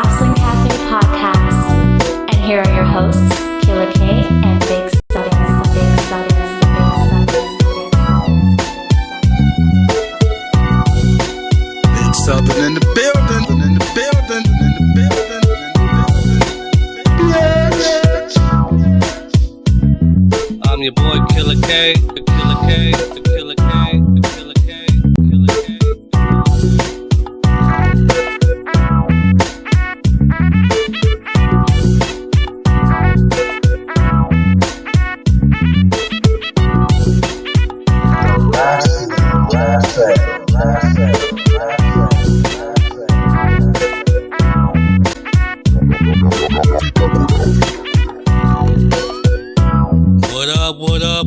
Wrestling Cafe Podcast. And here are your hosts, Killer K and Big Southern. Big Southern in the building, I'm your boy Killer K, the Killer K, the Killer K, the Killer K, Killer K.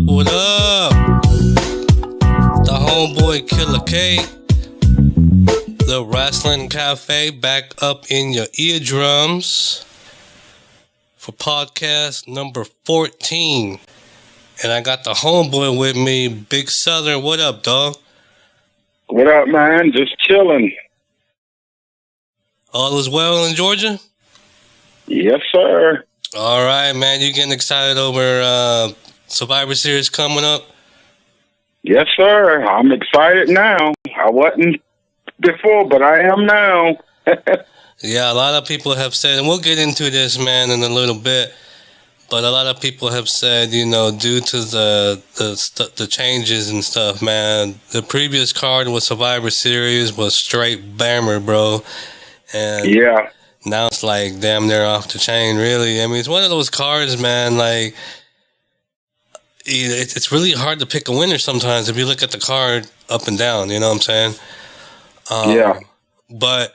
What up? The homeboy Killer K, the Wrestling Cafe, back up in your eardrums for podcast number 14. And I got the homeboy with me, Big Southern. What up, dog? What up, man? Just chilling. All is well in Georgia? Yes, sir. All right, man. You getting excited over Survivor Series coming up? Yes, sir. I'm excited now. I wasn't before, but I am now. Yeah, a lot of people have said, and we'll get into this, man, in a little bit, but a lot of people have said, you know, due to the changes and stuff, man, the previous card with Survivor Series was straight bammer, bro. And yeah, now it's like damn near off the chain, really. I mean, it's one of those cards, man, like, it's really hard to pick a winner sometimes if you look at the card up and down, you know what I'm saying? Yeah. But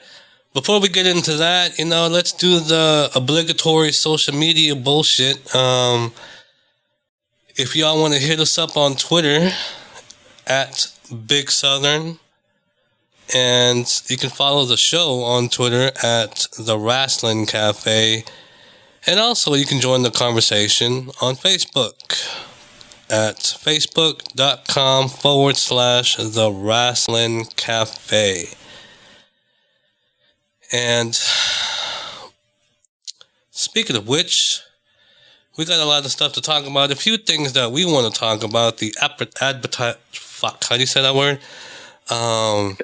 before we get into that, you know, let's do the obligatory social media bullshit. If y'all want to hit us up on Twitter at Big Southern, and you can follow the show on Twitter at TheRasslinCafe, and also you can join the conversation on Facebook at facebook.com/TheRasslinCafe. And speaking of which, we got a lot of stuff to talk about. A few things that we want to talk about. The how do you say that word?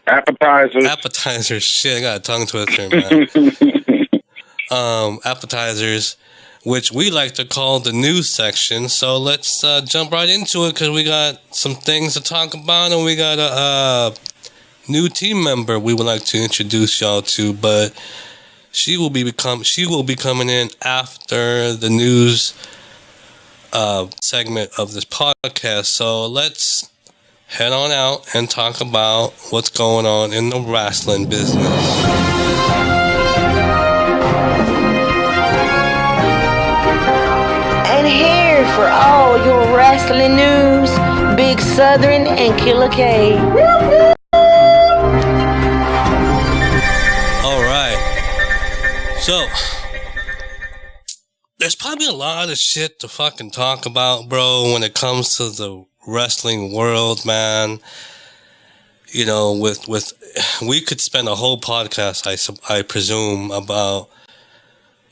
Appetizers. Appetizers. Shit, I got a tongue twister, man. Appetizers, which we like to call the news section. So let's jump right into it, because we got some things to talk about, and we got a new team member we would like to introduce y'all to, but she will be coming in after the news segment of this podcast. So let's head on out and talk about what's going on in the wrestling business. And here for all your wrestling news, Big Southern and Killer K. All right. So, there's probably a lot of shit to fucking talk about, bro, when it comes to the wrestling world, man. You know, we could spend a whole podcast, I presume, about,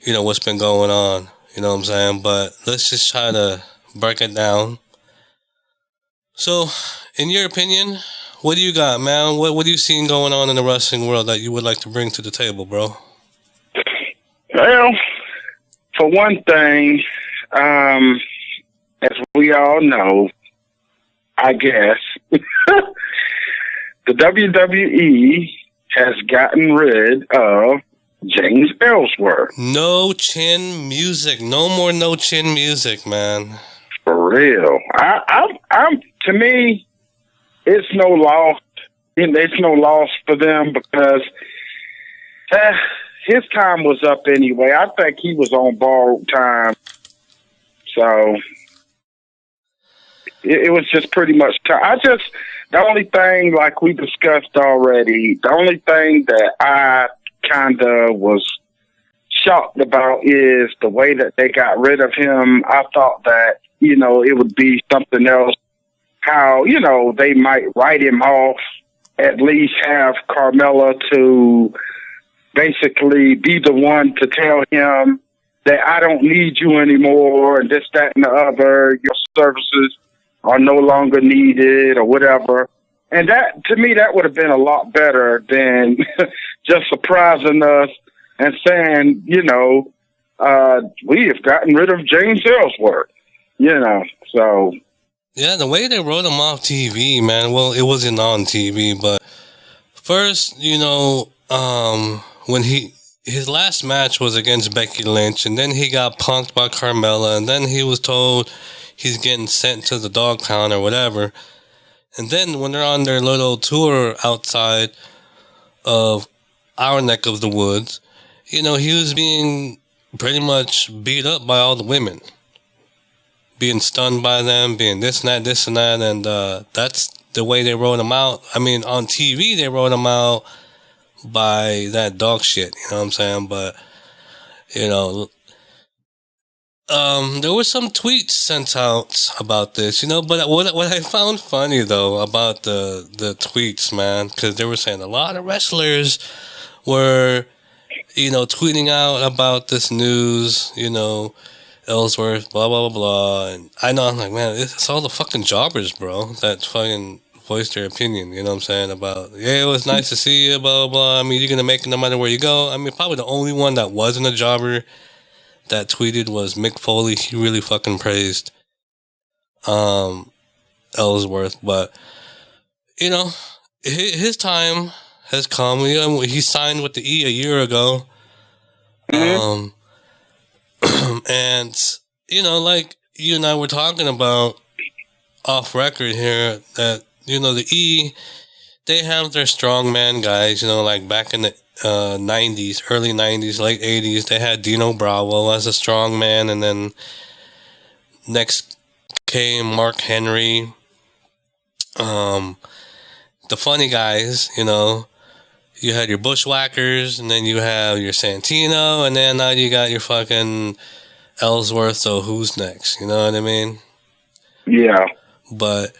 you know, what's been going on. You know what I'm saying? But let's just try to break it down. So, in your opinion, what do you got, man? What are you seeing going on in the wrestling world that you would like to bring to the table, bro? Well, for one thing, as we all know, I guess, the WWE has gotten rid of James Ellsworth. No chin music. No more no chin music, man. For real. I'm to me, it's no loss. It's no loss for them, because his time was up anyway. I think he was on borrowed time. So it was just pretty much time. The only thing, like we discussed already, the only thing that I kind of was shocked about is the way that they got rid of him. I thought that, you know, it would be something else, how, you know, they might write him off, at least have Carmella to basically be the one to tell him that I don't need you anymore and this, that, and the other. Your services are no longer needed or whatever. And that, to me, that would have been a lot better than just surprising us and saying, you know, we have gotten rid of James Ellsworth, you know, so. Yeah, the way they wrote him off TV, man, well, it wasn't on TV, but first, you know, when his last match was against Becky Lynch, and then he got punked by Carmella, and then he was told he's getting sent to the dog pound or whatever. And then when they're on their little tour outside of our neck of the woods, you know, he was being pretty much beat up by all the women. Being stunned by them, being this and that, and that's the way they wrote him out. I mean, on TV, they wrote him out by that dog shit, you know what I'm saying? But, you know, there were some tweets sent out about this, you know, but what I found funny, though, about the tweets, man, because they were saying a lot of wrestlers were, you know, tweeting out about this news, you know, Ellsworth, blah, blah, blah, blah. And I know, I'm like, man, it's all the fucking jobbers, bro, that fucking voiced their opinion, you know what I'm saying, about, yeah, it was nice to see you, blah, blah, blah. I mean, you're going to make it no matter where you go. I mean, probably the only one that wasn't a jobber that tweeted was Mick Foley. He really fucking praised Ellsworth. But, you know, his time has come. You know, he signed with the E a year ago. Mm-hmm. And, you know, like you and I were talking about off record here, that, you know, the E, they have their strongman guys, you know, like back in the 90s, early 90s, late 80s, they had Dino Bravo as a strongman, and then next came Mark Henry. The funny guys, you know, you had your Bushwhackers, and then you have your Santino, and then now you got your fucking Ellsworth, so who's next? You know what I mean? Yeah. But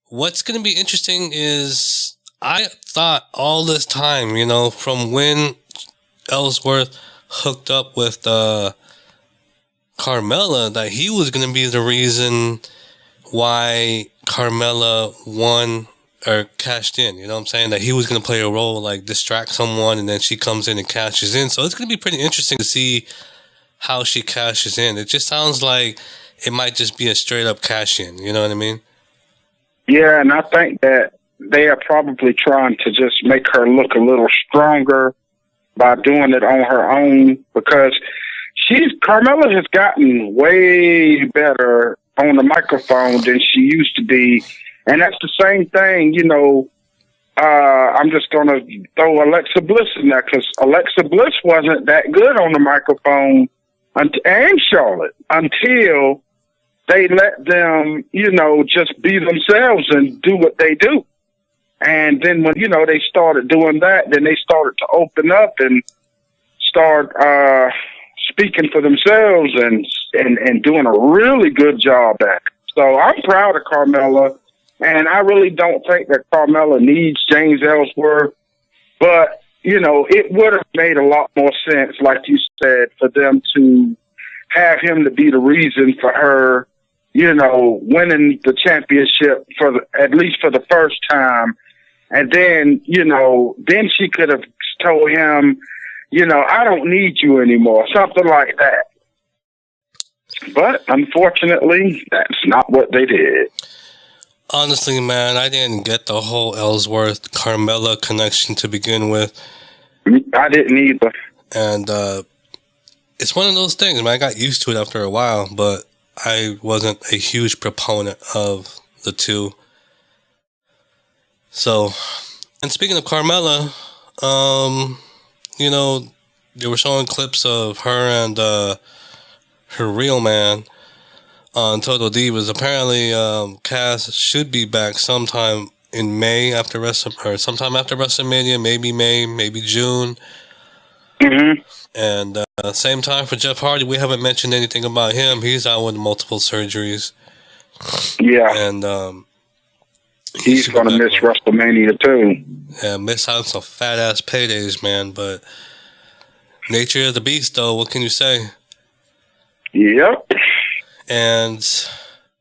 what's going to be interesting is, I thought all this time, you know, from when Ellsworth hooked up with Carmella, that he was going to be the reason why Carmella won or cashed in, you know what I'm saying? That he was going to play a role, like distract someone, and then she comes in and cashes in. So it's going to be pretty interesting to see how she cashes in. It just sounds like it might just be a straight up cash in, you know what I mean? Yeah, and I think that they are probably trying to just make her look a little stronger by doing it on her own, because Carmella has gotten way better on the microphone than she used to be. And that's the same thing, you know, I'm just going to throw Alexa Bliss in there, because Alexa Bliss wasn't that good on the microphone, and Charlotte, until they let them, you know, just be themselves and do what they do. And then when, you know, they started doing that, then they started to open up and start speaking for themselves and doing a really good job at it. So I'm proud of Carmella. And I really don't think that Carmella needs James Ellsworth. But, you know, it would have made a lot more sense, like you said, for them to have him to be the reason for her, you know, winning the championship at least for the first time. And then, you know, then she could have told him, you know, I don't need you anymore, something like that. But unfortunately, that's not what they did. Honestly, man, I didn't get the whole Ellsworth-Carmella connection to begin with. I didn't either. And it's one of those things, man. I got used to it after a while, but I wasn't a huge proponent of the two. So, and speaking of Carmella, you know, they were showing clips of her and her real man on Total Divas. Apparently, Cass should be back sometime in May or sometime after WrestleMania, maybe May, maybe June. Mm-hmm. And same time for Jeff Hardy. We haven't mentioned anything about him. He's out with multiple surgeries. Yeah. And he's going to miss WrestleMania too. Yeah, miss out some fat ass paydays, man. But Nature of the beast, though. What can you say? Yep. And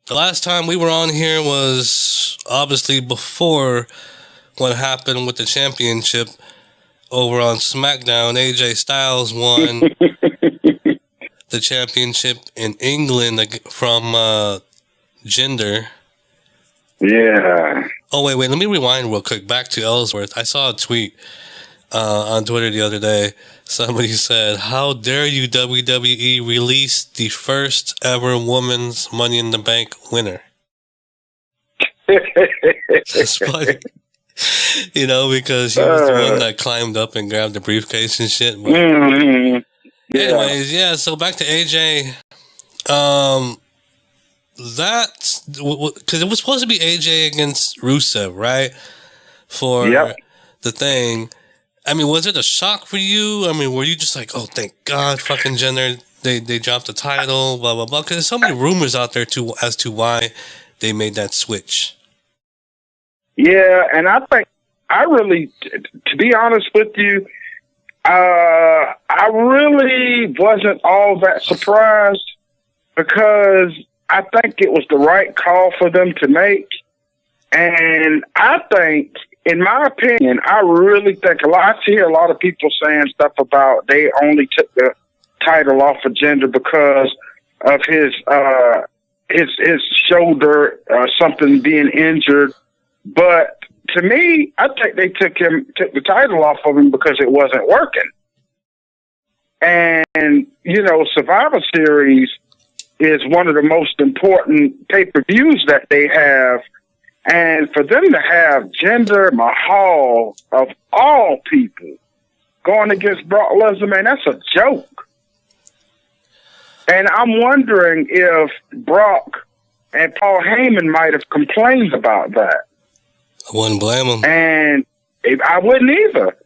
the last time we were on here was obviously before what happened with the championship over on SmackDown. AJ Styles won the championship in England from Jinder. Yeah. Oh, wait. Let me rewind real quick. Back to Ellsworth. I saw a tweet on Twitter the other day. Somebody said, "How dare you, WWE, release the first ever women's Money in the Bank winner?" It's funny. You know, because she was the one that climbed up and grabbed the briefcase and shit. But anyways, yeah, so back to AJ. That's because it was supposed to be AJ against Rusev, right? For the thing. I mean, was it a shock for you? I mean, were you just like, oh, thank God, fucking Jenner, they dropped the title, blah, blah, blah? Because there's so many rumors out there too as to why they made that switch. Yeah, and I think I really, to be honest with you, I really wasn't all that surprised because I think it was the right call for them to make. And I think, in my opinion, I really think I hear a lot of people saying stuff about they only took the title off of Jinder because of his shoulder, something being injured. But to me, I think they took the title off of him because it wasn't working. And, you know, Survivor Series is one of the most important pay-per-views that they have. And for them to have Jinder Mahal, of all people, going against Brock Lesnar, man, that's a joke. And I'm wondering if Brock and Paul Heyman might have complained about that. I wouldn't blame him. And I wouldn't either.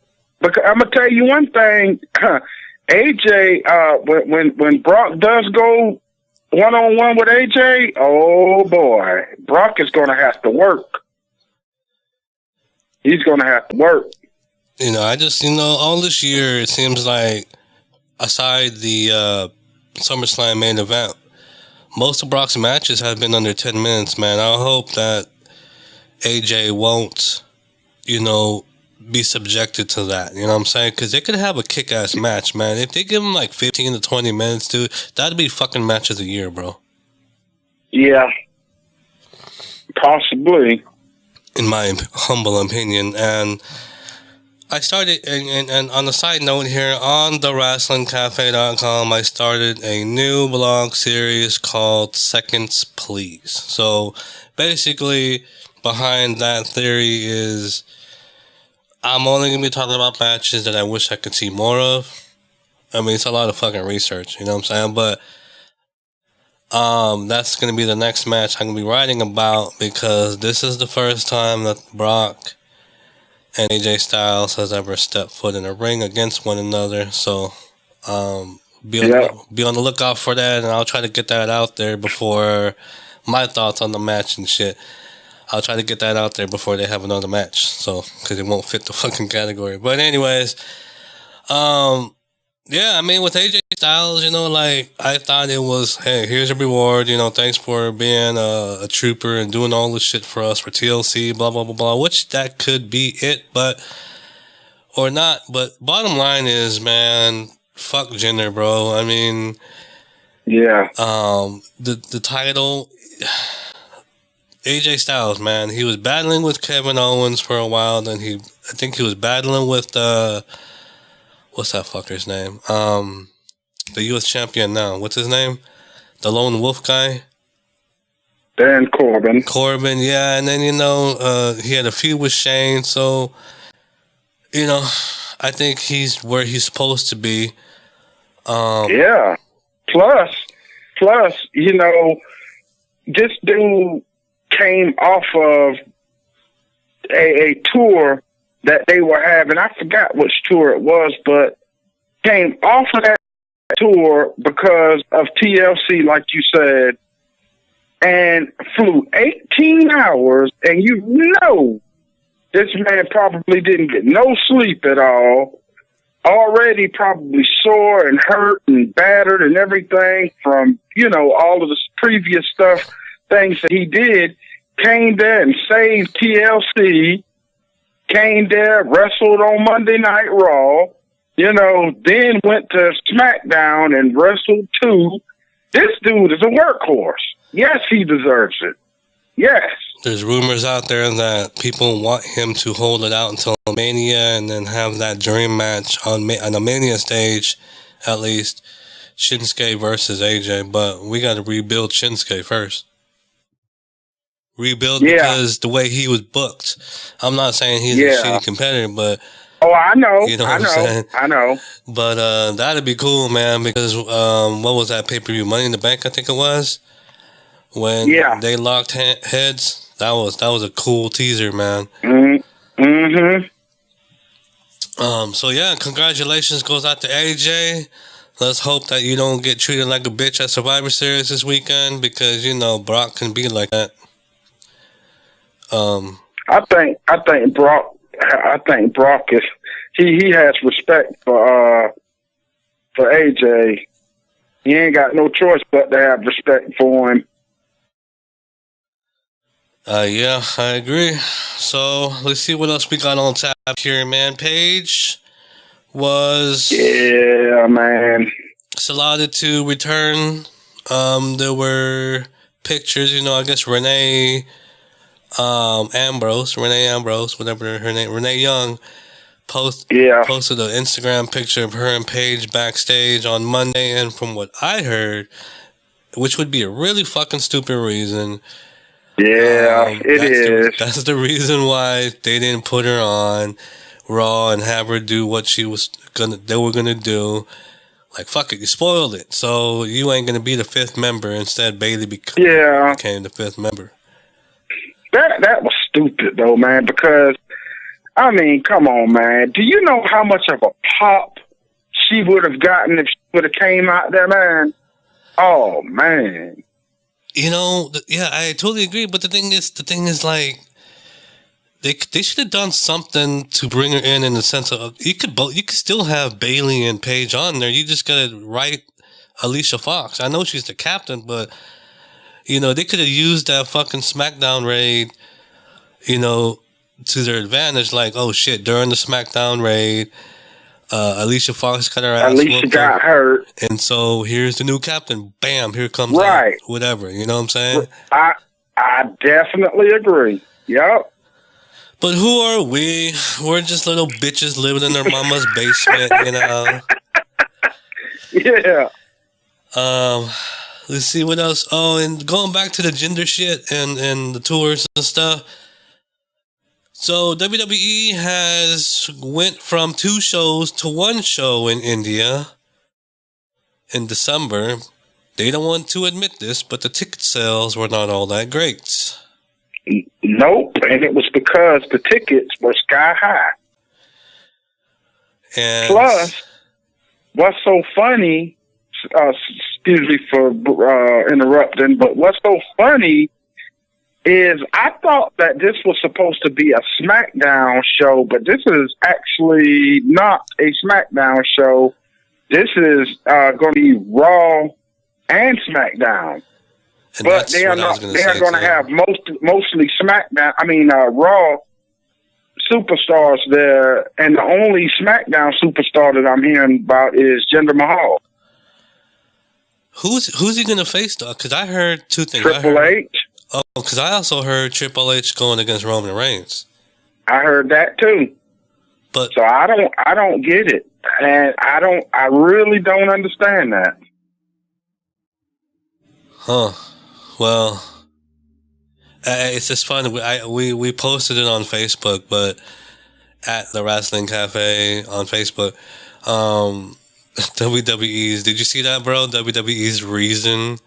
Because I'm going to tell you one thing. AJ, when Brock does go one-on-one with AJ, oh boy, Brock is going to have to work. He's going to have to work. You know, all this year, it seems like, aside the SummerSlam main event, most of Brock's matches have been under 10 minutes, man. I hope that AJ won't, be subjected to that. You know what I'm saying? Because they could have a kick-ass match, man. If they give him like 15 to 20 minutes, dude, that'd be fucking match of the year, bro. Yeah. Possibly. In my humble opinion. And I started, and on a side note here, on TheRasslinCafe.com, I started a new blog series called Seconds Please. So basically, behind that theory is I'm only going to be talking about matches that I wish I could see more of. I mean, it's a lot of fucking research, you know what I'm saying? But that's going to be the next match I'm going to be writing about because this is the first time that Brock and AJ Styles has ever stepped foot in a ring against one another. So be on the lookout for that, and I'll try to get that out there before my thoughts on the match and shit. I'll try to get that out there before they have another match, so because it won't fit the fucking category. But anyways, yeah, I mean with AJ Styles, I thought it was, hey, here's a reward, thanks for being a trooper and doing all this shit for us for TLC, blah blah blah blah. Which that could be it, or not. But bottom line is, man, fuck Jinder, bro. I mean, yeah, the title. AJ Styles, man, he was battling with Kevin Owens for a while. Then I think he was battling with what's that fucker's name? The U.S. champion now. What's his name? The lone wolf guy. Dan Corbin. Corbin, yeah, and then he had a feud with Shane. So, I think he's where he's supposed to be. Yeah. Plus, this dude came off of a tour that they were having. I forgot which tour it was, but came off of that tour because of TLC, like you said, and flew 18 hours, and this man probably didn't get no sleep at all, already probably sore and hurt and battered and everything from, all of the previous things that he did, came there and saved TLC, came there, wrestled on Monday Night Raw, then went to SmackDown and wrestled too. This dude is a workhorse. Yes, he deserves it. Yes. There's rumors out there that people want him to hold it out until Mania and then have that dream match on a Mania stage, at least, Shinsuke versus AJ. But we got to rebuild Shinsuke first. Because the way he was booked. I'm not saying he's a shitty competitor, but... Oh, I know. You know what I'm saying? I know. But that'd be cool, man, because what was that pay-per-view? Money in the Bank, I think it was? When they locked heads. That was a cool teaser, man. Mm-hmm. So yeah, congratulations goes out to AJ. Let's hope that you don't get treated like a bitch at Survivor Series this weekend, because Brock can be like that. I think Brock is he has respect for AJ. He ain't got no choice but to have respect for him. Yeah, I agree. So let's see what else we got on tap here, man. Paige was slotted to return. There were pictures, I guess Renee Ambrose, whatever her name, Renee Young, posted an Instagram picture of her and Paige backstage on Monday, and from what I heard, which would be a really fucking stupid reason. It is. That's the reason why they didn't put her on Raw and have her do what they were gonna do. Like, fuck it, you spoiled it. So you ain't gonna be the fifth member. Instead, Bayley became the fifth member. That was stupid though, man, because come on, man. Do you know how much of a pop she would have gotten if she would have came out there, man? Oh man. I totally agree. But the thing is, like, they should have done something to bring her in the sense of you could still have Bayley and Paige on there. You just gotta write Alicia Fox. I know she's the captain, but they could have used that fucking SmackDown raid, to their advantage. Like, oh shit, during the SmackDown raid, Alicia Fox got her ass. Alicia got hurt, and so here's the new captain. Bam, here comes whatever. You know what I'm saying? I definitely agree. Yep. But who are we? We're just little bitches living in their mama's basement, Yeah. Let's see what else. Oh, and going back to the gender shit and the tours and stuff. So WWE has went from 2 shows to 1 show in India in December. They don't want to admit this, but the ticket sales were not all that great. Nope, and it was because the tickets were sky high. And plus, what's so funny, excuse me for interrupting, but what's so funny is I thought that this was supposed to be a SmackDown show, but this is actually not a SmackDown show. This is going to be Raw and SmackDown. And but they are not. They are going to have mostly SmackDown. Raw superstars there, and the only SmackDown superstar that I'm hearing about is Jinder Mahal. Who's he going to face though? Because I heard 2 things. Triple H. Oh, because I also heard Triple H going against Roman Reigns. I heard that too. But so I don't get it, and I really don't understand that. Huh. Well, it's just fun. We posted it on Facebook, but at the Wrestling Cafe on Facebook, WWE's. Did you see that, bro? WWE's reason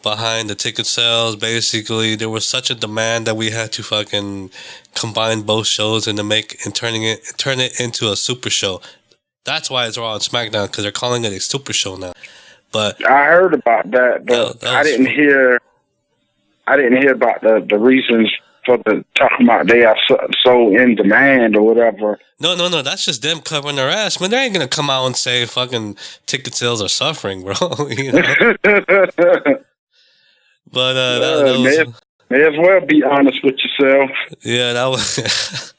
behind the ticket sales. Basically, there was such a demand that we had to fucking combine both shows and turn it into a super show. That's why it's Raw and SmackDown, because they're calling it a super show now. But I heard about that, but I didn't hear about the reasons for the talking about they are so in demand or whatever. No. That's just them covering their ass, man. They ain't gonna come out and say fucking ticket sales are suffering, bro. You know. But that was, may as well be honest with yourself. Yeah, that was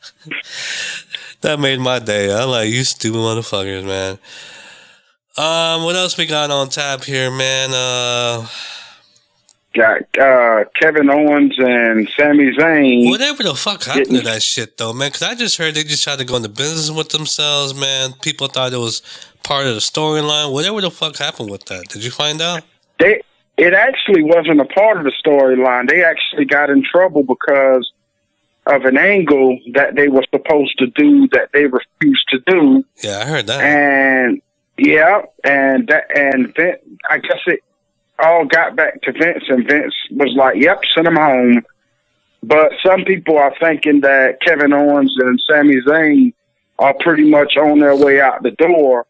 that made my day. I'm like, you stupid motherfuckers, man. What else we got on tap here, man? Got Kevin Owens and Sami Zayn. Whatever the fuck happened to that shit, though, man? Because I just heard they just tried to go into business with themselves, man. People thought it was part of the storyline. Whatever the fuck happened with that? Did you find out? It actually wasn't a part of the storyline. They actually got in trouble because of an angle that they were supposed to do that they refused to do. Yeah, I heard that. And Vince, I guess it all got back to Vince, and Vince was like, "Yep, send him home." But some people are thinking that Kevin Owens and Sami Zayn are pretty much on their way out the door.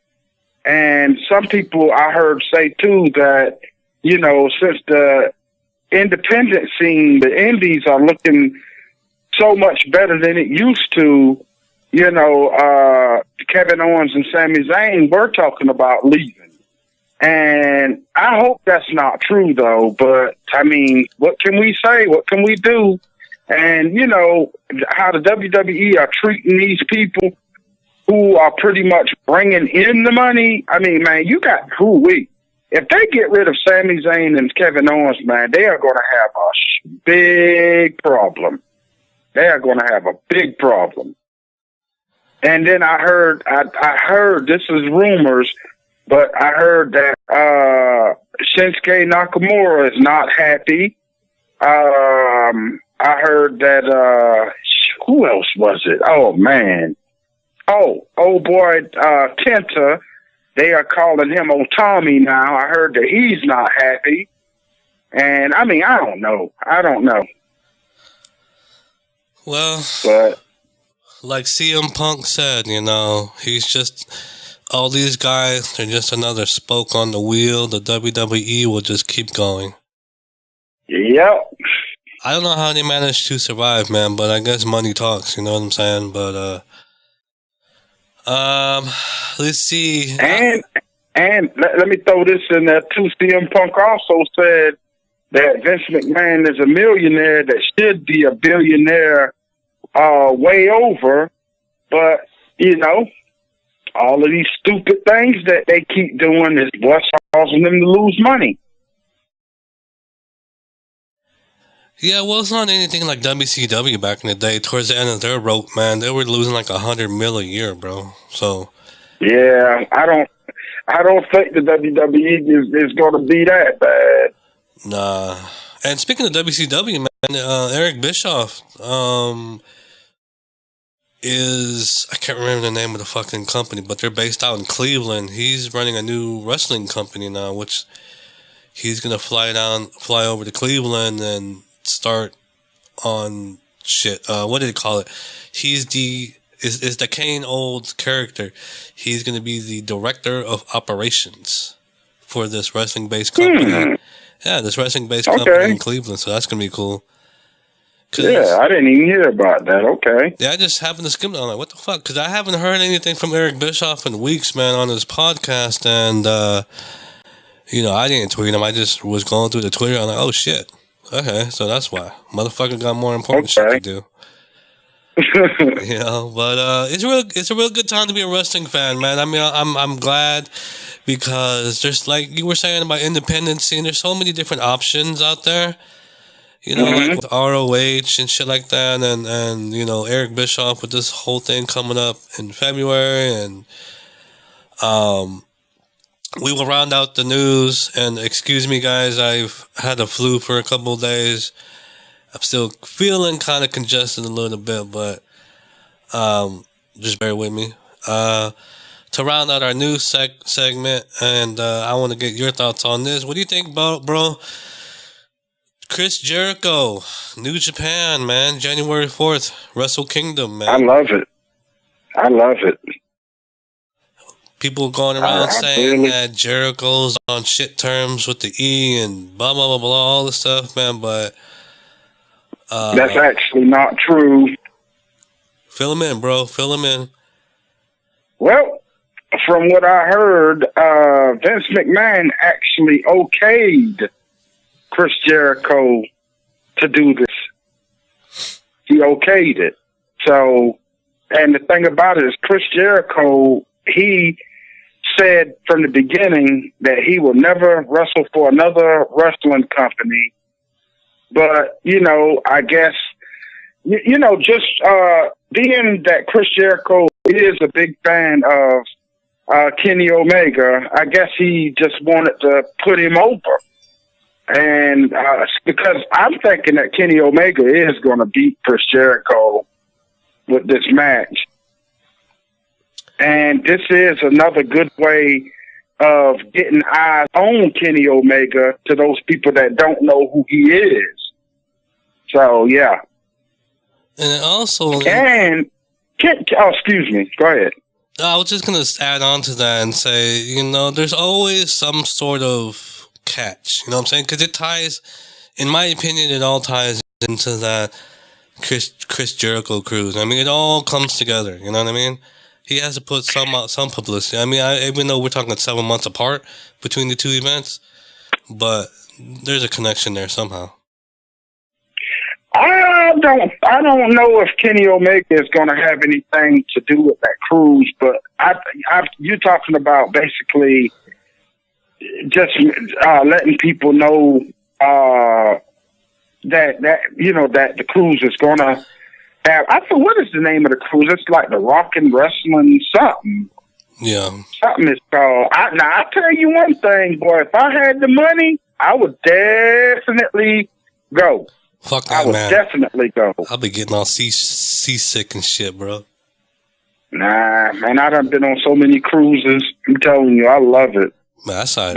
And some people I heard say too that, you know, since the independent scene, the indies are looking so much better than it used to, you know, Kevin Owens and Sami Zayn were talking about leaving. And I hope that's not true, though. But, I mean, what can we say? What can we do? And, you know, how the WWE are treating these people who are pretty much bringing in the money. I mean, man, you got if they get rid of Sami Zayn and Kevin Owens, man, they are going to have a big problem. They are going to have a big problem. And then I heard, this is rumors, but I heard that Shinsuke Nakamura is not happy. I heard that, who else was it? Oh, man. Oh, old boy, Kenta, they are calling him Otami now. I heard that he's not happy. And, I mean, I don't know. Well, but like CM Punk said, you know, he's just, all these guys, they're just another spoke on the wheel. The WWE will just keep going. Yep. I don't know how they managed to survive, man, but I guess money talks, you know what I'm saying? But, let's see. And let me throw this in there too. CM Punk also said that Vince McMahon is a millionaire that should be a billionaire way over, but, you know, all of these stupid things that they keep doing is what's causing them to lose money. Yeah, well, it's not anything like WCW back in the day. Towards the end of their rope, man, they were losing like $100 million a year, bro. So, yeah, I don't think the WWE is going to be that bad. Nah. And speaking of WCW, man, Eric Bischoff is, I can't remember the name of the fucking company, but they're based out in Cleveland. He's running a new wrestling company now, which he's gonna fly over to Cleveland and start on shit. What did they call it? He's is the Kane old character. He's gonna be the director of operations for this wrestling based company. Yeah, this wrestling based company in Cleveland. So that's gonna be cool. Yeah, I didn't even hear about that. Okay. Yeah, I just happened to skim it. I'm like, what the fuck? Because I haven't heard anything from Eric Bischoff in weeks, man, on his podcast. And, you know, I didn't tweet him. I just was going through the Twitter. I'm like, oh, shit. Okay, so that's why. Motherfucker got more important shit to do. You know, but it's a real good time to be a wrestling fan, man. I mean, I'm glad because there's, like you were saying about independent scene, there's so many different options out there. You know, like with ROH and shit like that, and you know, Eric Bischoff with this whole thing coming up in February, and we will round out the news. And excuse me, guys, I've had a flu for a couple of days. I'm still feeling kind of congested a little bit, but just bear with me. To round out our news segment, and I want to get your thoughts on this. What do you think about, bro? Chris Jericho, New Japan, man, January 4th, Wrestle Kingdom, man. I love it. People going around saying that Jericho's on shit terms with the E and blah, blah, blah, blah, all this stuff, man. But That's actually not true. Fill him in, bro. Fill him in. Well, from what I heard, Vince McMahon actually okayed Chris Jericho to do this. He okayed it. So, and the thing about it is Chris Jericho, he said from the beginning that he will never wrestle for another wrestling company. But, you know, I guess, you know, just being that Chris Jericho is a big fan of Kenny Omega, I guess he just wanted to put him over. And because I'm thinking that Kenny Omega is going to beat Chris Jericho with this match. And this is another good way of getting eyes on Kenny Omega to those people that don't know who he is. So, yeah. And also... And, excuse me. Go ahead. I was just going to add on to that and say, you know, there's always some sort of catch. You know what I'm saying? Because it ties, in my opinion, it all ties into that Chris Jericho cruise. I mean, it all comes together. You know what I mean? He has to put some publicity. I mean, even though we're talking 7 months apart between the two events, but there's a connection there somehow. I don't know if Kenny Omega is going to have anything to do with that cruise, but you're talking about basically just letting people know that you know that the cruise is going to have. I thought, what is the name of the cruise? It's like the Rockin' Wrestling something. Yeah, something is called. Now I tell you one thing, boy. If I had the money, I would definitely go. Fuck that, I would man. definitely go. I'll be getting all seasick and shit, bro. Nah, man, I done been on so many cruises. I'm telling you, I love it. Man, I start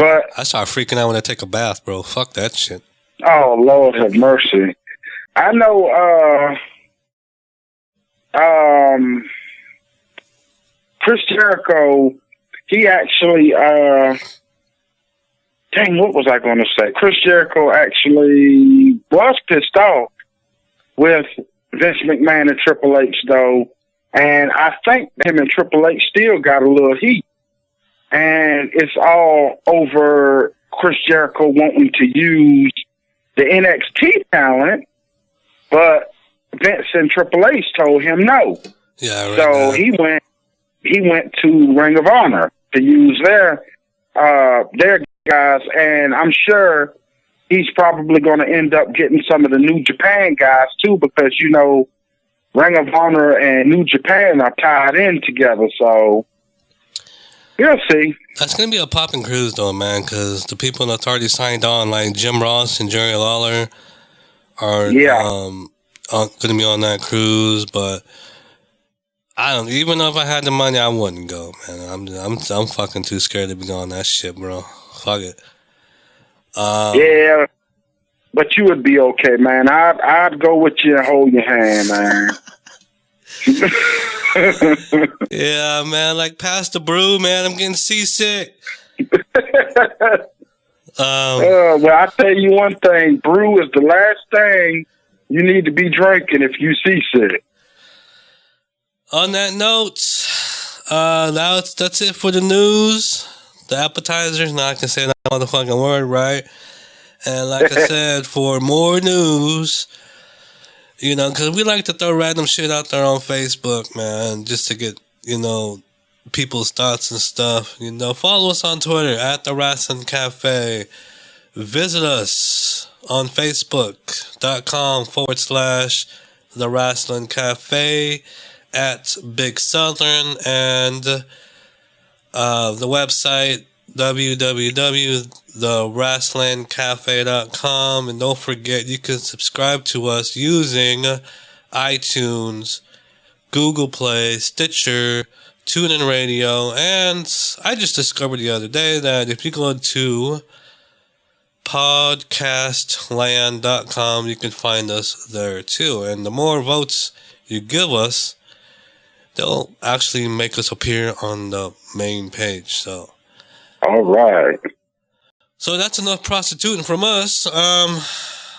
freaking out when I take a bath, bro. Fuck that shit. Oh, Lord have mercy. I know, Chris Jericho, he actually, dang, what was I going to say? Chris Jericho actually was pissed off with Vince McMahon and Triple H, though. And I think him and Triple H still got a little heat. And it's all over Chris Jericho wanting to use the NXT talent, but Vince and Triple H told him no. Yeah, right. So he went to Ring of Honor to use their guys, and I'm sure he's probably going to end up getting some of the New Japan guys too, because you know Ring of Honor and New Japan are tied in together. So you'll see. That's going to be a popping cruise, though, man, because the people that's already signed on, like Jim Ross and Jerry Lawler, are going to be on that cruise. But I don't. Even if I had the money, I wouldn't go, man. I'm fucking too scared to be on that shit, bro. Fuck it. Yeah, but you would be okay, man. I'd go with you and hold your hand, man. Yeah, man, like pass the brew, man. I'm getting seasick. Well, I tell you one thing, brew is the last thing you need to be drinking if you seasick. On that note, that's it for the news. The appetizers. Now I can say that motherfucking word, right? And like I said, for more news, you know, because we like to throw random shit out there on Facebook, man, just to get, you know, people's thoughts and stuff. You know, follow us on Twitter at The Wrestling Cafe. Visit us on Facebook.com/The Wrestling Cafe at Big Southern, and the website www.TheRasslinCafe.com. And don't forget, you can subscribe to us using iTunes, Google Play, Stitcher, TuneIn Radio, and I just discovered the other day that if you go to podcastland.com, you can find us there too. And the more votes you give us, they'll actually make us appear on the main page. So, all right. So that's enough prostituting from us.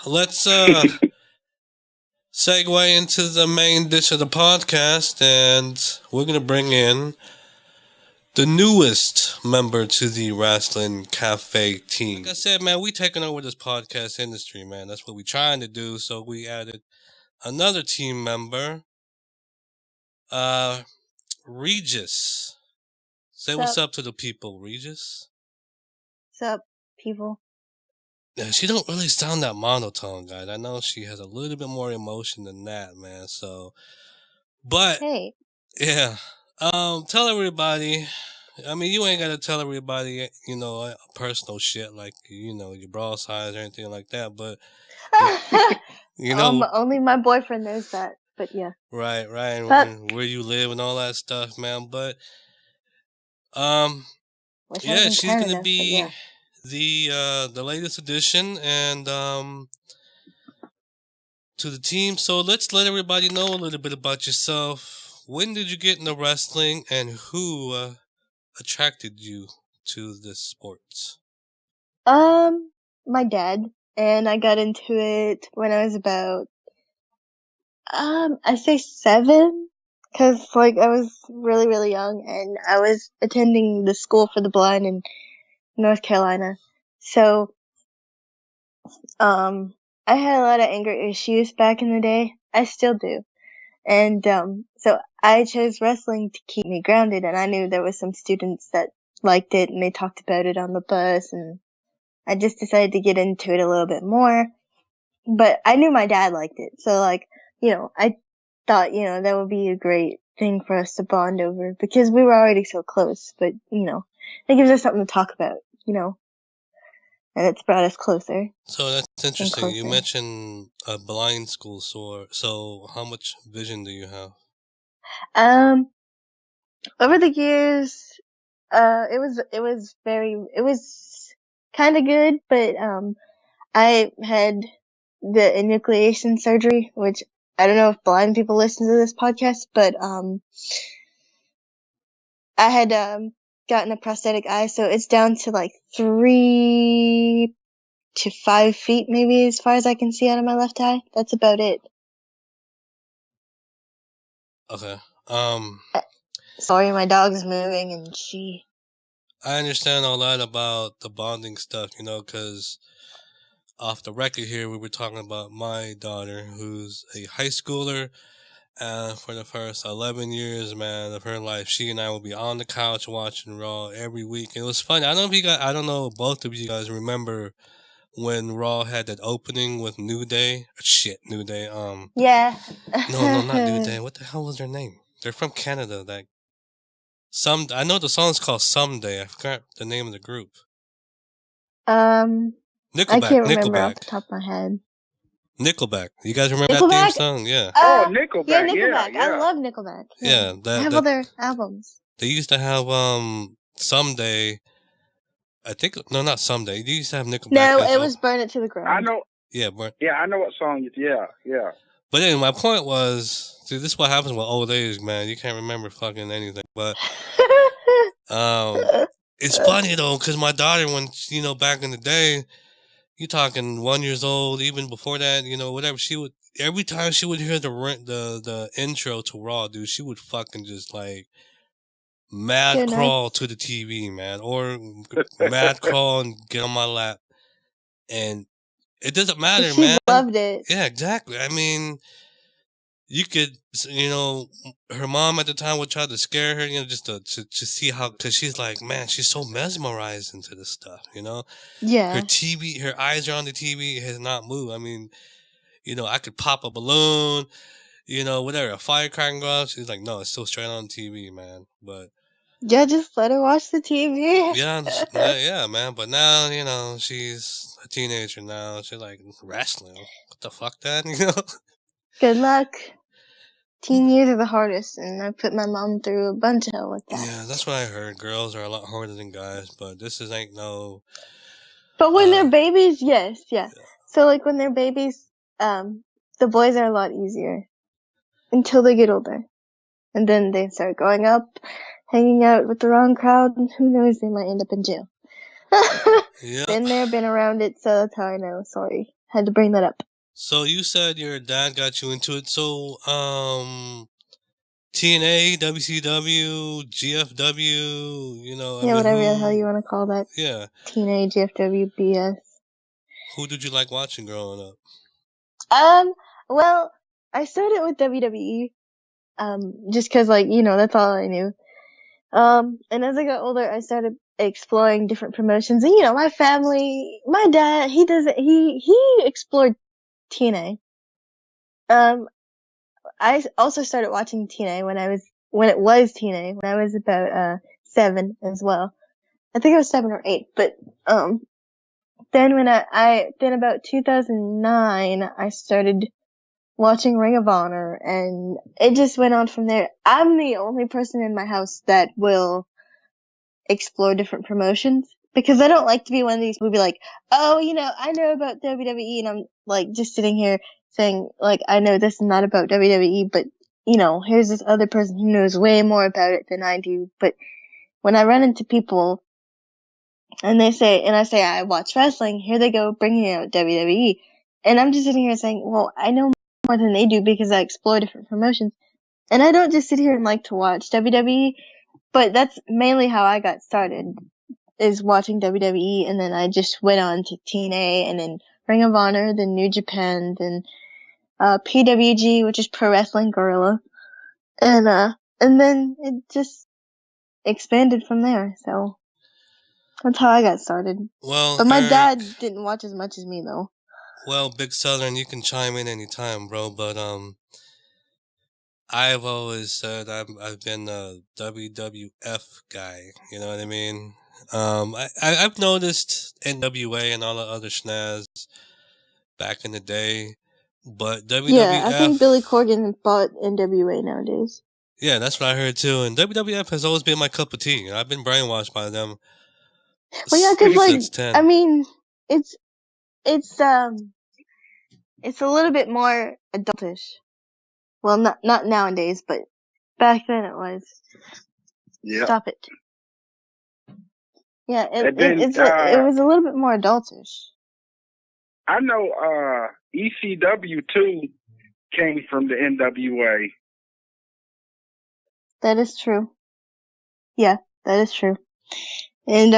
Let's segue into the main dish of the podcast, and we're going to bring in the newest member to the Wrestling Cafe team. Like I said, man, we taking over this podcast industry, man. That's what we trying to do. So we added another team member, Regis. Say what's up to the people, Regis. What's up, people? Yeah, she don't really sound that monotone, guys. I know she has a little bit more emotion than that, man. So, but Hey. Yeah. Tell everybody. I mean, you ain't gotta tell everybody, personal shit like, your bra size or anything like that, but, Only my boyfriend knows that, but yeah. Right, and where you live and all that stuff, man, but, yeah, she's Canada, gonna be yeah. the latest addition, and, to the team, so let's let everybody know a little bit about yourself. When did you get into wrestling, and who attracted you to this sports? My dad, and I got into it when I was about, I say 7, cause like I was really, really young, and I was attending the school for the blind in North Carolina. So, I had a lot of anger issues back in the day. I still do. And, so I chose wrestling to keep me grounded, and I knew there was some students that liked it, and they talked about it on the bus, and I just decided to get into it a little bit more. But I knew my dad liked it, so like, I thought, that would be a great thing for us to bond over, because we were already so close, but, it gives us something to talk about, and it's brought us closer. So that's interesting. You mentioned a blind school, so how much vision do you have? Over the years, it was kind of good, but, I had the enucleation surgery, which I don't know if blind people listen to this podcast, but, I had, gotten a prosthetic eye, so it's down to like 3 to 5 feet, maybe, as far as I can see out of my left eye. That's about it. Okay. Sorry, my dog's moving, and I understand all that about the bonding stuff, because off the record here, we were talking about my daughter, who's a high schooler, and for the first 11 years, man, of her life, she and I will be on the couch watching Raw every week. And it was funny. I don't know if both of you guys remember when Raw had that opening with New Day. New Day. Yeah. No, not New Day. What the hell was their name? They're from Canada. I know the song's called Someday. I forgot the name of the group. Nickelback. I can't remember off the top of my head. Nickelback. You guys remember that theme song? Yeah. Nickelback. Yeah, Nickelback. Yeah. I love Nickelback. Yeah. I have other albums. They used to have Someday. I think not Someday. They used to have Nickelback. No, it was Burn It to the Ground. I know. Yeah, Yeah, I know what song. Yeah. But anyway, my point was, see, this is what happens with old age, man. You can't remember fucking anything. But it's funny though, because my daughter, when back in the day, you talking 1 year old, even before that, whatever, she would, every time she would hear the intro to Raw, dude, she would fucking just like mad crawl to the TV, man, or mad crawl and get on my lap, and it doesn't matter, man. She loved it. Yeah, exactly. I mean, you could, her mom at the time would try to scare her, just to see how, because she's like, man, she's so mesmerized into this stuff, Yeah. Her eyes are on the TV, it has not moved. I mean, I could pop a balloon, whatever, a firecracker go out. She's like, no, it's still straight on TV, man. But yeah, just let her watch the TV. yeah, man. But now, she's a teenager now. She's like, wrestling? What the fuck, Dad? Good luck. Teen years are the hardest, and I put my mom through a bunch of hell with that. Yeah, that's what I heard. Girls are a lot harder than guys, but ain't no... But when they're babies, yes, yeah. So, like, when they're babies, the boys are a lot easier. Until they get older. And then they start growing up, hanging out with the wrong crowd, and who knows, they might end up in jail. Yeah. Been there, been around it, so that's how I know. Sorry. Had to bring that up. So you said your dad got you into it. So, TNA, WCW, GFW, you know, I Yeah, mean, whatever the hell you want to call that. yeah. Teenage FW BS. Who did you like watching growing up? Well, I started with WWE, just cause like, you know, that's all I knew. And as I got older, I started exploring different promotions. And, you know, my family, my dad, he explored TNA. I also started watching TNA when it was TNA, when I was about, 7 as well. I think I was 7 or 8, but, then then about 2009, I started watching Ring of Honor, and it just went on from there. I'm the only person in my house that will explore different promotions, because I don't like to be one of these who be like, oh, you know, I know about WWE, and I'm like just sitting here saying like, I know this and that about WWE, but you know, here's this other person who knows way more about it than I do. But when I run into people and I say I watch wrestling, here they go bringing out WWE, and I'm just sitting here saying, well, I know more than they do because I explore different promotions, and I don't just sit here and like to watch WWE. But that's mainly how I got started, is watching WWE, and then I just went on to TNA, and then Ring of Honor, then New Japan, then PWG, which is Pro Wrestling Guerrilla, and then it just expanded from there. So that's how I got started. Well, But my Eric, dad didn't watch as much as me, though. well, Big Southern, you can chime in anytime, bro, but, I've always said I've been a WWF guy. You know what I mean? I've noticed NWA and all the other snaz back in the day, but Yeah, I think Billy WWF, Corgan bought NWA nowadays. yeah, that's what I heard too. And WWF has always been my cup of tea. I've been brainwashed by them Well, yeah, 'cause like, since I 10. mean, it's it's a little bit more adultish. Well, not nowadays, but back then it was. Yeah. Stop it. Yeah, And then, it was a little bit more adultish. I know ECW too came from the NWA. That is true. Yeah, that is true. And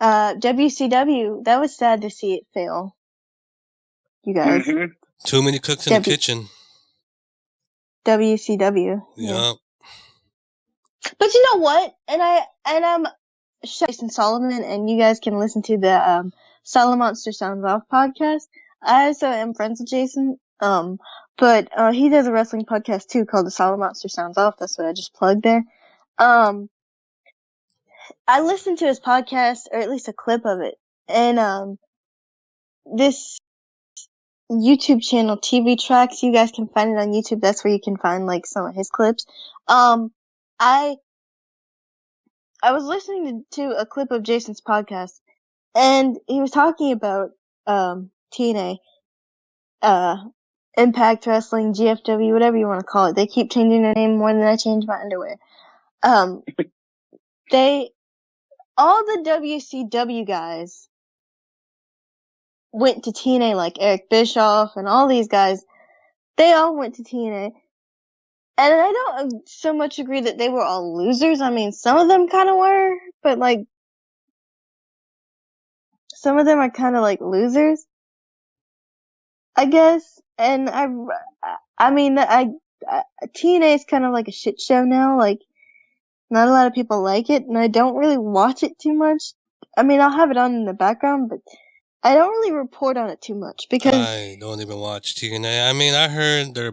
WCW, that was sad to see it fail. You guys. Mm-hmm. Too many cooks in the kitchen. WCW. Yeah. But you know what? And I'm Jason Solomon, and you guys can listen to the Solid Monster Sounds Off podcast. I also am friends with Jason. But he does a wrestling podcast too called the Solid Monster Sounds Off. That's what I just plugged there. I listened to his podcast, or at least a clip of it, and this YouTube channel, TV Tracks, you guys can find it on YouTube. That's where you can find like some of his clips. I was listening to a clip of Jason's podcast, and he was talking about TNA, Impact Wrestling, GFW, whatever you want to call it. They keep changing their name more than I change my underwear. All the WCW guys went to TNA, like Eric Bischoff and all these guys. They all went to TNA. And I don't so much agree that they were all losers. I mean, some of them kind of were, but like, some of them are kind of like losers, I guess. And I mean, TNA is kind of like a shit show now. Like, not a lot of people like it, and I don't really watch it too much. I mean, I'll have it on in the background, but I don't really report on it too much because I don't even watch TNA. I mean, I heard they're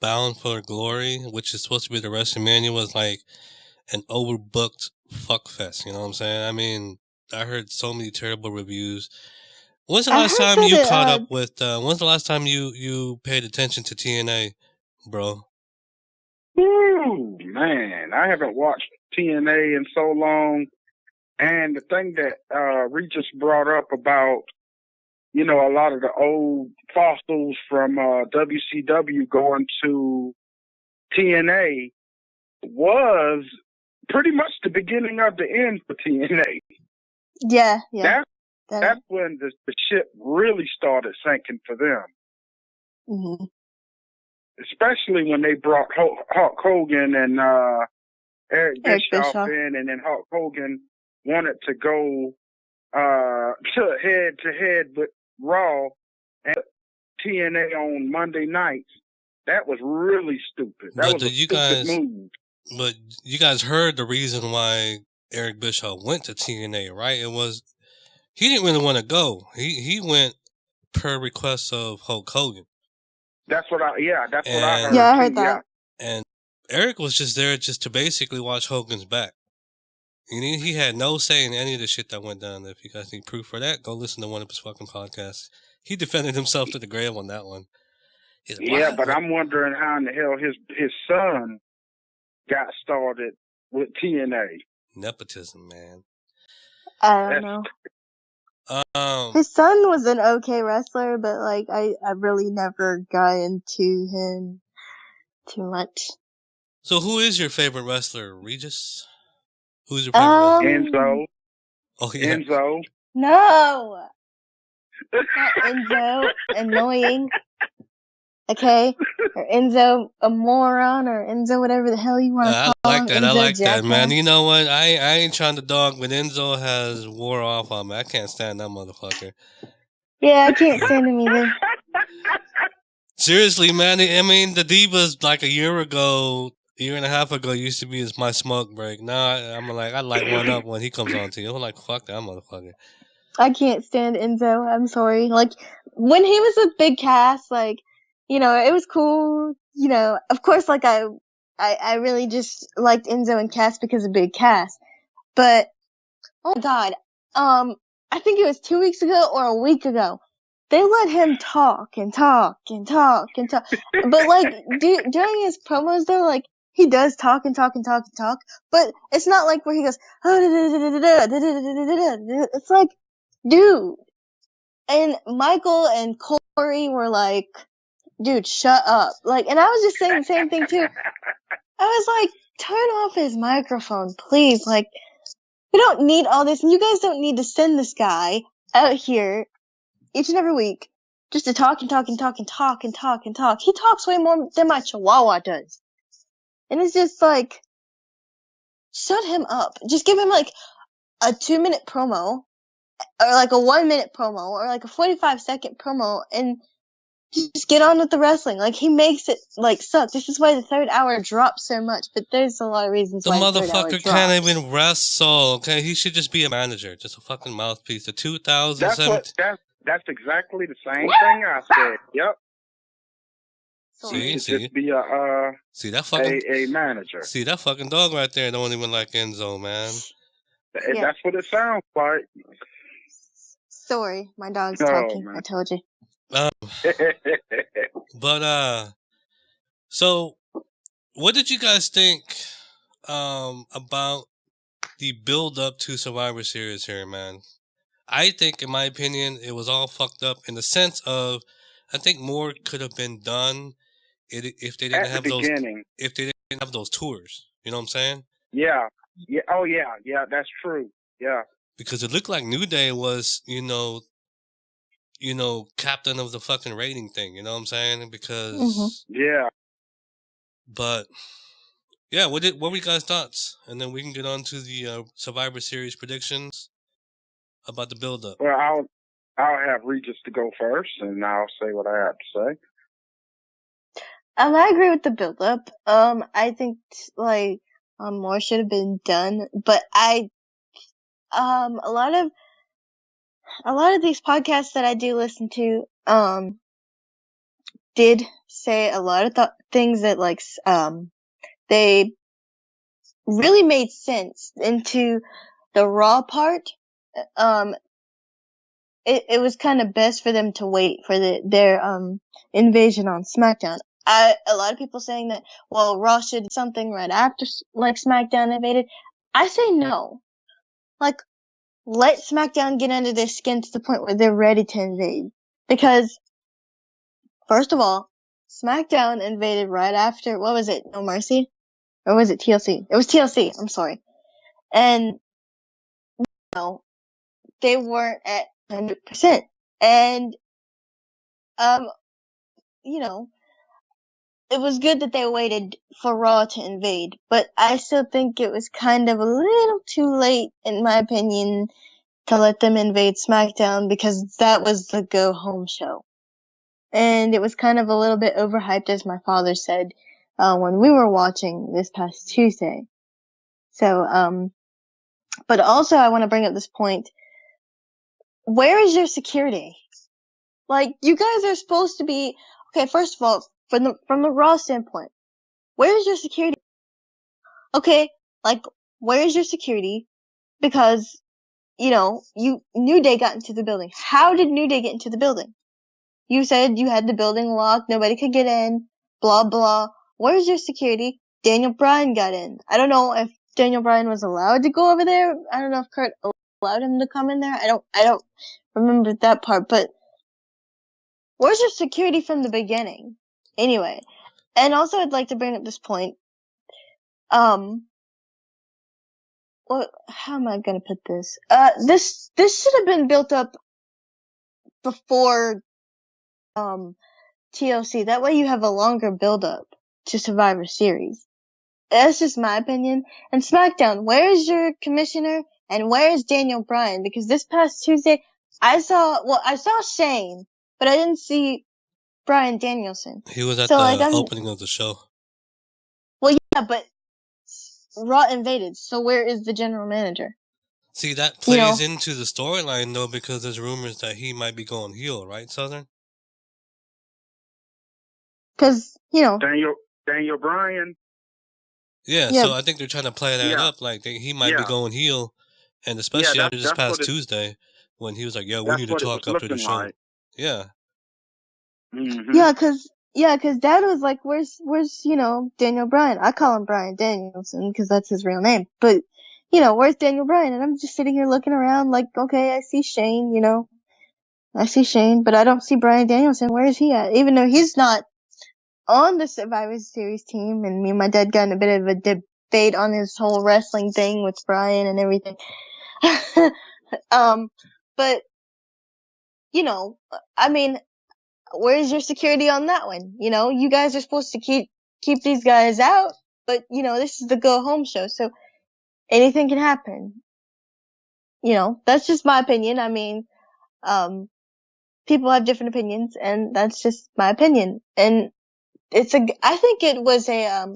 Bound for Glory, which is supposed to be the WrestleMania, was like an overbooked fuckfest. You know what I'm saying? I mean, I heard so many terrible reviews. When's the last time you caught up with? When's the last time you paid attention to TNA, bro? Ooh, man, I haven't watched TNA in so long. And the thing that Regis brought up about, you know, a lot of the old fossils from WCW going to TNA was pretty much the beginning of the end for TNA. yeah. that's when the ship really started sinking for them. Mm-hmm. Especially when they brought Hulk Hogan and Eric Bischoff in, and then Hulk Hogan wanted to go to head with Raw and TNA on Monday nights. That was really stupid. That was a stupid move. But you guys heard the reason why Eric Bischoff went to TNA, right? It was he didn't really want to go. He went per request of Hulk Hogan. That's what I heard. Yeah, I heard that. And Eric was just there just to basically watch Hogan's back. He had no say in any of the shit that went down. If you guys need proof for that, go listen to one of his fucking podcasts. He defended himself to the grave on that one. Yeah, but I'm wondering how in the hell his son got started with TNA. Nepotism, man. I don't know. His son was an okay wrestler, but like I really never got into him too much. So who is your favorite wrestler, Regis? Who's your favorite wrestler? Enzo. Oh yeah. Enzo. No. Not Enzo. Annoying. Okay? Or Enzo a moron, or Enzo whatever the hell you want to call him. I like that, man. You know what? I ain't trying to dog, but Enzo has wore off on me. I can't stand that motherfucker. Yeah, I can't stand him either. Seriously, man. I mean, the Divas like a year and a half ago used to be my smoke break. Now I'm like, I light one up when he comes on to you. I'm like, fuck that motherfucker. I can't stand Enzo. I'm sorry. Like, when he was with Big Cass, like, you know, it was cool. You know, of course, like, I really just liked Enzo and Cass because of Big Cass. But, oh my god, I think it was 2 weeks ago or a week ago. They let him talk and talk and talk and talk. But, like, during his promos, though, like, he does talk and talk and talk and talk. But it's not like where he goes, it's like, dude. And Michael and Corey were like, dude, shut up. Like, and I was just saying the same thing too. I was like, turn off his microphone, please. Like, we don't need all this. And you guys don't need to send this guy out here each and every week just to talk and talk and talk and talk and talk and talk. He talks way more than my chihuahua does. And it's just like, shut him up. Just give him like a 2-minute promo, or like a 1-minute promo, or like a 45-second promo, and just get on with the wrestling. Like, he makes it like suck. This is why the third hour drops so much, but there's a lot of reasons why the third hour drops. The motherfucker can't even wrestle, okay? He should just be a manager, just a fucking mouthpiece. The 2007... That's exactly the same thing I said. Yep. See? Just be a manager. See, that fucking dog right there don't even like Enzo, man. Yeah. That's what it sounds like. Sorry, my dog's talking. Man. I told you. But so what did you guys think about the build up to Survivor Series here, man? I think, in my opinion, it was all fucked up in the sense of I think more could have been done if they didn't have those tours. You know what I'm saying? Yeah. Yeah. Oh yeah. Yeah. That's true. Yeah. Because it looked like New Day was, you know, captain of the fucking rating thing. You know what I'm saying? Because yeah. But yeah, what were you guys' thoughts? And then we can get on to the Survivor Series predictions about the build up. Well, I'll have Regis to go first, and I'll say what I have to say. I agree with the build up. I think like more should have been done, but a lot of these podcasts that I do listen to did say a lot of things that like they really made sense into the Raw part. It was kind of best for them to wait for their invasion on SmackDown. A lot of people saying that, well, Raw should do something right after like SmackDown invaded. I say no. Like, let SmackDown get under their skin to the point where they're ready to invade. Because, first of all, SmackDown invaded right after, what was it, No Mercy? Or was it TLC? It was TLC, I'm sorry. And, no, they weren't at 100%. And, you know, it was good that they waited for Raw to invade, but I still think it was kind of a little too late, in my opinion, to let them invade SmackDown, because that was the go home show. And it was kind of a little bit overhyped, as my father said, when we were watching this past Tuesday. So, but also I want to bring up this point. Where is your security? Like, you guys are supposed to be, okay, first of all, from the Raw standpoint, where is your security? Okay, like, where is your security? Because, New Day got into the building. How did New Day get into the building? You said you had the building locked, nobody could get in, blah, blah. Where's your security? Daniel Bryan got in. I don't know if Daniel Bryan was allowed to go over there. I don't know if Kurt allowed him to come in there. I don't remember that part, but where's your security from the beginning? Anyway. And also I'd like to bring up this point. How am I gonna put this? This should have been built up before, TLC. That way you have a longer build up to Survivor Series. That's just my opinion. And SmackDown, where is your commissioner and where is Daniel Bryan? Because this past Tuesday, I saw Shane, but I didn't see Bryan Danielson. He was at the opening of the show. Well, yeah, but Raw invaded, so where is the general manager? See, that plays into the storyline, though, because there's rumors that he might be going heel, right, Southern? Because, Daniel Bryan. Yeah, so I think they're trying to play that up, like he might be going heel, and especially after this past Tuesday, when he was like, "Yeah, we need to talk after the show." Like. Yeah. Mm-hmm. Yeah, cause Dad was like, "Where's Daniel Bryan?" I call him Bryan Danielson because that's his real name, but where's Daniel Bryan? And I'm just sitting here looking around, like, okay, I see Shane, I see Shane, but I don't see Bryan Danielson. Where is he at? Even though he's not on the Survivor Series team, and me and my dad got in a bit of a debate on his whole wrestling thing with Bryan and everything. But, I mean, where's your security on that one? You guys are supposed to keep these guys out, but, this is the go home show, so anything can happen. That's just my opinion. I mean, people have different opinions, and that's just my opinion. And I think it was a,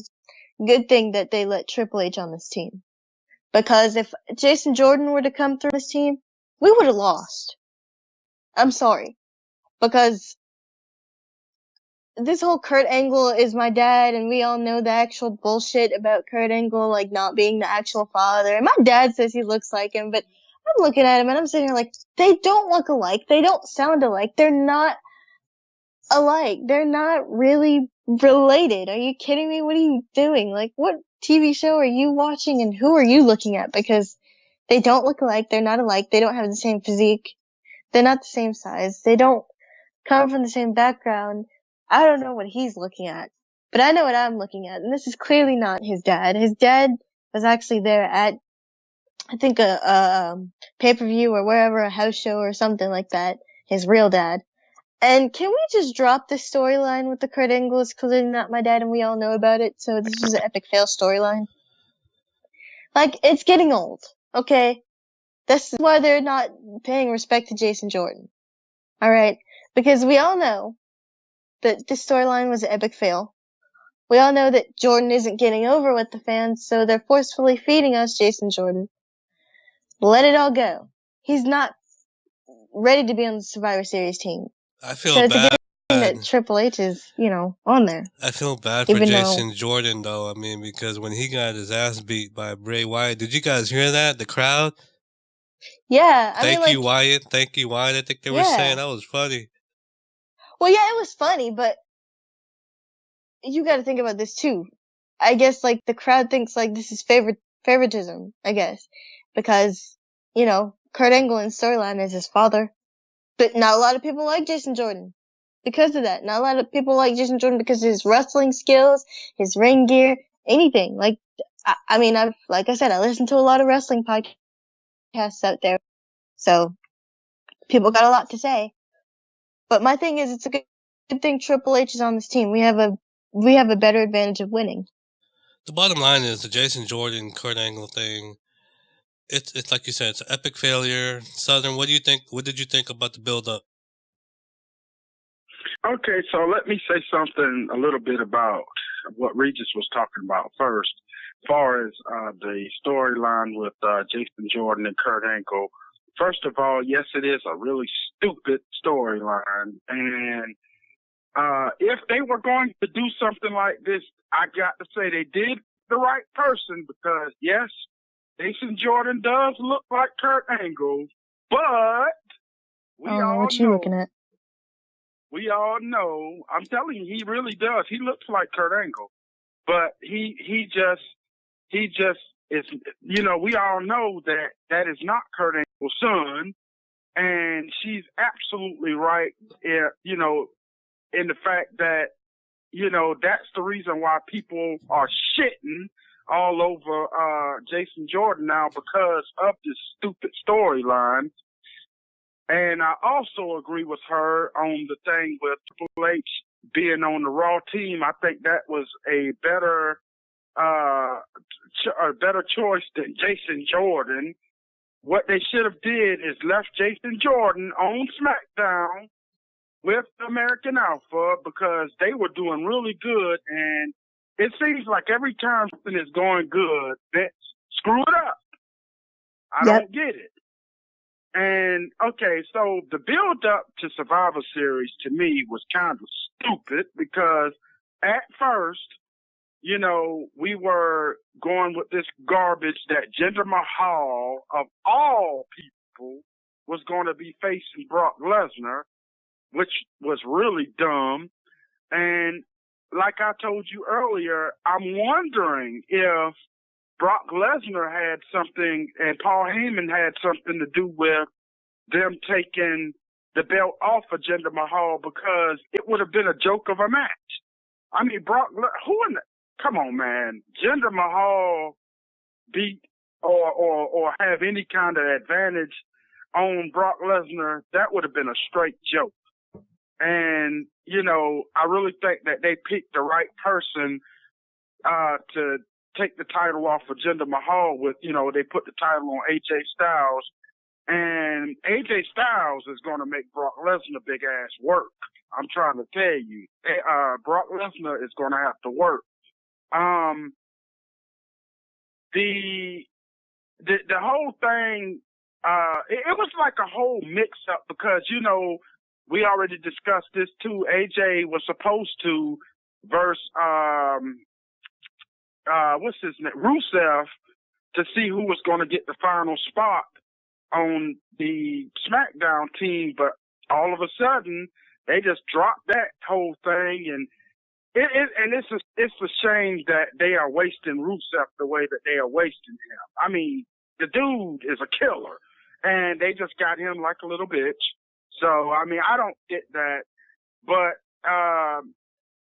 good thing that they let Triple H on this team. Because if Jason Jordan were to come through this team, we would have lost. I'm sorry. Because this whole Kurt Angle is my dad, and we all know the actual bullshit about Kurt Angle, like, not being the actual father. And my dad says he looks like him, but I'm looking at him and I'm sitting here like, they don't look alike. They don't sound alike. They're not alike. They're not really related. Are you kidding me? What are you doing? Like, what TV show are you watching and who are you looking at? Because they don't look alike. They're not alike. They don't have the same physique. They're not the same size. They don't come from the same background. I don't know what he's looking at, but I know what I'm looking at. And this is clearly not his dad. His dad was actually there at, I think, a pay-per-view or wherever, a house show or something like that. His real dad. And can we just drop this storyline with the Kurt Angle is clearly not my dad and we all know about it, so this is an epic fail storyline? Like, it's getting old, okay? This is why they're not paying respect to Jason Jordan. Alright? Because we all know that this storyline was an epic fail. We all know that Jordan isn't getting over with the fans, so they're forcefully feeding us Jason Jordan. Let it all go. He's not ready to be on the Survivor Series team. I feel bad that Triple H is, on there. I feel bad for Jason Jordan, though. I mean, because when he got his ass beat by Bray Wyatt, did you guys hear that? The crowd? Yeah. Thank you, Wyatt. Thank you, Wyatt. I think they were saying that was funny. Well, yeah, it was funny, but you gotta think about this, too. I guess, like, the crowd thinks, like, this is favoritism, I guess. Because, Kurt Angle in storyline is his father. But not a lot of people like Jason Jordan because of that. Not a lot of people like Jason Jordan because of his wrestling skills, his ring gear, anything. Like, I mean, like I said, I listen to a lot of wrestling podcasts out there. So, people got a lot to say. But my thing is, it's a good thing Triple H is on this team. We have a better advantage of winning. The bottom line is the Jason Jordan, Kurt Angle thing. It's like you said, it's an epic failure. Southern, what do you think? What did you think about the build up? Okay, so let me say something a little bit about what Regis was talking about first. As far as the storyline with Jason Jordan and Kurt Angle, first of all, yes, it is a really stupid storyline. And if they were going to do something like this, I got to say they did the right person because, yes, Jason Jordan does look like Kurt Angle, but we all what you know. Looking at? We all know. I'm telling you, he really does. He looks like Kurt Angle, but he just is. You know, we all know that is not Kurt Angle's son, and she's absolutely right. You know, in the fact that that's the reason why people are shitting all over Jason Jordan now because of this stupid storyline. And I also agree with her on the thing with Triple H being on the Raw team. I think that was a better choice than Jason Jordan. What they should have did is left Jason Jordan on SmackDown with American Alpha because they were doing really good. And it seems like every time something is going good, Vince screw it up. I don't get it. And, okay, so the build-up to Survivor Series to me was kind of stupid because at first, we were going with this garbage that Jinder Mahal, of all people, was going to be facing Brock Lesnar, which was really dumb. And like I told you earlier, I'm wondering if Brock Lesnar had something and Paul Heyman had something to do with them taking the belt off of Jinder Mahal because it would have been a joke of a match. I mean, come on, man. Jinder Mahal beat or have any kind of advantage on Brock Lesnar, that would have been a straight joke. And, I really think that they picked the right person to take the title off of Jinder Mahal with, they put the title on AJ Styles. And AJ Styles is going to make Brock Lesnar big ass work. I'm trying to tell you. Brock Lesnar is going to have to work. The whole thing, it was like a whole mix up because, we already discussed this too. AJ was supposed to verse, what's his name? Rusev to see who was going to get the final spot on the SmackDown team, but all of a sudden they just dropped that whole thing, and it's a shame that they are wasting Rusev the way that they are wasting him. I mean, the dude is a killer, and they just got him like a little bitch. So I mean, I don't get that, but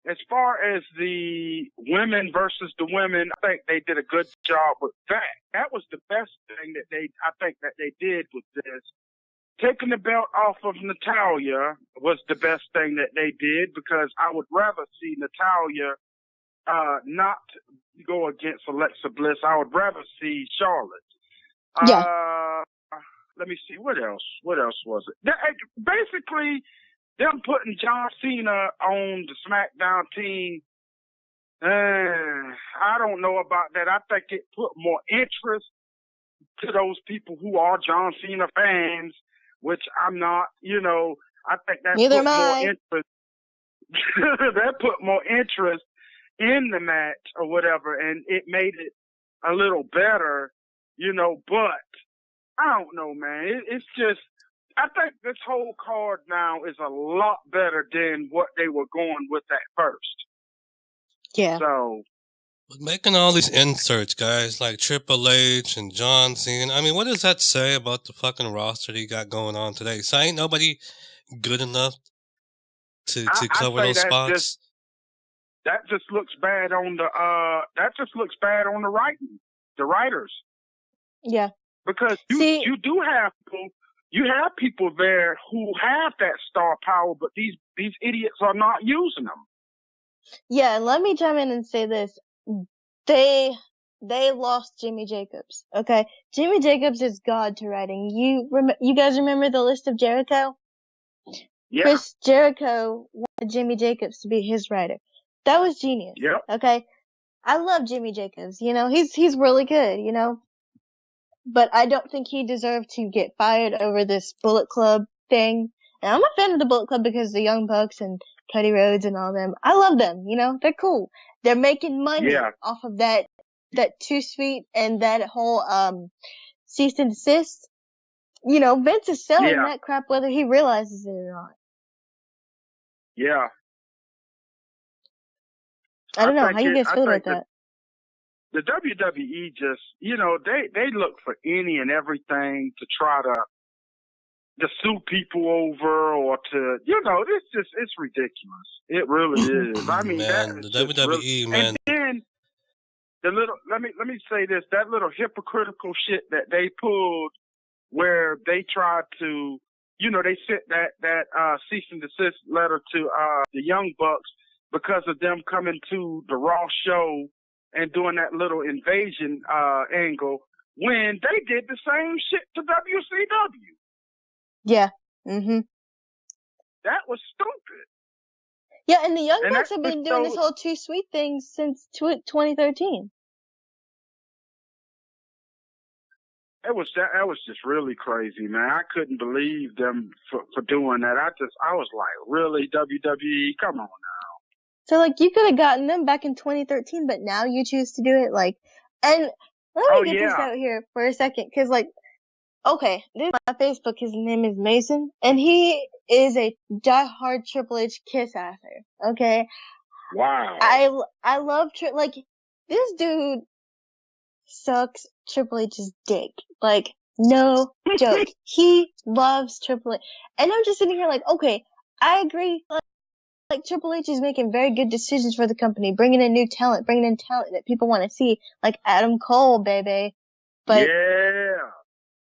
as far as the women versus the women, I think they did a good job with that. That was the best thing that I think that they did with this. Taking the belt off of Natalya was the best thing that they did because I would rather see Natalya not go against Alexa Bliss. I would rather see Charlotte. Let me see. What else? What else was it? Basically, them putting John Cena on the SmackDown team, I don't know about that. I think it put more interest to those people who are John Cena fans, which I'm not, I think that Neither put am more I. interest. That put more interest in the match or whatever, and it made it a little better, but I don't know, man. It's just, I think this whole card now is a lot better than what they were going with at first. Yeah. So. Making all these inserts, guys, like Triple H and John Cena. I mean, what does that say about the fucking roster that you got going on today? So ain't nobody good enough to cover those spots? That just looks bad on the writing, the writers. Yeah. Because you do have people, you have people there who have that star power, but these idiots are not using them. Yeah, let me chime in and say this. They lost Jimmy Jacobs. Okay, Jimmy Jacobs is god to writing. You guys remember the List of Jericho? Yeah. Chris Jericho wanted Jimmy Jacobs to be his writer. That was genius. Yep. Okay, I love Jimmy Jacobs. You know, he's really good. You know, but I don't think he deserved to get fired over this Bullet Club thing. And I'm a fan of the Bullet Club because the Young Bucks and Cody Rhodes and all them. I love them. You know, they're cool. They're making money off of that Too Sweet and that whole cease and desist. You know, Vince is selling that crap whether he realizes it or not. Yeah. I don't know. How you guys feel about that? The WWE just, you know, they look for any and everything to try to sue people over or to, you know, it's ridiculous. It really is. I mean, man, the WWE, really, man. And then let me say this, that little hypocritical shit that they pulled where they tried to, you know, they sent that cease and desist letter to the Young Bucks because of them coming to the Raw show and doing that little invasion angle when they did the same shit to WCW. Yeah. Mm-hmm. That was stupid. Yeah, and the Young Bucks have been doing this whole Too Sweet thing since 2013. That was just really crazy, man. I couldn't believe them for doing that. I was like, really, WWE? Come on now. So, like, you could have gotten them back in 2013, but now you choose to do it, like, and let me get this out here for a second, cause like, okay, this is my Facebook, his name is Mason, and he is a diehard Triple H kiss asser, okay? Wow. I love, like, this dude sucks Triple H's dick. Like, no joke. He loves Triple H. And I'm just sitting here like, okay, I agree. Like, Triple H is making very good decisions for the company, bringing in new talent, bringing in talent that people want to see, like Adam Cole, baby. But,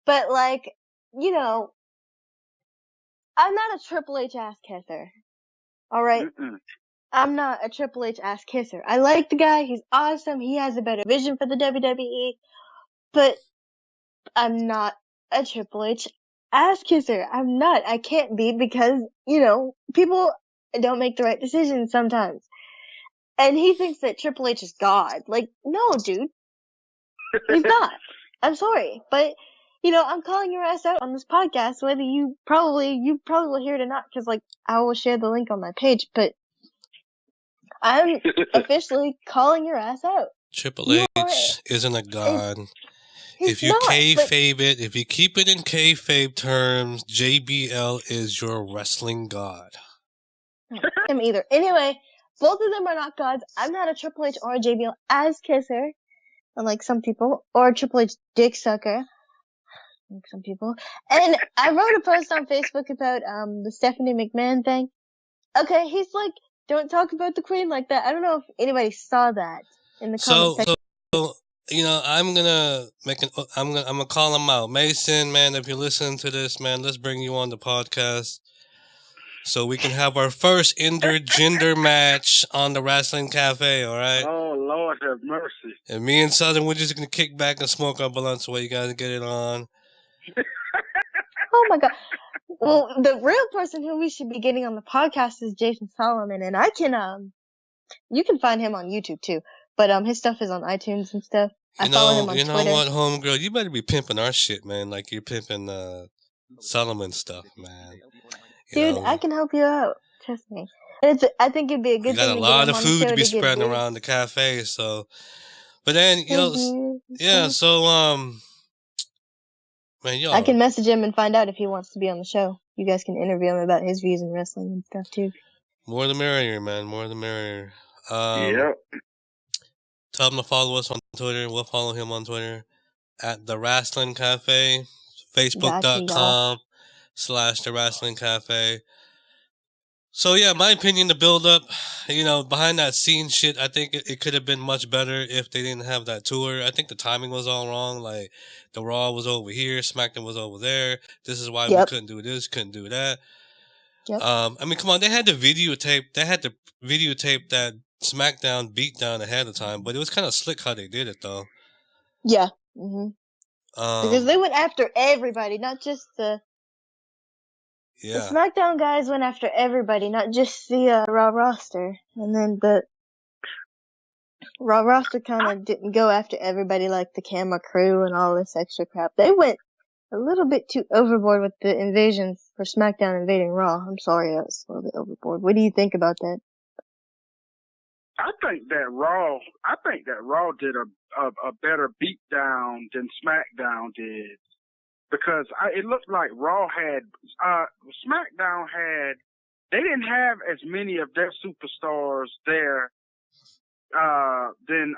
but like, you know, I'm not a Triple H ass kisser. Alright? I'm not a Triple H ass kisser. I like the guy. He's awesome. He has a better vision for the WWE. But I'm not a Triple H ass kisser. I'm not. I can't be because, you know, people don't make the right decisions sometimes. And he thinks that Triple H is God. Like, no, dude. He's not. I'm sorry. But, you know, I'm calling your ass out on this podcast, whether you probably will hear it or not, because, like, I will share the link on my page, but I'm officially calling your ass out. Triple H isn't a god. If you kayfabe it, if you keep it in kayfabe terms, JBL is your wrestling god. Him either. Anyway, both of them are not gods. I'm not a Triple H or a JBL ass kisser, unlike some people, or a Triple H dick sucker, like some people. And I wrote a post on Facebook about the Stephanie McMahon thing. Okay, he's like, don't talk about the Queen like that. I don't know if anybody saw that in the comment section. So, you know, I'm gonna call him out. Mason, man, if you're listening to this, man, let's bring you on the podcast so we can have our first intergender match on the Wrestling Cafe, all right? Oh, Lord have mercy. And me and Southern, we're just gonna kick back and smoke our blunts while you guys get it on. Oh my God. Well, the real person who we should be getting on the podcast is Jason Solomon, and I can, you can find him on YouTube too, but his stuff is on iTunes and stuff. I follow him on Twitter. You know what, homegirl? You better be pimping our shit, man, like you're pimping Solomon stuff, man. Dude, I can help you out. Trust me. I think it'd be a good thing to get him on the show. Got a lot of food to be spreading around the cafe, so. But then, you know, yeah, so, man, yo. I can message him and find out if he wants to be on the show. You guys can interview him about his views in wrestling and stuff, too. More the merrier, man. More the merrier. Yep. Tell him to follow us on Twitter. We'll follow him on Twitter at TheRasslinCafe, Facebook.com/TheRasslinCafe. So yeah, my opinion, the build up, behind that scene shit, I think it could have been much better if they didn't have that tour. I think the timing was all wrong. Like the Raw was over here, SmackDown was over there. This is why we Yep. couldn't do this, couldn't do that. Yep. I mean, come on, they had to videotape that SmackDown beatdown ahead of time, but it was kind of slick how they did it though. Yeah. Mm-hmm. Because they went after everybody, not just the SmackDown guys went after everybody, not just the Raw roster. And then the Raw roster kind of didn't go after everybody like the camera crew and all this extra crap. They went a little bit too overboard with the invasion for SmackDown invading Raw. I'm sorry, that was a little bit overboard. What do you think about that? I think that Raw did a better beatdown than SmackDown did. Because it looked like Raw SmackDown they didn't have as many of their superstars there, than,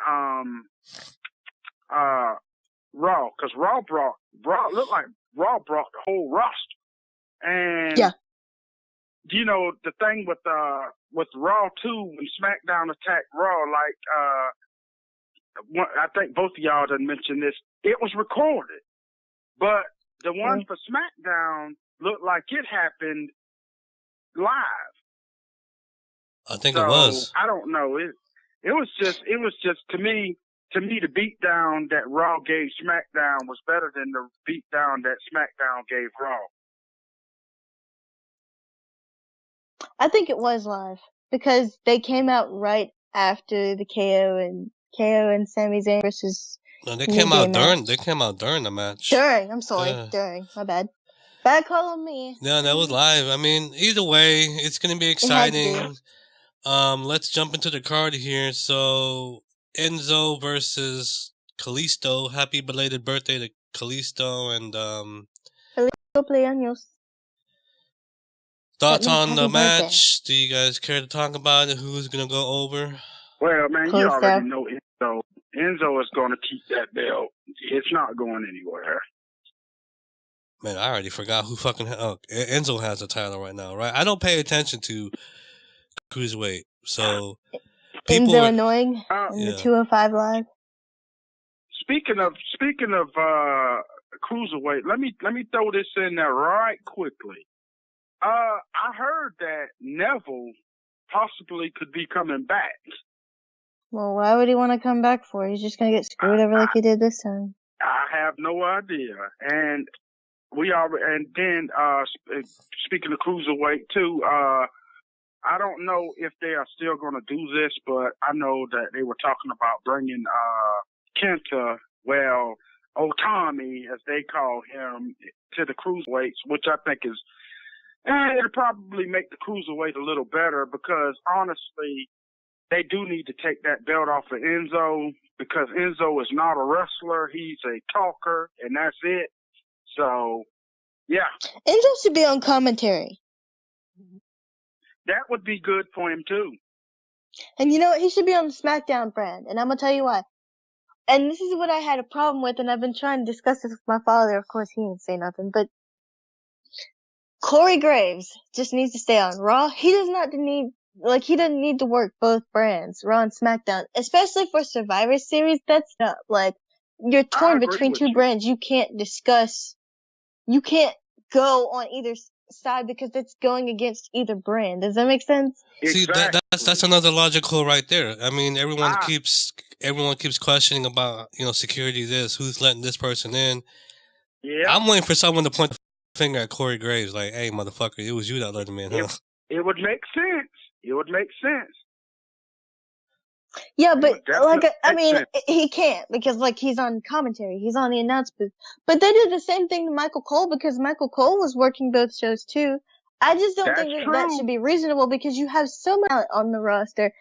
Raw. Cause Raw looked like Raw brought the whole roster. And, yeah. The thing with Raw too, when SmackDown attacked Raw, I think both of y'all done mentioned this, it was recorded. But the one for SmackDown looked like it happened live. I think it was. I don't know. It was just to me the beatdown that Raw gave SmackDown was better than the beatdown that SmackDown gave Raw. I think it was live because they came out right after the KO and Sami Zayn versus. No, they came out during the match. During, my bad. Bad call on me. Yeah, that was live. I mean, either way, it's gonna be exciting. Let's jump into the card here. So Enzo versus Kalisto. Happy belated birthday to Kalisto and Feliz cumpleaños. Thoughts on the match? Do you guys care to talk about it? Who's gonna go over? Well, man, you already know Enzo. Enzo is going to keep that belt. It's not going anywhere. Man, I already forgot who fucking... Enzo has the title right now, right? I don't pay attention to Cruiserweight, so... Enzo annoying in the 205 Live. Speaking of Cruiserweight, let me throw this in there right quickly. I heard that Neville possibly could be coming back. Well, why would he want to come back for? He's just going to get screwed over like he did this time. I have no idea. And speaking of Cruiserweight too, I don't know if they are still going to do this, but I know that they were talking about bringing, Kenta, Tommy, as they call him, to the Cruiserweights, which I think is, it'll probably make the Cruiserweight a little better because honestly, they do need to take that belt off of Enzo because Enzo is not a wrestler. He's a talker, and that's it. So, yeah. Enzo should be on commentary. That would be good for him, too. And you know what? He should be on the SmackDown brand, and I'm going to tell you why. And this is what I had a problem with, and I've been trying to discuss this with my father. Of course, he didn't say nothing, but Corey Graves just needs to stay on Raw. He doesn't need to work both brands, Raw and SmackDown, especially for Survivor Series. That's not you're torn between two brands. You can't go on either side because it's going against either brand. Does that make sense? Exactly. See, that's another logical right there. I mean, everyone keeps questioning about, security this, who's letting this person in. Yeah. I'm waiting for someone to point the finger at Corey Graves like, hey, motherfucker, it was you that let him in, huh? It would make sense. It would make sense. Yeah, but he can't because he's on commentary, he's on the announce booth. But they did the same thing to Michael Cole because Michael Cole was working both shows too. I just don't think that should be reasonable because you have so much talent on the roster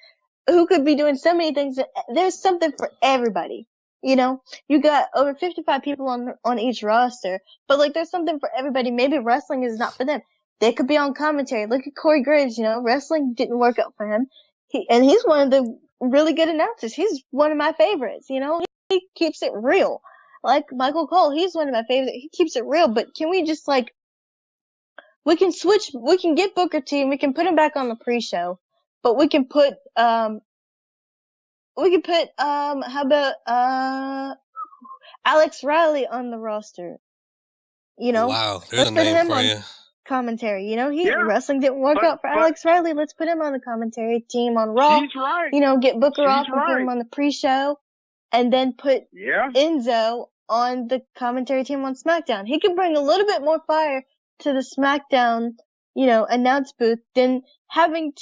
who could be doing so many things. There's something for everybody. You got over 55 people on each roster, but there's something for everybody. Maybe wrestling is not for them. They could be on commentary. Look at Corey Graves, wrestling didn't work out for him. He's one of the really good announcers. He's one of my favorites, he keeps it real. Like Michael Cole, he's one of my favorites. He keeps it real, but can we just We can get Booker T and we can put him back on the pre-show. But we can put, how about, Alex Riley on the roster? You know? Wow, there's Let's a put name him for on you. commentary. You know, Yeah. wrestling didn't work out for Alex Riley. Let's put him on the commentary team on Raw. She's right. You know, get Booker She's off and put him on the pre-show. And then put Enzo on the commentary team on SmackDown. He can bring a little bit more fire to the SmackDown, you know, announce booth than having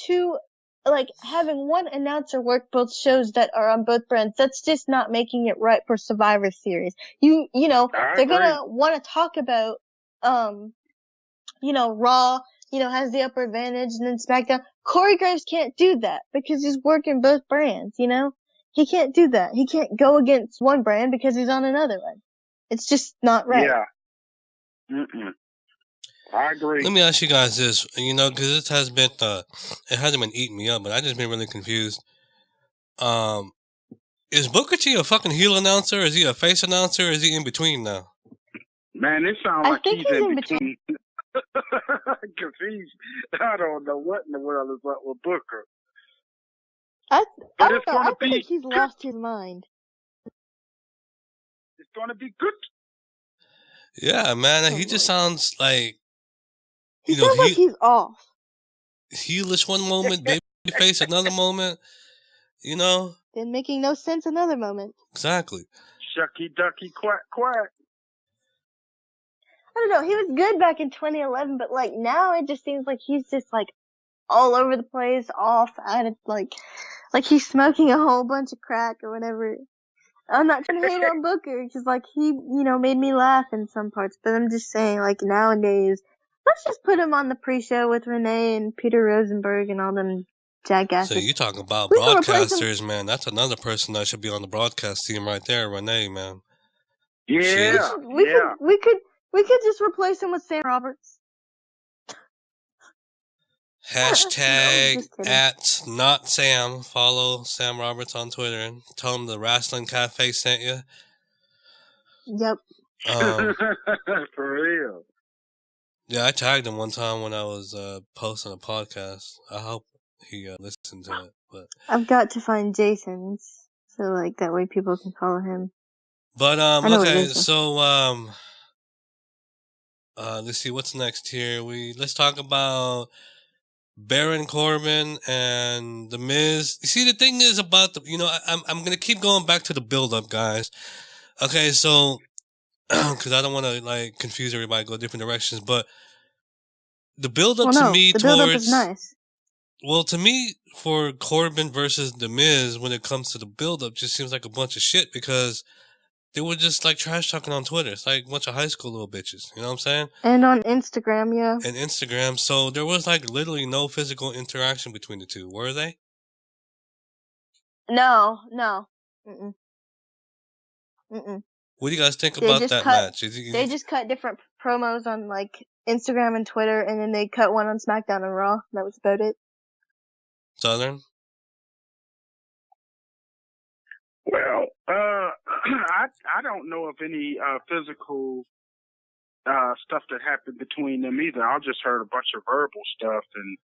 one announcer work both shows that are on both brands. That's just not making it right for Survivor Series. You know, they're gonna want to talk about, you know, Raw, you know, has the upper advantage, and then SmackDown. Corey Graves can't do that because he's working both brands, you know? He can't do that. He can't go against one brand because he's on another one. It's just not right. Yeah. I agree. Let me ask you guys this, you know, because this has been, it hasn't been eating me up, but I just been really confused. Is Booker T a fucking heel announcer? Is he a face announcer? Or is he in between now? Man, it sounds like he's in between. Confused. I don't know what in the world is up with Booker. I think he's lost his mind. It's going to be good. Yeah, man, he just sounds like he sounds like he's off. Heelish one moment, babyface another moment. You know, then making no sense another moment. Exactly. Shucky ducky quack quack. I don't know. He was good back in 2011, but like now it just seems like he's just like all over the place, off at it, like he's smoking a whole bunch of crack or whatever. I'm not trying to hate on Booker because like he, you know, made me laugh in some parts, but I'm just saying like nowadays, let's just put him on the pre-show with Renee and Peter Rosenberg and all them jackasses. So you talking about broadcasters, man? That's another person that should be on the broadcast team right there, Renee, man. Yeah, we could just replace him with Sam Roberts. Hashtag at not Sam. Follow Sam Roberts on Twitter and tell him the Wrestling Cafe sent you. Yep. For real. Yeah, I tagged him one time when I was posting a podcast. I hope he listened to it. But I've got to find Jason's so like that way people can follow him. But okay, so let's see what's next here. Let's talk about Baron Corbin and The Miz. You see, the thing is about I'm gonna keep going back to the build up, guys. Okay, so because I don't want to like confuse everybody, go different directions, but the build up to me the build up is nice. Well, to me, for Corbin versus The Miz, when it comes to the build up, just seems like a bunch of shit because they were just like trash talking on Twitter. It's like a bunch of high school little bitches. You know what I'm saying? And on Instagram, yeah. And Instagram. So there was like literally no physical interaction between the two. Were they? No. What do you guys think about that match? They just cut different promos on like Instagram and Twitter, and then they cut one on SmackDown and Raw. That was about it. Southern? Well, I don't know of any physical stuff that happened between them either. I just heard a bunch of verbal stuff, and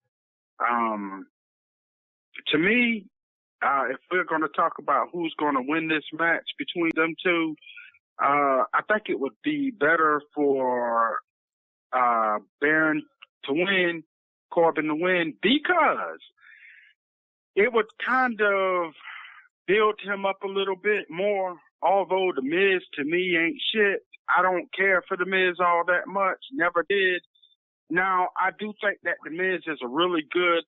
to me, if we're going to talk about who's going to win this match between them two, I think it would be better for Baron to win, Corbin to win, because it would kind of build him up a little bit more. Although The Miz to me ain't shit, I don't care for The Miz all that much. Never did. Now, I do think that The Miz is a really good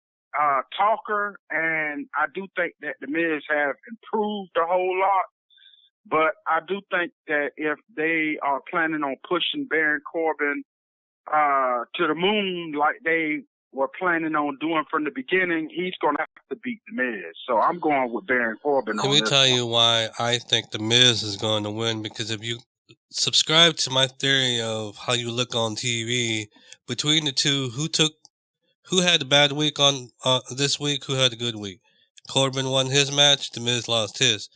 talker, and I do think that The Miz have improved a whole lot. But I do think that if they are planning on pushing Baron Corbin to the moon like they were planning on doing from the beginning, he's going to have to beat The Miz. So I'm going with Baron Corbin. Let me tell you why I think The Miz is going to win, because if you subscribe to my theory of how you look on TV, between the two, who had the bad week on this week, who had a good week? Corbin won his match, The Miz lost his.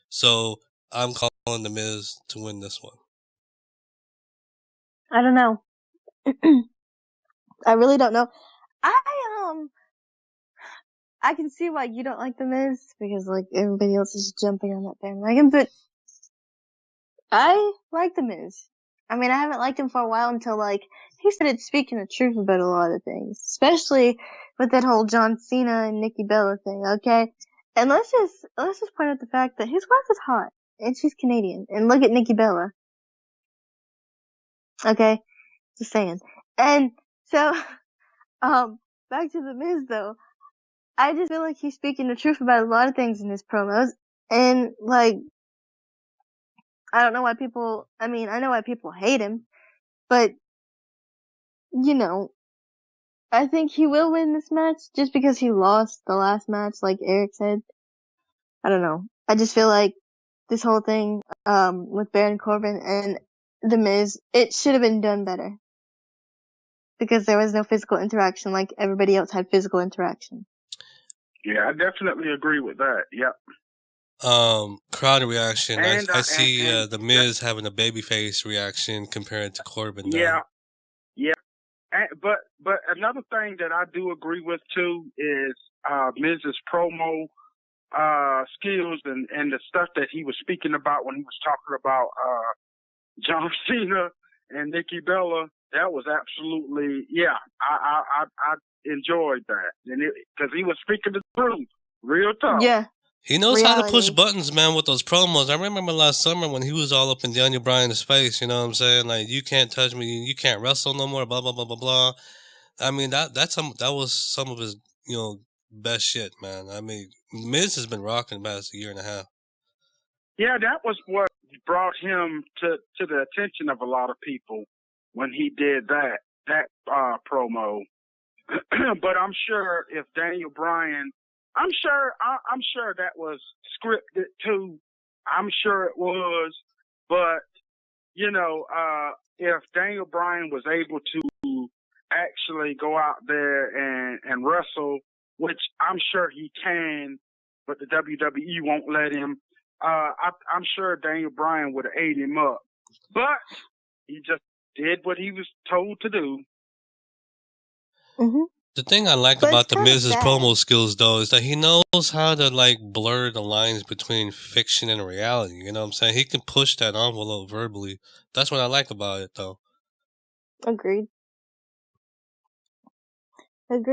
So I'm calling The Miz to win this one. I don't know. I really don't know. I can see why you don't like The Miz, because, like, everybody else is jumping on that bandwagon, but I like The Miz. I mean, I haven't liked him for a while until, like, he started speaking the truth about a lot of things, especially with that whole John Cena and Nikki Bella thing, okay? And let's just point out the fact that his wife is hot, and she's Canadian, and look at Nikki Bella. Okay? Just saying. And so, back to The Miz, though. I just feel like he's speaking the truth about a lot of things in his promos, and, like, I don't know why people, I know why people hate him, but, you know, I think he will win this match just because he lost the last match, like Eric said. I don't know. I just feel like this whole thing, with Baron Corbin and The Miz, it should have been done better. Because there was no physical interaction like everybody else had physical interaction. Yeah, I definitely agree with that. Yep. Crowd reaction. And, I see and the Miz having a babyface reaction compared to Corbin. Yeah, yeah. But another thing that I do agree with too is Miz's promo skills and the stuff that he was speaking about when he was talking about John Cena and Nikki Bella. That was absolutely, yeah. I enjoyed that, and because he was speaking the truth, real talk. Yeah. He knows how to push buttons, man, with those promos. I remember last summer when he was all up in Daniel Bryan's face, you know what I'm saying? Like, you can't touch me, you can't wrestle no more, blah, blah, blah, blah, blah. I mean, that was some of his, you know, best shit, man. I mean, Miz has been rocking the past year and a half. Yeah, that was what brought him to the attention of a lot of people when he did that promo. But I'm sure if Daniel Bryan, I'm sure that was scripted too. I'm sure it was. But, you know, if Daniel Bryan was able to actually go out there and wrestle, which I'm sure he can, but the WWE won't let him, I'm sure Daniel Bryan would have ate him up. But he just did what he was told to do. Mm-hmm. The thing I like about the Miz's promo skills, though, is that he knows how to, like, blur the lines between fiction and reality. You know what I'm saying? He can push that envelope verbally. That's what I like about it, though. Agreed. All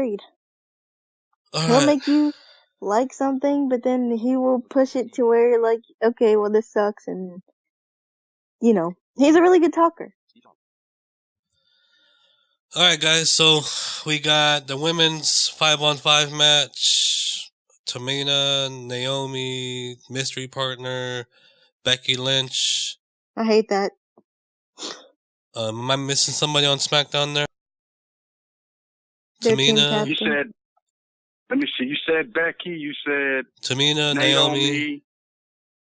He'll make you like something, but then he will push it to where you're like, okay, well, this sucks, and, you know, he's a really good talker. All right, guys, so we got the women's 5-on-5 match. Tamina, Naomi, mystery partner, Becky Lynch. I hate that. Am I missing somebody on SmackDown there? Tamina. You said, let me see, you said Becky, you said Tamina, Naomi,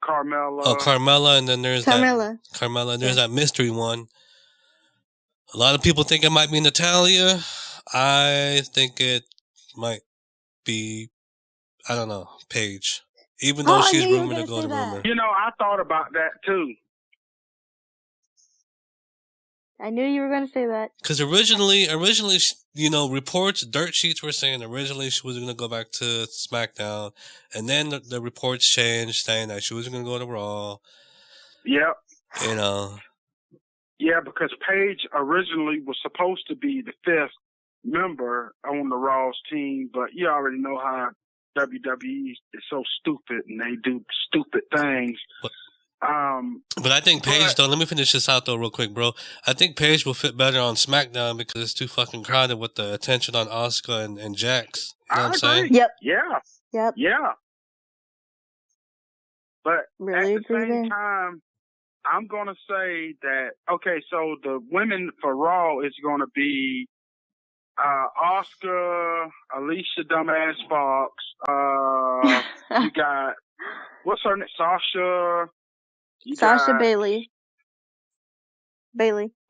Carmella. Oh, Carmella, and then there's Carmella. There's that mystery one. A lot of people think it might be Natalya. I think it might be, I don't know, Paige. Even though she's rumored to go to rumor. You know, I thought about that too. I knew you were going to say that. Because originally, you know, reports, dirt sheets were saying originally she was going to go back to SmackDown. And then the reports changed saying that she was going to go to Raw. Yep. You know. Yeah, because Paige originally was supposed to be the 5th member on the Raw's team, but you already know how WWE is so stupid and they do stupid things. But I think Paige, though, let me finish this out, though, real quick, bro. I think Paige will fit better on SmackDown because it's too fucking crowded with the attention on Asuka and Jax. You know what I'm saying? Yep. Yeah. Yep. Yeah. But really at the same time, I'm going to say that, okay, so the women for Raw is going to be Asuka, Alicia Dumbass Fox, you got, what's her name? Sasha. Sasha Bailey.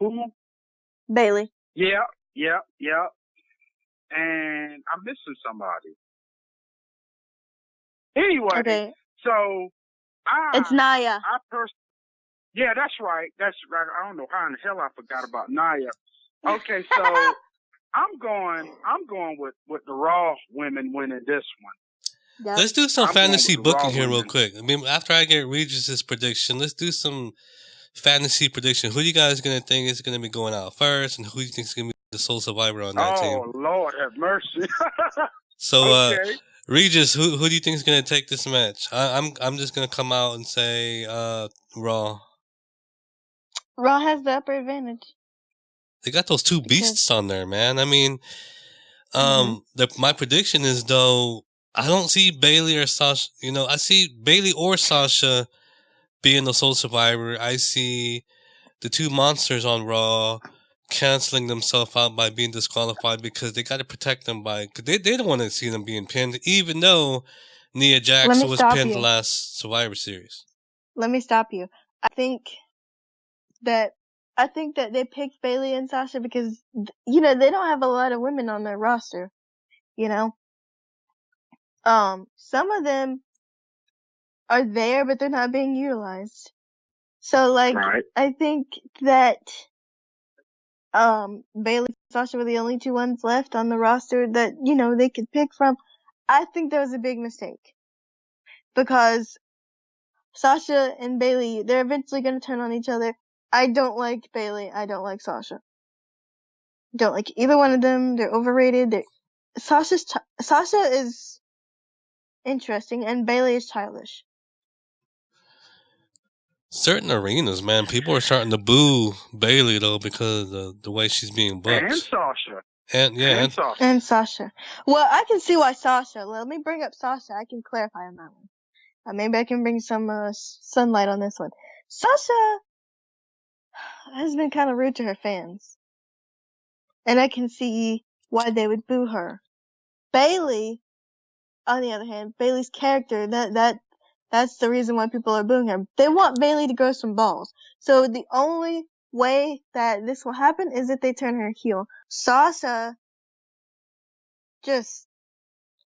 Who? Bailey. Yeah. And I'm missing somebody. Anyway, okay. So it's Nia. Yeah, that's right. I don't know how in the hell I forgot about Nia. Okay, so I'm going with the Raw women winning this one. Yep. Let's do some I'm going fantasy with the Raw booking here real women. quick. I mean, after I get Regis' prediction, let's do some fantasy prediction. Who do you guys gonna think is gonna be going out first, and who do you think is gonna be the sole survivor on that team? Oh, Lord have mercy. So, Okay. Regis, who do you think is gonna take this match? I'm just gonna come out and say Raw. Raw has the upper advantage. They got those two Because- beasts on there, man. I mean, Mm-hmm. my prediction is though I don't see Bailey or Sasha. You know, I see Bailey or Sasha being the sole survivor. I see the two monsters on Raw canceling themselves out by being disqualified because they got to protect them cause they don't want to see them being pinned, even though Nia Jax was pinned the last Survivor Series. Let me stop you. I think that they picked Bailey and Sasha because, you know, they don't have a lot of women on their roster, you know. Some of them are there, but they're not being utilized. So, like, Right. I think that, Bailey and Sasha were the only two ones left on the roster that, you know, they could pick from. I think that was a big mistake. Because Sasha and Bailey, they're eventually gonna turn on each other. I don't like Bailey. I don't like Sasha. Don't like either one of them. They're overrated. Sasha is interesting, and Bailey is childish. Certain arenas, man, people are starting to boo Bailey though because of the way she's being booked. And Sasha. And Sasha. And Sasha. Well, I can see why Sasha. Let me bring up Sasha. I can clarify on that one. Maybe I can bring some sunlight on this one. Sasha has been kind of rude to her fans, and I can see why they would boo her. Bailey, on the other hand, Bailey's character, that's the reason why people are booing her. They want Bailey to grow some balls. So the only way that this will happen is if they turn her heel. Sasha just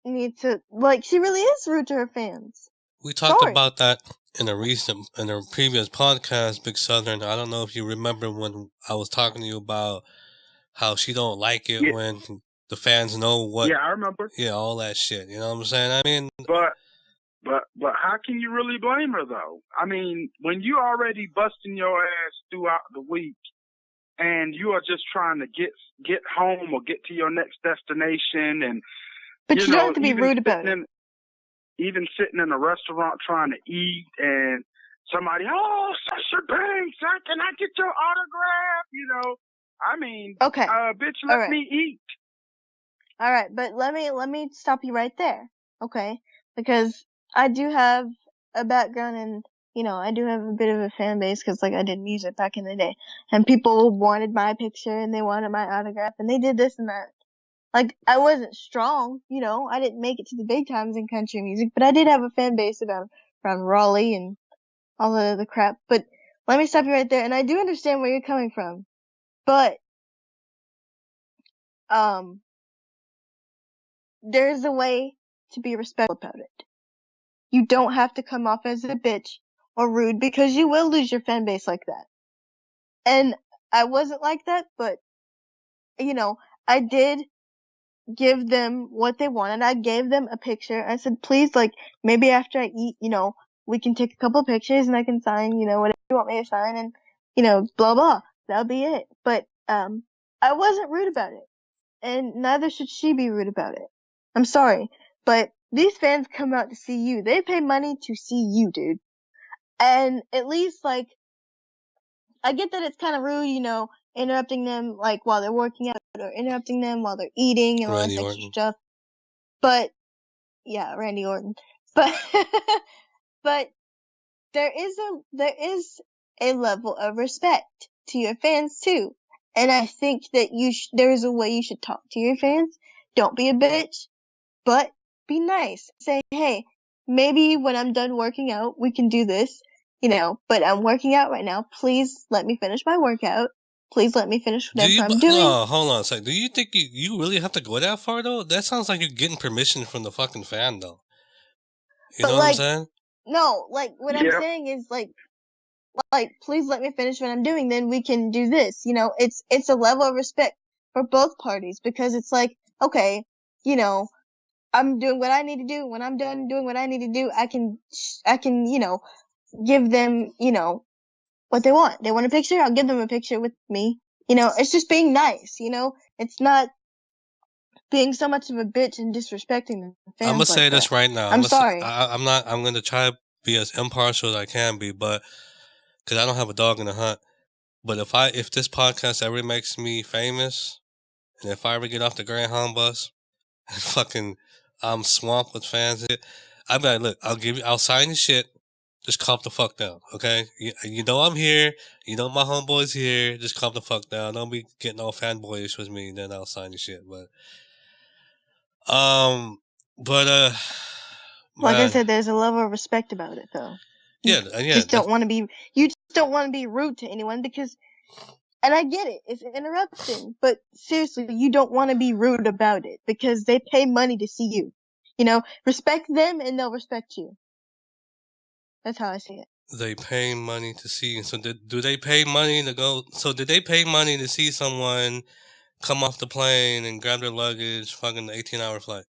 needs to, like, she really is rude to her fans. we talked about that in a previous podcast, Big Southern. I don't know if you remember when I was talking to you about how she don't like it when the fans know what. Yeah, I remember. Yeah, all that shit. You know what I'm saying? I mean, but how can you really blame her though? I mean, when you already busting your ass throughout the week, and you are just trying to get home or get to your next destination, and but you don't have to be rude about it. Even sitting in a restaurant trying to eat, and somebody, oh, Sasha Banks, can I get your autograph? You know, I mean, okay, bitch, let me eat. All right, but let me stop you right there, okay? Because I do have a background in, you know, I do have a bit of a fan base because, like, I did music back in the day, and people wanted my picture and they wanted my autograph, and they did this and that. Like, I wasn't strong, you know, I didn't make it to the big times in country music, but I did have a fan base around Raleigh and all the other crap. But let me stop you right there, and I do understand where you're coming from, but there's a way to be respectful about it. You don't have to come off as a bitch or rude because you will lose your fan base like that. And I wasn't like that, but, you know, I did give them what they wanted. I gave them a picture. I said, please, like, maybe after I eat, you know, we can take a couple pictures and I can sign, you know, whatever you want me to sign and, you know, blah, blah. That'll be it. But, I wasn't rude about it. And neither should she be rude about it. I'm sorry, but these fans come out to see you. They pay money to see you, dude. And at least, like, I get that it's kind of rude, you know, interrupting them, like, while they're working out or interrupting them while they're eating and all this extra stuff. But, yeah, Randy Orton. But, but there is a level of respect to your fans, too. And I think that there is a way you should talk to your fans. Don't be a bitch, but be nice. Say, hey, maybe when I'm done working out, we can do this, you know, but I'm working out right now. Please let me finish my workout. Please let me finish whatever I'm doing. No, hold on a second. Do you think you really have to go that far, though? That sounds like you're getting permission from the fucking fan, though. You know what I'm saying? No, like, what I'm saying is, like, please let me finish what I'm doing, then we can do this. You know, it's a level of respect. for both parties, because it's like, okay, you know, I'm doing what I need to do. When I'm done doing what I need to do, I can, you know, give them, you know, what they want. They want a picture, I'll give them a picture with me. You know, it's just being nice, you know? It's not being so much of a bitch and disrespecting the fans. I'm gonna say this right now. I'm sorry. I'm not. I'm gonna try to be as impartial as I can be, but because I don't have a dog in the hunt. But if this podcast ever makes me famous, and if I ever get off the Greyhound bus, and fucking I'm swamped with fans, I'll be like, look, I'll sign the shit. Just calm the fuck down, okay? You know I'm here. You know my homeboy's here. Just calm the fuck down. Don't be getting all fanboyish with me. Then I'll sign the shit. But but like man, I said, there's a level of respect about it, though. Yeah. You just don't want to be rude to anyone because, and I get it, it's interrupting, but seriously, you don't want to be rude about it because they pay money to see you. You know, respect them and they'll respect you. That's how I see it. They pay money to see. So do they pay money to go? So did they pay money to see someone come off the plane and grab their luggage, fucking 18-hour flight?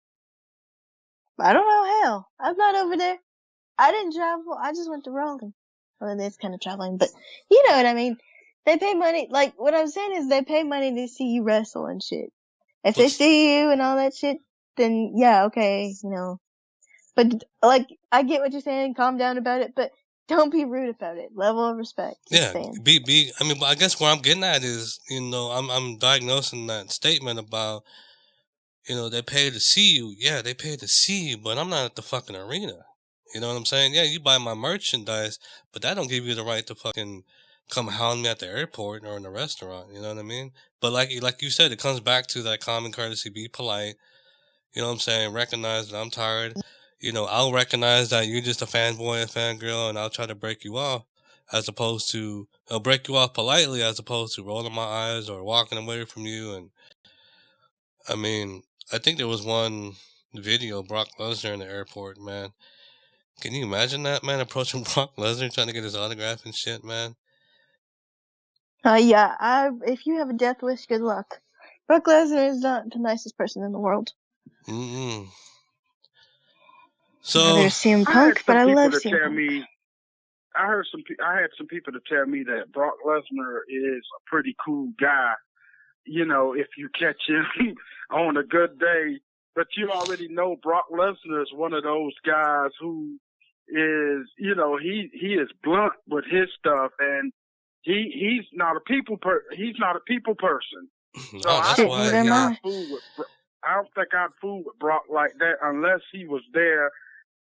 I don't know. Hell, I'm not over there. I didn't travel. I just went to Raleigh. Well, that's kind of traveling, but you know what I mean. They pay money. Like, what I'm saying is they pay money to see you wrestle and shit. If they see you and all that shit, then yeah, okay, you know. But, like, I get what you're saying. Calm down about it, but don't be rude about it. Level of respect. Yeah, I mean, but I guess what I'm getting at is, you know, I'm diagnosing that statement about, you know, they pay to see you. Yeah, they pay to see you, but I'm not at the fucking arena. You know what I'm saying? Yeah, you buy my merchandise, but that don't give you the right to fucking come hound me at the airport or in a restaurant. You know what I mean? But like you said, it comes back to that common courtesy. Be polite. You know what I'm saying? Recognize that I'm tired. You know, I'll recognize that you're just a fanboy and fangirl, and I'll try to break you off, as opposed to I'll break you off politely, as opposed to rolling my eyes or walking away from you. And I mean, I think there was one video Brock Lesnar in the airport, man. Can you imagine that, man? Approaching Brock Lesnar trying to get his autograph and shit, man. Yeah. If you have a death wish, good luck. Brock Lesnar is not the nicest person in the world. So there's CM Punk, but I love CM Punk. I had some people to tell me that Brock Lesnar is a pretty cool guy. You know, if you catch him on a good day, but you already know Brock Lesnar is one of those guys who is, you know, he is blunt with his stuff, and he's not a people person. So I don't think I'd fool with Brock like that unless he was there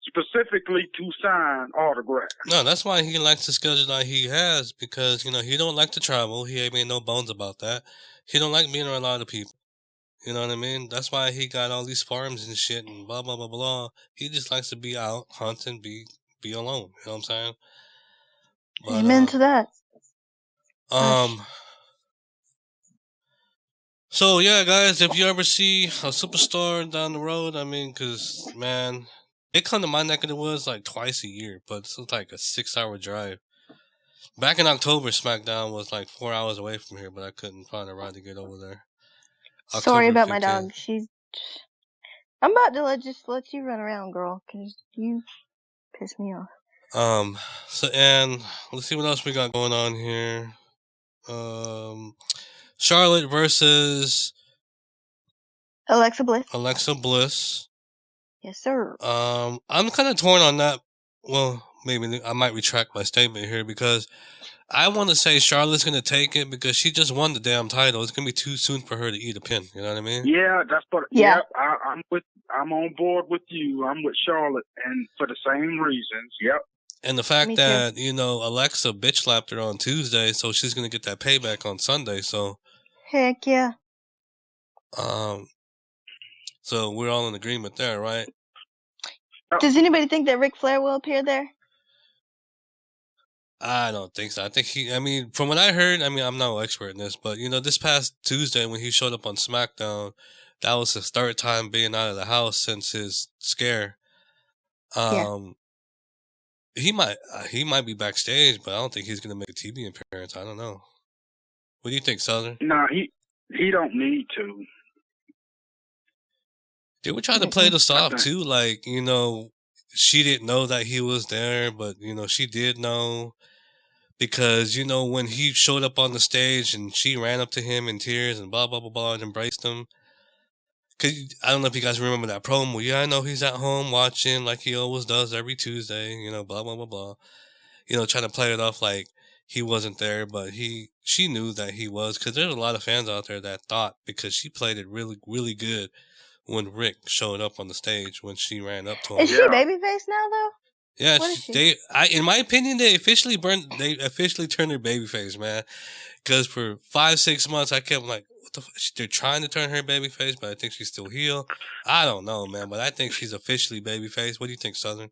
specifically to sign autographs. No, that's why he likes the schedule that he has, because, you know, he don't like to travel. He ain't made no bones about that. He don't like being around a lot of people. You know what I mean? That's why he got all these farms and shit and blah, blah, blah, blah. He just likes to be out, hunting, be alone. You know what I'm saying? But, amen to that. So, yeah, guys, if you ever see a superstar down the road, I mean, because, man, they come to my neck of the woods like twice a year, but it's like a 6-hour drive. Back in October, SmackDown was like 4 hours away from here, but I couldn't find a ride to get over there. Sorry about my dog. I'm about to let you run around, girl, because you piss me off. So, and let's see what else we got going on here. Charlotte versus Alexa Bliss. Yes, sir. I'm kind of torn on that. Well, maybe I might retract my statement here, because I want to say Charlotte's going to take it because she just won the damn title. It's going to be too soon for her to eat a pin. You know what I mean? Yeah, that's what. Yeah, I'm on board with you. I'm with Charlotte, and for the same reasons. Yep. And the fact that, you know, Alexa bitch slapped her on Tuesday, so she's going to get that payback on Sunday. So, heck yeah. So we're all in agreement there, right? Does anybody think that Ric Flair will appear there? I don't think so. I think from what I heard, I'm no expert in this, but, you know, this past Tuesday when he showed up on SmackDown, that was his third time being out of the house since his scare. He might be backstage, but I don't think he's going to make a TV appearance. I don't know. What do you think, Southern? No, He don't need to. They were trying to play this off too, like, you know, she didn't know that he was there, but, you know, she did know. Because, you know, when he showed up on the stage and she ran up to him in tears and blah, blah, blah, blah, and embraced him. Cause I don't know if you guys remember that promo. Yeah, I know he's at home watching like he always does every Tuesday, you know, blah, blah, blah, blah. You know, trying to play it off like he wasn't there, but she knew that he was. Cause there's a lot of fans out there that thought, because she played it really, really good when Rick showed up on the stage when she ran up to him. Is she babyface now though? Yeah, in my opinion, they officially turned her babyface, man. Because for 5-6 months, I kept like, what the fuck? They're trying to turn her babyface, but I think she's still heel. I don't know, man, but I think she's officially babyface. What do you think, Southern?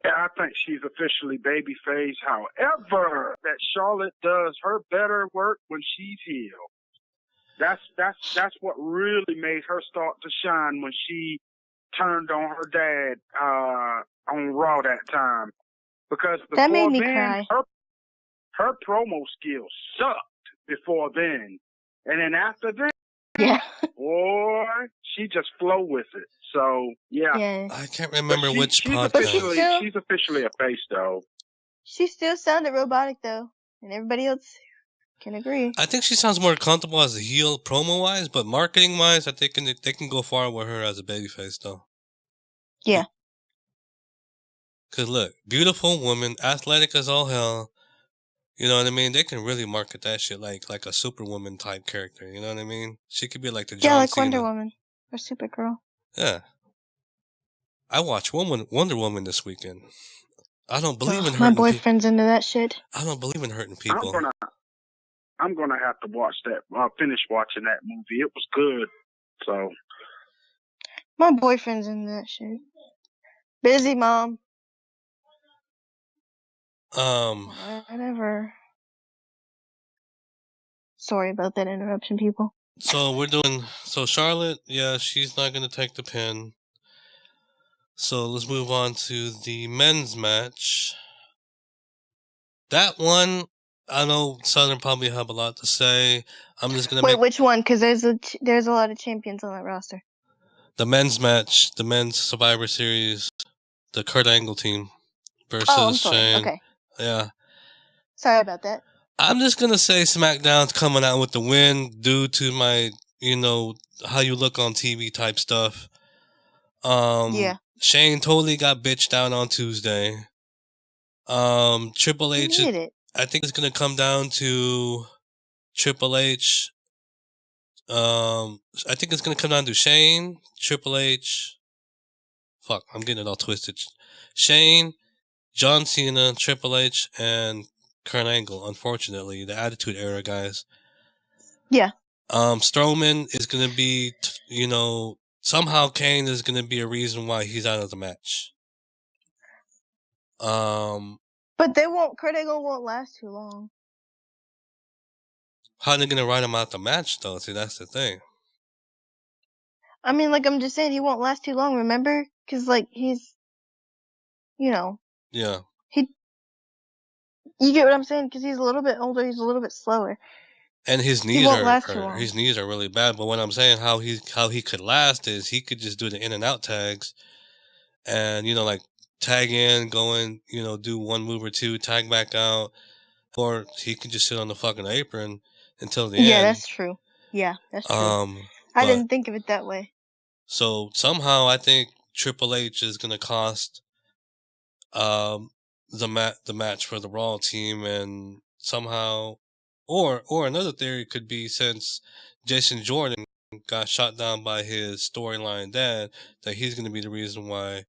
Yeah, I think she's officially babyface. However, that Charlotte does her better work when she's heel. That's what really made her start to shine when she turned on her dad on Raw that time. Because before that made me then, cry. her promo skills sucked before then. And then after that, yeah, boy, she just flow with it. So, yeah. I can't remember which she's podcast. She's officially a face, though. She still sounded robotic, though. And everybody else can agree. I think she sounds more comfortable as a heel promo-wise, but marketing-wise, I think they can go far with her as a babyface, though. Yeah. Because, look, beautiful woman, athletic as all hell. You know what I mean? They can really market that shit like a Superwoman type character. You know what I mean? She could be like the John Cena. Yeah, like Wonder Woman or Supergirl. Yeah. I watched Wonder Woman this weekend. I don't believe in hurting my boyfriend's into that shit. I don't believe in hurting people. I'm gonna have to watch that. Finish watching that movie. It was good. So. My boyfriend's into that shit. Busy mom. Whatever. Sorry about that interruption, people. So Charlotte, yeah, she's not going to take the pin. So let's move on to the men's match. That one, I know Southern probably have a lot to say. I'm just going to Wait, which one? Because there's a lot of champions on that roster. The men's match, the men's Survivor Series, the Kurt Angle team versus Shane. Okay. Yeah. Sorry about that. I'm just going to say SmackDown's coming out with the win due to my, you know, how you look on TV type stuff. Yeah. Shane totally got bitched out on Tuesday. Triple H, I think it's going to come down to Triple H. I think it's going to come down to Shane, Triple H. Fuck, I'm getting it all twisted. Shane, John Cena, Triple H, and Kurt Angle, unfortunately. The Attitude Era guys. Yeah. Strowman is going to be, you know, somehow Kane is going to be a reason why he's out of the match. But Kurt Angle won't last too long. How are they going to write him out the match, though? See, that's the thing. I mean, like, I'm just saying, he won't last too long, remember? Because, like, he's, you know. Yeah. You get what I'm saying? Because he's a little bit older, he's a little bit slower. And his knees are really bad. But what I'm saying, how he could last is he could just do the in and out tags, and you know, like tag in, go in, you know, do one move or two, tag back out, or he could just sit on the fucking apron until the end. Yeah, that's true. Yeah, that's true. I didn't think of it that way. So somehow I think Triple H is gonna cost the match for the Raw team, and somehow. Or another theory could be, since Jason Jordan got shot down by his storyline dad, that he's going to be the reason why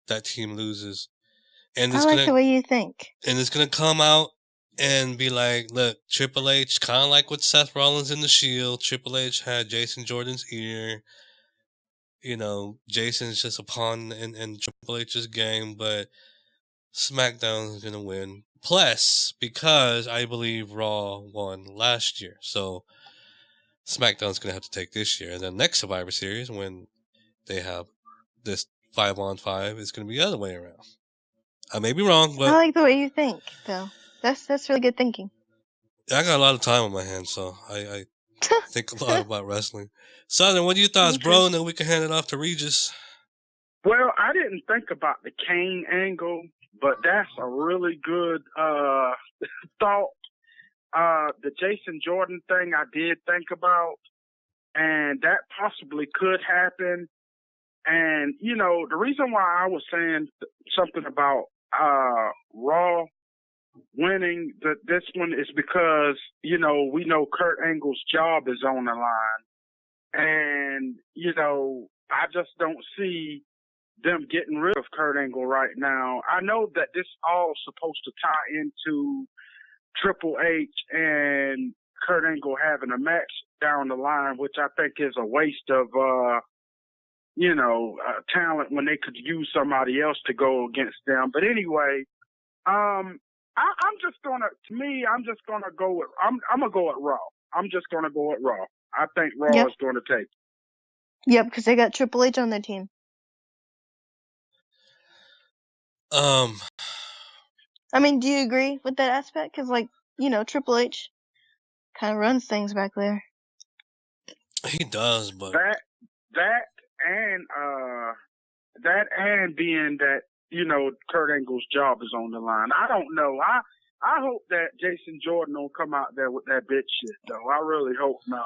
that team loses. And I like the way you think. And it's going to come out and be like, look, Triple H, kind of like with Seth Rollins in the Shield, Triple H had Jason Jordan's ear. You know, Jason's just a pawn in Triple H's game, but SmackDown is going to win. Plus, because I believe Raw won last year, so SmackDown's going to have to take this year. And then next Survivor Series, when they have this 5-on-5, it's going to be the other way around. I may be wrong, but I like the way you think, though. That's really good thinking. I got a lot of time on my hands, so I Think a lot about wrestling. Southern, what are your thoughts, bro? And then we can hand it off to Regis. Well, I didn't think about the Kane angle, but that's a really good thought. The Jason Jordan thing I did think about, and that possibly could happen. And, you know, the reason why I was saying something about Raw winning this one is because, you know, we know Kurt Angle's job is on the line. And, you know, I just don't see them getting rid of Kurt Angle right now. I know that this all supposed to tie into Triple H and Kurt Angle having a match down the line, which I think is a waste of, talent when they could use somebody else to go against them. But anyway, I'm just gonna go with Raw. I'm just gonna go with Raw. I think Raw is going to take. Yep, because they got Triple H on their team. I mean, do you agree with that aspect? Because, like, you know, Triple H kind of runs things back there. He does, but that and being that, you know, Kurt Angle's job is on the line. I don't know. I hope that Jason Jordan don't come out there with that bitch shit, though. I really hope not.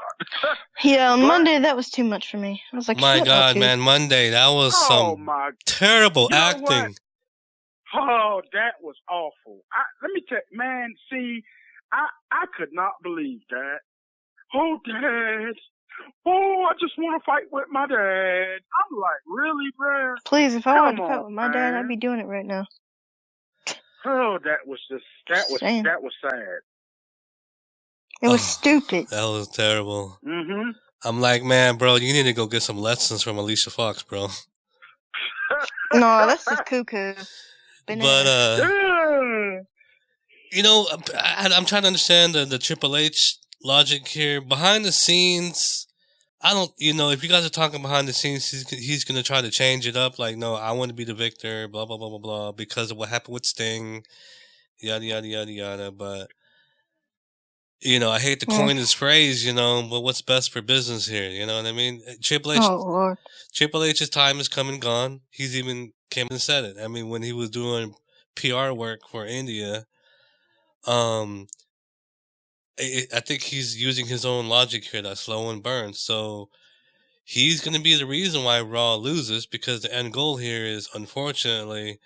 Yeah, on Monday, that was too much for me. I was like, my God, man, Monday, that was some terrible acting. Oh, that was awful. Let me tell you, man, see, I could not believe that. Oh, Dad. Oh, I just want to fight with my dad. I'm like, really, bro? Please, if I wanted to fight with my dad, I'd be doing it right now. Oh, that was sad. It was stupid. That was terrible. Mm-hmm. I'm like, man, bro, you need to go get some lessons from Alicia Fox, bro. No, that's just cuckoo. But, you know, I'm trying to understand the Triple H logic here. Behind the scenes, if you guys are talking behind the scenes, he's going to try to change it up. Like, no, I want to be the victor, blah, blah, blah, blah, blah, because of what happened with Sting, yada, yada, yada, yada. But, you know, I hate to coin this phrase, you know, but what's best for business here? You know what I mean? Triple H's time has come and gone. He's even came and said it. I mean, when he was doing PR work for India, I think he's using his own logic here, that slow and burn. So he's going to be the reason why Raw loses, because the end goal here is, unfortunately,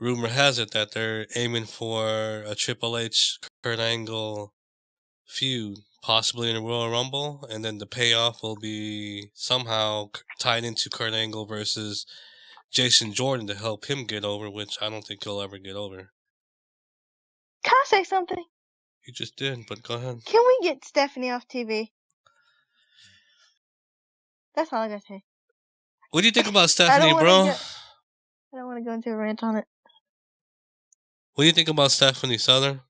rumor has it that they're aiming for a Triple H Kurt Angle feud, possibly in a Royal Rumble, and then the payoff will be somehow tied into Kurt Angle versus Jason Jordan to help him get over, which I don't think he'll ever get over. Can I say something? You just did, but go ahead. Can we get Stephanie off TV? That's all I gotta say. What do you think about Stephanie, bro? I don't want to go into a rant on it. What do you think about Stephanie, Southern?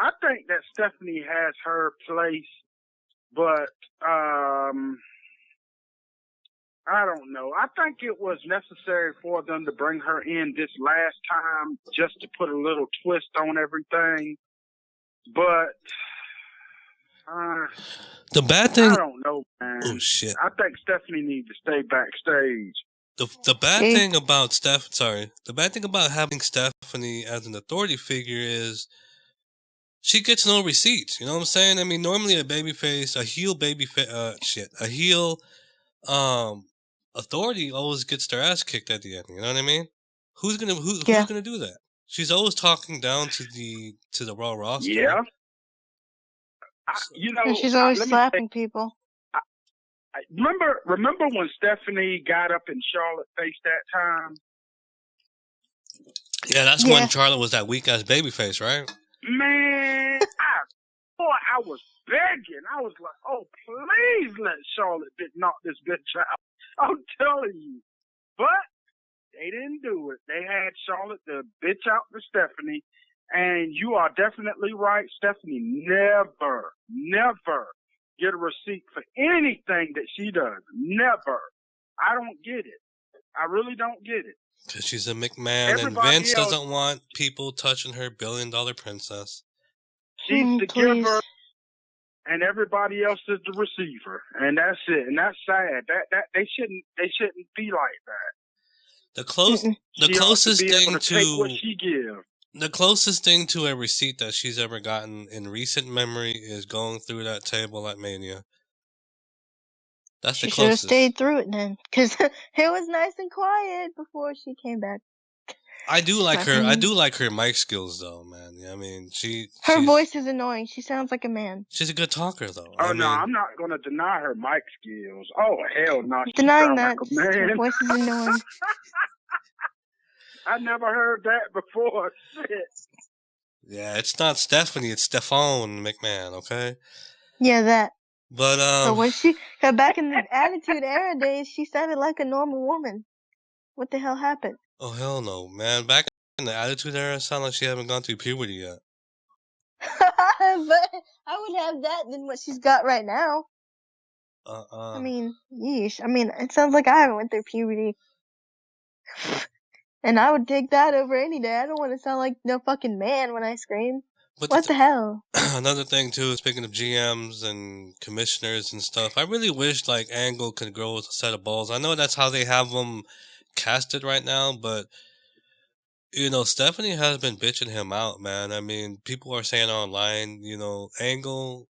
I think that Stephanie has her place, but I don't know. I think it was necessary for them to bring her in this last time just to put a little twist on everything. But the bad thing, I don't know, man. Oh shit! I think Stephanie needs to stay backstage. The bad thing about the bad thing about having Stephanie as an authority figure is she gets no receipts. You know what I'm saying? I mean, normally a heel authority always gets their ass kicked at the end. You know what I mean? Who's gonna do that? She's always talking down to the Raw roster. Yeah. She's always slapping people. Remember when Stephanie got up and Charlotte faced that time? Yeah, that's when Charlotte was that weak ass babyface, right? Man, I was begging. I was like, oh, please let Charlotte knock this bitch out. I'm telling you. But they didn't do it. They had Charlotte to bitch out to Stephanie. And you are definitely right. Stephanie never get a receipt for anything that she does. Never. I don't get it. I really don't get it. Because she's a McMahon, and Vince doesn't want people touching her $1 billion princess. She's the please. giver, and everybody else is the receiver, and that's it. And that's sad. That they shouldn't be like that. The She closest ought to be thing able to take what she gives. The closest thing to a receipt that she's ever gotten in recent memory is going through that table at Mania. That's the She should have closest. stayed through it then, because it was nice and quiet before she came back. I do like her. I opinion. do like her mic skills, though, man. I mean, her voice is annoying. She sounds like a man. She's a good talker, though. Oh, no, I'm not going to deny her mic skills. Oh, hell no. Denying that, like her voice is annoying. I never heard that before. Shit. Yeah, it's not Stephanie, it's Stephone McMahon, okay? Yeah, that. But when she got back in the Attitude Era days, she sounded like a normal woman. What the hell happened? Oh, hell no, man. Back in the Attitude Era, it sounded like she haven't gone through puberty yet. But I would have that than what she's got right now. I mean, yeesh. I mean, it sounds like I haven't went through puberty. And I would take that over any day. I don't want to sound like no fucking man when I scream. But what the hell? Another thing, too, speaking of GMs and commissioners and stuff, I really wish, like, Angle could grow a set of balls. I know that's how they have them casted right now, but, you know, Stephanie has been bitching him out, man. I mean, people are saying online, you know, Angle,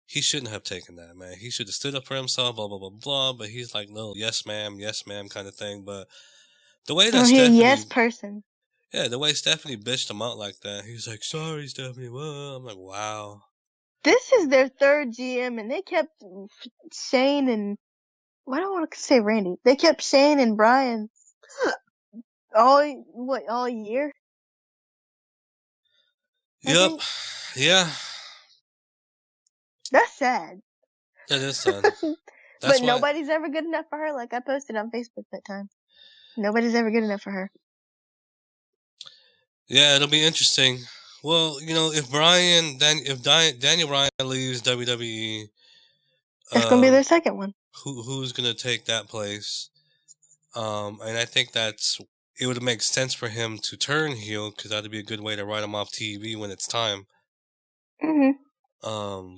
he shouldn't have taken that, man. He should have stood up for himself, blah, blah, blah, blah, but he's like, no, yes, ma'am, kind of thing, but the way that Stephanie... yes person. Yeah, the way Stephanie bitched him out like that, he's like, sorry, Stephanie. Well, I'm like, wow. This is their third GM, and they kept Shane and... Well, I don't want to say Randy. They kept Shane and Brian all year? Yep. Yeah. That's sad. That is sad. But nobody's ever good enough for her, like I posted on Facebook that time. Nobody's ever good enough for her. Yeah, it'll be interesting. Well, you know, if Daniel Bryan leaves WWE, that's gonna be their second one. Who's gonna take that place? And I think it would make sense for him to turn heel because that'd be a good way to write him off TV when it's time. All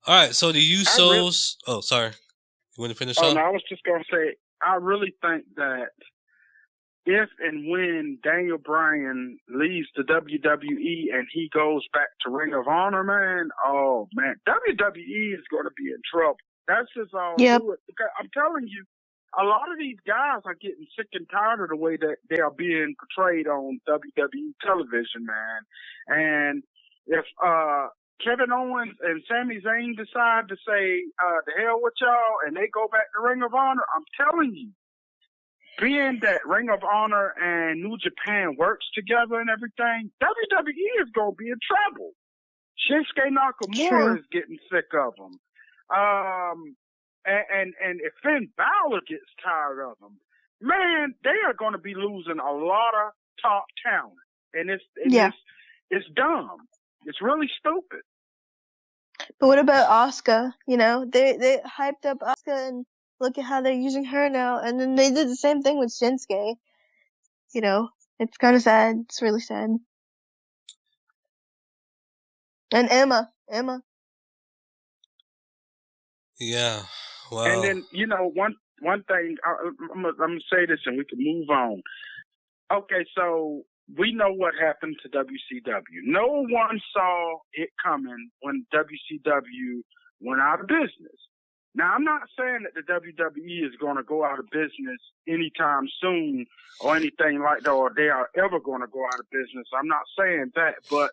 right. So the Usos. Oh, sorry. You want to finish? Oh, no, I was just gonna say, I really think that if and when Daniel Bryan leaves the WWE and he goes back to Ring of Honor, man, oh man, WWE is going to be in trouble. That's just all. Yep. I'm telling you, a lot of these guys are getting sick and tired of the way that they are being portrayed on WWE television, man. And if Kevin Owens and Sami Zayn decide to say, the hell with y'all, and they go back to Ring of Honor, I'm telling you, being that Ring of Honor and New Japan works together and everything, WWE is going to be in trouble. Shinsuke Nakamura is getting sick of them. And if Finn Balor gets tired of them, man, they are going to be losing a lot of top talent. And it's dumb. It's really stupid. But what about Asuka? You know, they hyped up Asuka and look at how they're using her now. And then they did the same thing with Shinsuke. You know, it's kind of sad. It's really sad. And Emma. Yeah. Wow. And then, you know, one thing, I'm going to say this and we can move on. Okay, so we know what happened to WCW. No one saw it coming when WCW went out of business. Now, I'm not saying that the WWE is going to go out of business anytime soon or anything like that, or they are ever going to go out of business. I'm not saying that, but,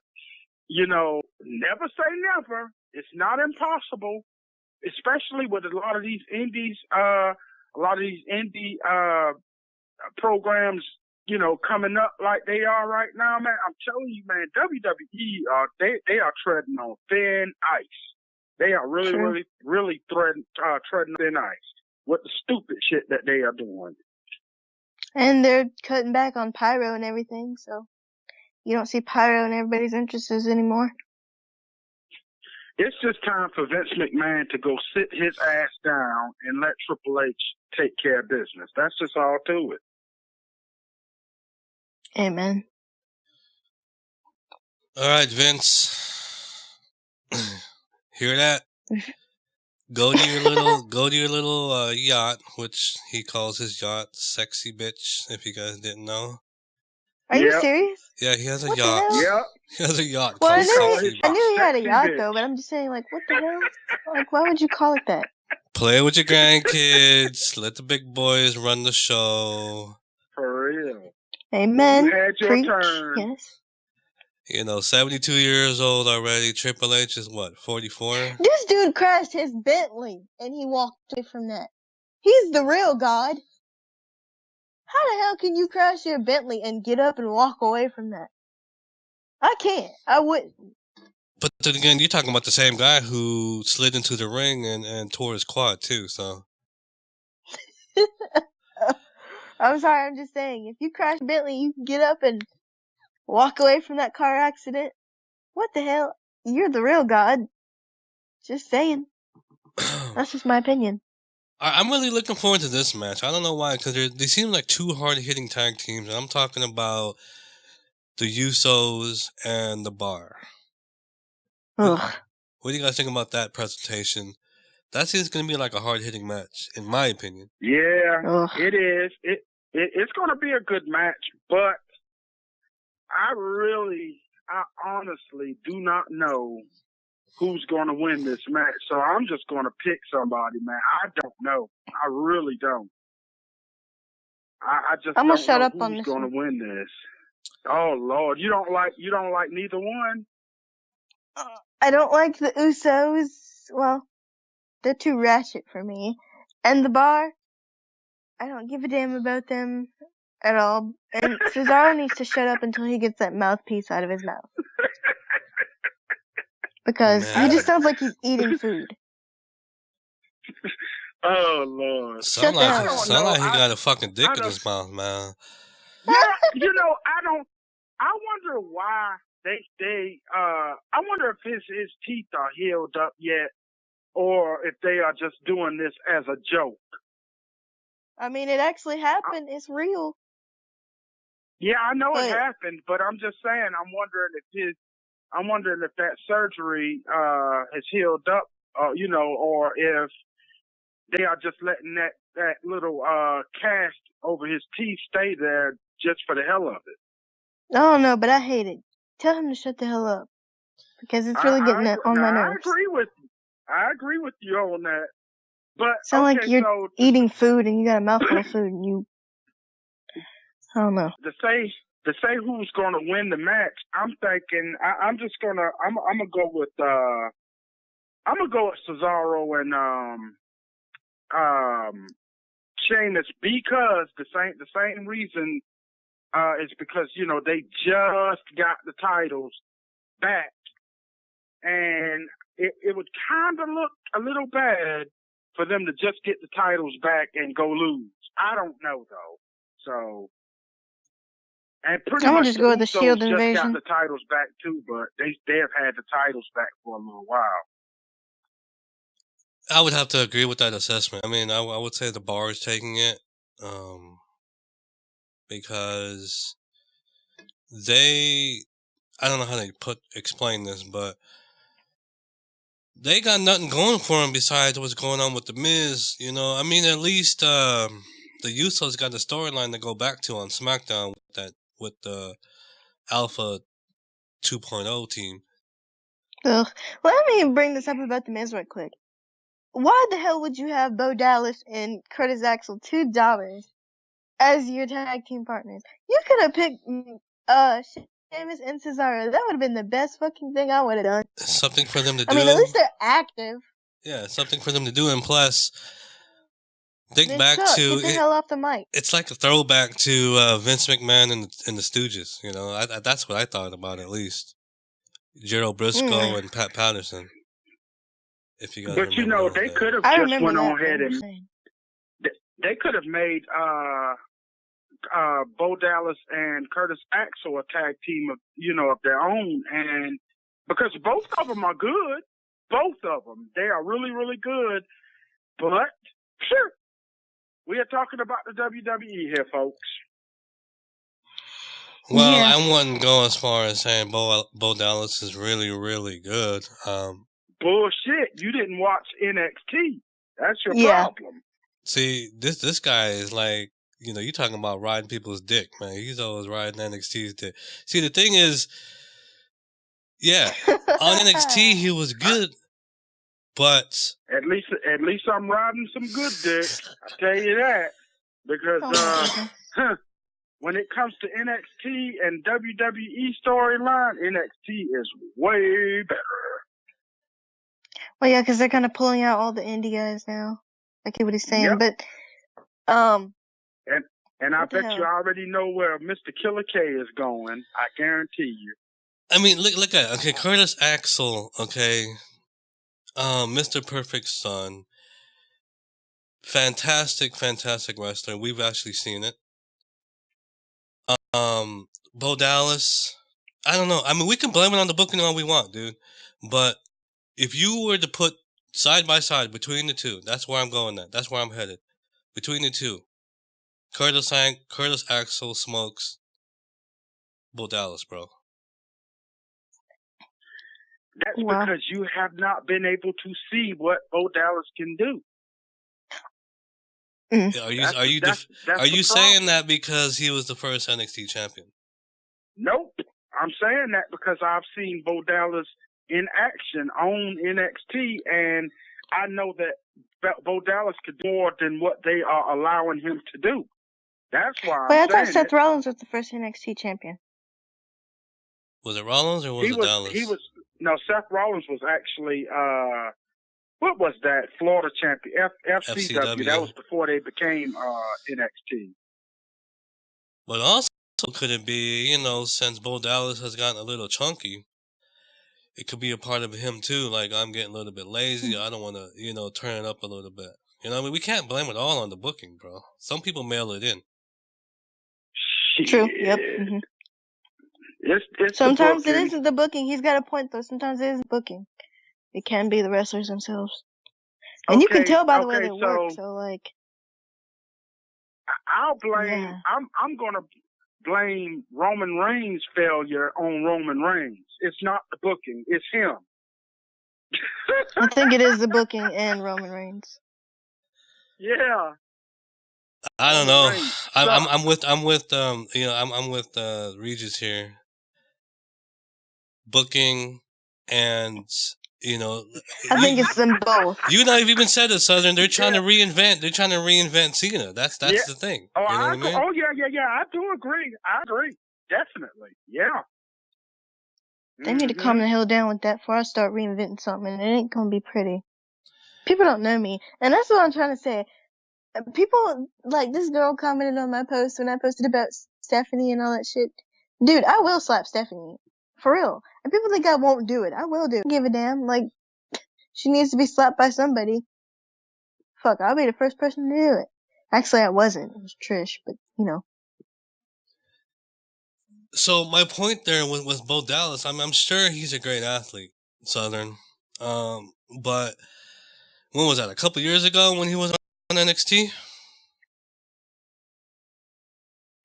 you know, never say never. It's not impossible, especially with a lot of these indies, programs, you know, coming up like they are right now, man. I'm telling you, man, WWE, they are treading on thin ice. They are really treading thin ice with the stupid shit that they are doing. And they're cutting back on pyro and everything, so you don't see pyro in everybody's interests anymore. It's just time for Vince McMahon to go sit his ass down and let Triple H take care of business. That's just all to it. Amen. All right, Vince. Hear that? Go to your little yacht, which he calls his yacht Sexy Bitch, if you guys didn't know. Are you Yep. serious? Yeah, he has a What the yacht. hell? Yep. He has a yacht Well, called call Sexy his I Bitch. knew he had a Sexy yacht bitch. though, but I'm just saying, like, what the hell? Like, why would you call it that? Play with your grandkids. Let the big boys run the show. For real. Amen. You had your Preach. turn. Yes. 72 years old already. Triple H is what, 44? This dude crashed his Bentley and he walked away from that. He's the real God. How the hell can you crash your Bentley and get up and walk away from that? I can't. I wouldn't. But then again, you're talking about the same guy who slid into the ring and tore his quad too, so. I'm sorry, I'm just saying, if you crash a Bentley, you can get up and walk away from that car accident. What the hell? You're the real God. Just saying. That's just my opinion. I'm really looking forward to this match. I don't know why, because they seem like two hard-hitting tag teams, and I'm talking about the Usos and the Bar. Ugh. What do you guys think about that presentation? That seems going to be like a hard-hitting match, in my opinion. Yeah, Ugh. it is. It's going to be a good match, but I honestly do not know who's going to win this match. So I'm just going to pick somebody, man. I don't know. I really don't. I just I'm don't gonna shut know up on who's this going one. to win this. Oh Lord, you don't like neither one? I don't like the Usos. Well, they're too ratchet for me. And the Bar, I don't give a damn about them at all. And Cesaro needs to shut up until he gets that mouthpiece out of his mouth. Because he just sounds like he's eating food. Oh Lord. Sound Shut the like hell up. he got a fucking dick in don't- his mouth, man. Yeah, I wonder why I wonder if his teeth are healed up yet, or if they are just doing this as a joke. I mean, it actually happened. It's real. Yeah, I know But- it happened, but I'm just saying, I'm wondering if that surgery has healed up, or if they are just letting that little cast over his teeth stay there just for the hell of it. I don't know, but I hate it. Tell him to shut the hell up. Because it's really getting on my nerves. I agree with you on that. But Sound like okay, you're so eating food and you got a mouthful of food and you... I don't know. to say who's going to win the match, I'm thinking I'm gonna go with Cesaro and Sheamus, because the same reason is because they just got the titles back, and it would kind of look a little bad for them to just get the titles back and go lose. I don't know though. So, and pretty I'm gonna much just go with the Usos Shield just invasion. got the titles back too, but they have had the titles back for a little while. I would have to agree with that assessment. I mean, I would say the Bar is taking it, because I don't know how to explain this, but they got nothing going for them besides what's going on with the Miz. I mean, at least the Usos got a storyline to go back to on SmackDown with the Alpha 2.0 team. Ugh. Let me bring this up about the Miz right quick. Why the hell would you have Bo Dallas and Curtis Axel, $2, as your tag team partners? You could have picked Sheamus and Cesaro. That would have been the best fucking thing I would have done. Something for them to do. I mean, at least they're active. Yeah, something for them to do, and plus, think They back suck. to Get the hell off the mic. It's like a throwback to Vince McMahon and the Stooges. That's what I thought about, at least. Gerald Briscoe and Pat Patterson. If you guys But remember they that. could have I just remember went that. on ahead and they could have made Bo Dallas and Curtis Axel a tag team of their own, and because both of them are good, they are really, really good. But sure, we are talking about the WWE here, folks. Well, Yeah. I wouldn't go as far as saying Bo Dallas is really, really good. Bullshit. You didn't watch NXT. That's your Yeah. problem. See, this guy is like, you talking about riding people's dick, man. He's always riding NXT's dick. See, the thing is, yeah, on NXT he was good, but At least I'm riding some good dick. I tell you that, because when it comes to NXT and WWE storyline, NXT is way better. Well, yeah, because they're kind of pulling out all the indie guys now. I get what he's saying, Yep. but And I what the bet hell? you already know where Mr. Killer K is going. I guarantee you. I mean, look at okay, Curtis Axel, okay, Mr. Perfect Son, fantastic wrestler. We've actually seen it. Bo Dallas, I don't know. I mean, we can blame it on the booking all we want, dude. But if you were to put side by side between the two, that's where I'm going at. That's where I'm headed. Between the two, Curtis Axel smokes Bo Dallas, bro. That's Wow. because you have not been able to see what Bo Dallas can do. Are you That's the saying problem. that because he was the first NXT champion? Nope. I'm saying that because I've seen Bo Dallas in action on NXT, and I know that Bo Dallas could do more than what they are allowing him to do. That's why But I I'm thought saying Seth it. Rollins was the first NXT champion. Was it Rollins or was it Dallas? No, Seth Rollins was actually what was that? Florida champion, FCW. That was before they became NXT. But also, could it be, since Bo Dallas has gotten a little chunky, it could be a part of him too. Like, I'm getting a little bit lazy. I don't want to, turn it up a little bit. I mean, we can't blame it all on the booking, bro. Some people mail it in. Shit. True. Yep. Mm-hmm. It's Sometimes it isn't the booking. He's got a point though. Sometimes it is booking. It can be the wrestlers themselves, and you can tell by the way they work. So like, I'll blame. Yeah. I'm gonna blame Roman Reigns' failure on Roman Reigns. It's not the booking. It's him. I think it is the booking and Roman Reigns. Yeah. I don't know. I'm with Regis here. Booking and I think it's them both. You know, you've even said it, Southern. They're trying to reinvent. They're trying to reinvent Cena. That's the thing. Oh, you know what I mean? Oh yeah. I do agree. I agree. Definitely. Yeah. They need to calm the hell down with that before I start reinventing something, and it ain't gonna be pretty. People don't know me, and that's what I'm trying to say. People, like, this girl commented on my post when I posted about Stephanie and all that shit. Dude, I will slap Stephanie. For real. And people think I won't do it. I will do it. Give a damn. Like, she needs to be slapped by somebody. Fuck, I'll be the first person to do it. Actually, I wasn't. It was Trish, but, So my point there with Bo Dallas, I'm sure he's a great athlete, Southern. But when was that? A couple years ago when he was on NXT?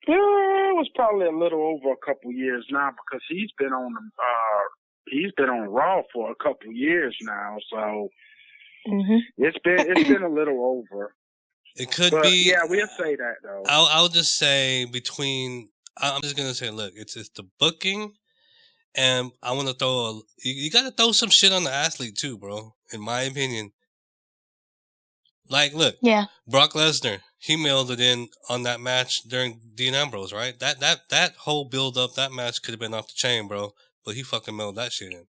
Yeah, it was probably a little over a couple years now because he's been on Raw for a couple years now, so it's been a little over. It could but, be. Yeah, we'll say that though. I'll just say I'm just gonna say, look, it's the booking, and I want to throw you got to throw some shit on the athlete too, bro. In my opinion. Like, look, Brock Lesnar, he mailed it in on that match during Dean Ambrose, right? That whole build up, that match could have been off the chain, bro. But he fucking mailed that shit in.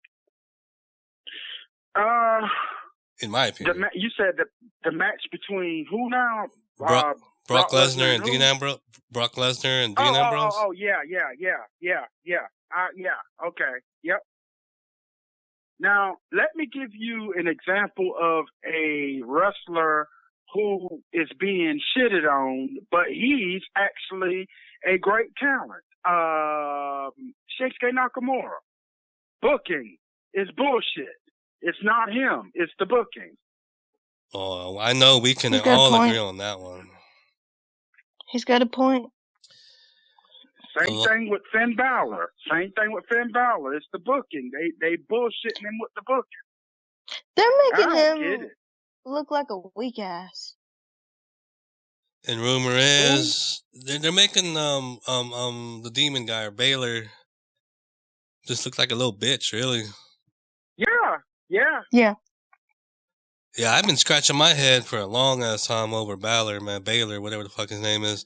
In my opinion, you said the match betwing who now? Brock Lesnar and Dean Ambrose. Brock Lesnar and Dean Ambrose. Oh, yeah. Okay, yep. Now, let me give you an example of a wrestler who is being shitted on, but he's actually a great talent. Shinsuke Nakamura. Booking is bullshit. It's not him. It's the booking. Oh, I know we can all agree on that one. He's got a point. Same thing with Finn Balor. It's the booking. They bullshitting him with the booking. They're making him look like a weak ass. And rumor is they're making the demon guy or Baylor just look like a little bitch, really. Yeah. Yeah, I've been scratching my head for a long ass time over Baylor, whatever the fuck his name is.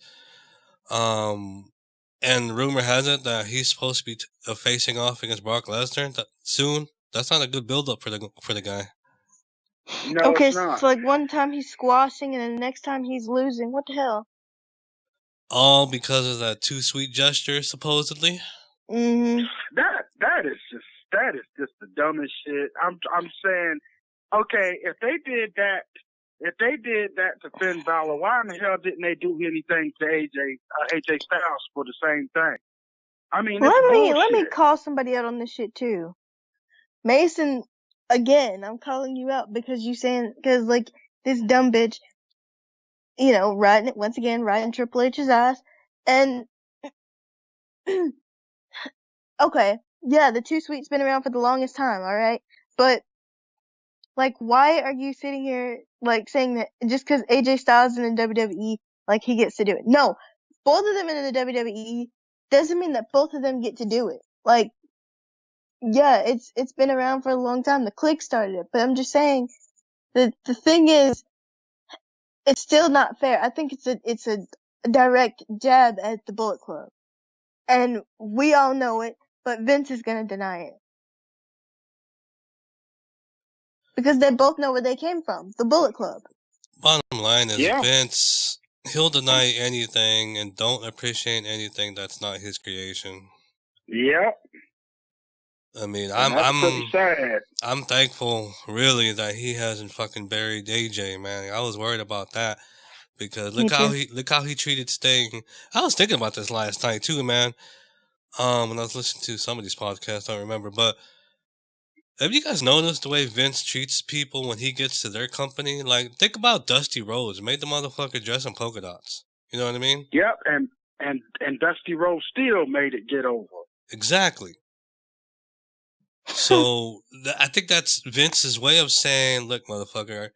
And rumor has it that he's supposed to be facing off against Brock Lesnar soon. That's not a good build up for the guy. No, okay, it's not. So like one time he's squashing and then the next time he's losing. What the hell? All because of that too sweet gesture, supposedly. Mm-hmm. That is just the dumbest shit. I'm saying, okay, if they did that to Finn Balor, why in the hell didn't they do anything to AJ Styles for the same thing? I mean, let me call somebody out on this shit too. Mason, again, I'm calling you out because because like this dumb bitch, riding Triple H's ass, and okay, yeah, the Too Sweet's been around for the longest time, alright? But, like, why are you sitting here, like, saying that just because AJ Styles is in the WWE, like, he gets to do it? No, both of them in the WWE doesn't mean that both of them get to do it. Like, yeah, it's been around for a long time. The Clique started it, but I'm just saying, the thing is, it's still not fair. I think it's a direct jab at the Bullet Club. And we all know it, but Vince is gonna deny it. Because they both know where they came from. The Bullet Club. Bottom line is Vince, he'll deny anything and don't appreciate anything that's not his creation. Yep. I mean, that's pretty sad. I'm thankful, really, that he hasn't fucking buried AJ, man. I was worried about that because look how he treated Sting. I was thinking about this last night too, man. When I was listening to some of these podcasts, I don't remember, but have you guys noticed the way Vince treats people when he gets to their company? Like, think about Dusty Rhodes, made the motherfucker dress in polka dots. You know what I mean? Yep, and Dusty Rhodes still made it get over. Exactly. So I think that's Vince's way of saying, look, motherfucker,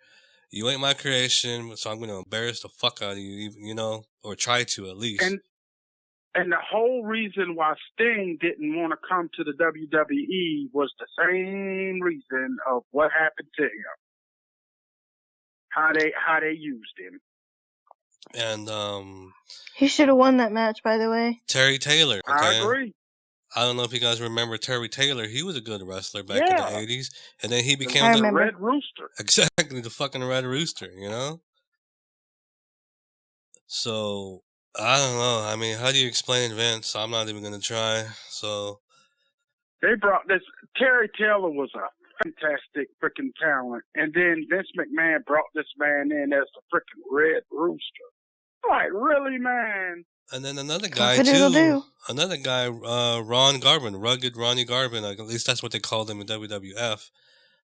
you ain't my creation, so I'm going to embarrass the fuck out of you, or try to at least. And the whole reason why Sting didn't want to come to the WWE was the same reason of what happened to him. How they used him. And he should have won that match, by the way. Terry Taylor. Okay? I agree. I don't know if you guys remember Terry Taylor. He was a good wrestler back in the 80s. And then he became the Red Rooster. Exactly, the fucking Red Rooster, So, I don't know. I mean, how do you explain Vince? I'm not even going to try. So, they brought this. Terry Taylor was a fantastic freaking talent. And then Vince McMahon brought this man in as the freaking Red Rooster. Like, really, man? And then another guy, too. Another guy, Ron Garvin, Rugged Ronnie Garvin. At least that's what they called him in WWF.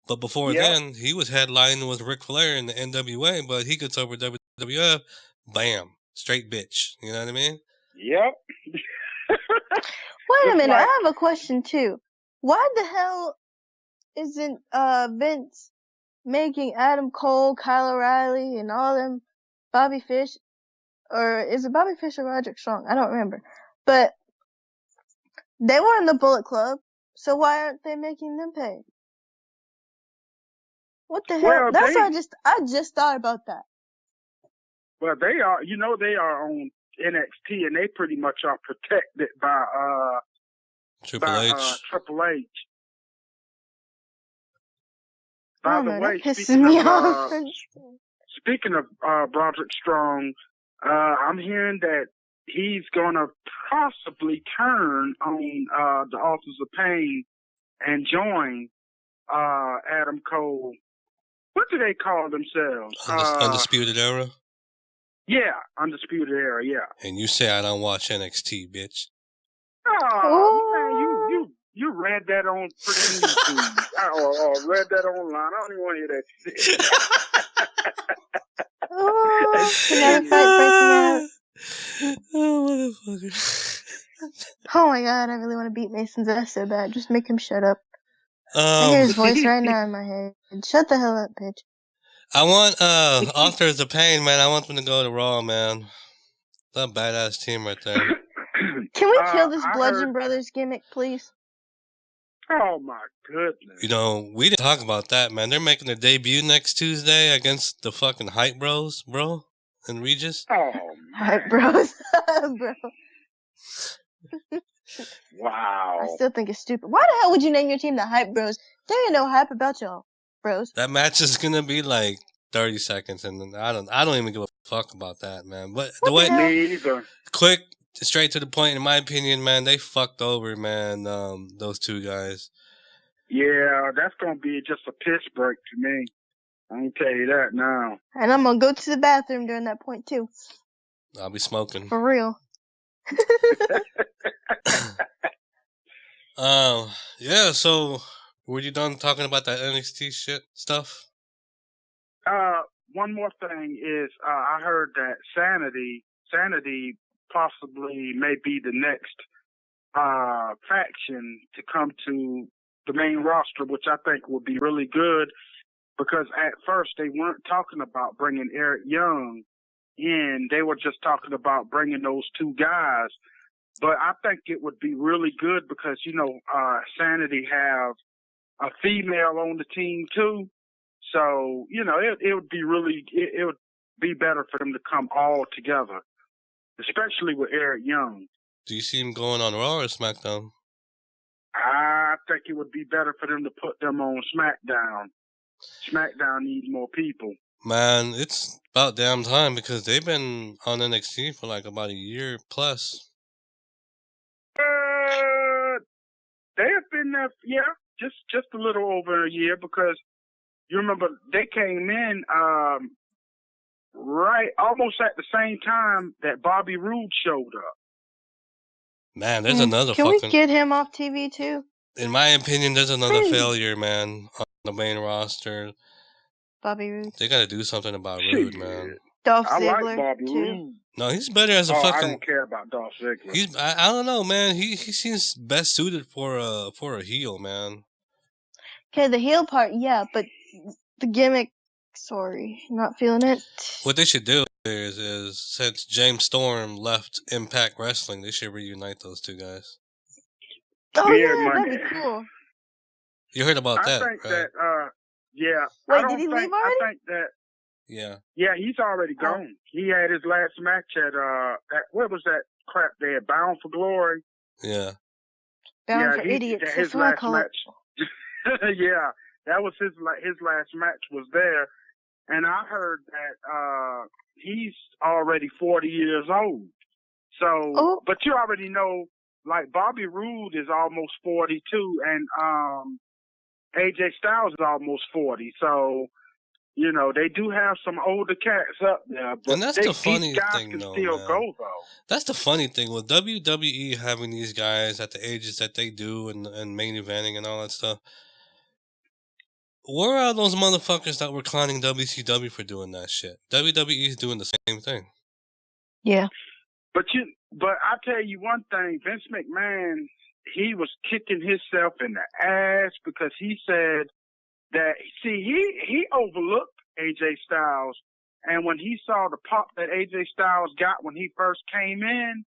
But before then, he was headlining with Ric Flair in the NWA, but he gets over WWF, bam, straight bitch. You know what I mean? Yep. Wait a minute, I have a question, too. Why the hell isn't Vince making Adam Cole, Kyle O'Reilly, and all them Bobby Fish? Or is it Bobby Fish or Roderick Strong? I don't remember. But they were in the Bullet Club, so why aren't they making them pay? What the hell? That's why I just thought about that. Well, they are on NXT, and they pretty much are protected by Triple H. Triple H. By the way, speaking of Broderick Strong, I'm hearing that he's gonna possibly turn on the Authors of Pain and join Adam Cole. What do they call themselves? Undisputed Era? Yeah, Undisputed Era, yeah. And you say I don't watch NXT, bitch. Oh, man, you read that on freaking YouTube. or read that online. I don't even want to hear that shit. Another fight breaking out. Oh, motherfucker. Oh my god, I really want to beat Mason's ass so bad. Just make him shut up. I hear his voice right now in my head. Shut the hell up, bitch. I want Authors of Pain, man. I want them to go to Raw, man. That badass team right there. Can we kill this I Bludgeon heard- Brothers gimmick, please? Oh my goodness. You know, we didn't talk about that, man. They're making their debut next Tuesday against the fucking Hype Bros, bro, and Regis. Oh man. Hype Bros. Bro. Wow. I still think it's stupid. Why the hell would you name your team the Hype Bros? There ain't no hype about y'all, bros. That match is gonna be like 30 seconds, and I don't even give a fuck about that, man. But the way, Me either. quick, straight to the point, in my opinion, man, they fucked over, man. Those two guys. Yeah, that's gonna be just a piss break to me. I can tell you that now. And I'm gonna go to the bathroom during that point too. I'll be smoking. For real. Yeah. So, were you done talking about that NXT shit stuff? One more thing is, I heard that Sanity possibly may be the next faction to come to the main roster, which I think would be really good, because at first they weren't talking about bringing Eric Young in. They were just talking about bringing those two guys. But I think it would be really good because, you know, Sanity have a female on the team too. So, you know, it would be really, it would be better for them to come all together, especially with Eric Young. Do you see him going on Raw or SmackDown? I think it would be better for them to put them on SmackDown. SmackDown needs more people. Man, it's about damn time because they've been on NXT for like about a year plus. They have been there, yeah, just a little over a year, because you remember they came in right almost at the same time that Bobby Roode showed up. Man, there's another Can fucking... we get him off TV too? In my opinion, there's another Crazy. failure, man, on the main roster. Bobby Roode. They gotta do something about Roode, man. Dolph I Ziggler like Bobby too. Roode. No, he's better as a I fucking... don't care about Dolph Ziggler. I don't know, man. He seems best suited for a heel, man. Okay, the heel part, yeah, but the gimmick, sorry, not feeling it. What they should do is since James Storm left Impact Wrestling, they should reunite those two guys. Oh Weird yeah, Monday. that'd be cool. You heard about I that, think right? that, yeah. Wait, I don't did he think, leave already? I think that, Yeah. he's already gone. He had his last match at, what was that crap there? Bound for Glory? Yeah. Bound for idiots. His That's what I last call it. match. Yeah, that was his last match was there. And I heard that, he's already 40 years old. So, but you already know, like Bobby Roode is almost 42 and, AJ Styles is almost 40. So, you know, they do have some older cats up there, but And that's the funny these guys thing, can though, still man. go, though. That's the funny thing with WWE having these guys at the ages that they do and main eventing and all that stuff. Where are those motherfuckers that were clowning WCW for doing that shit? WWE is doing the same thing. Yeah. But I tell you one thing, Vince McMahon, he was kicking himself in the ass because he said that, see, he overlooked AJ Styles, and when he saw the pop that AJ Styles got when he first came in,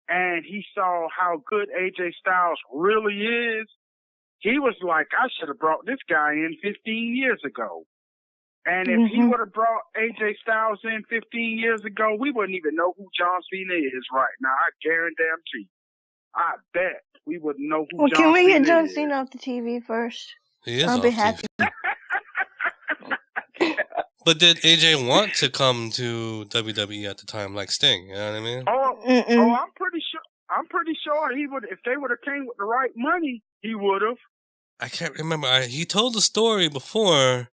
and he saw how good AJ Styles really is, he was like, I should have brought this guy in 15 years ago. And if he would have brought AJ Styles in 15 years ago, we wouldn't even know who John Cena is right now. I guarantee. I bet we wouldn't know who John Cena is. Can we get John Cena off the TV first? He is I'll off be TV. happy. But did AJ want to come to WWE at the time, like Sting? You know what I mean? I'm pretty sure he would. If they would have came with the right money, he would have. I can't remember. He told the story before.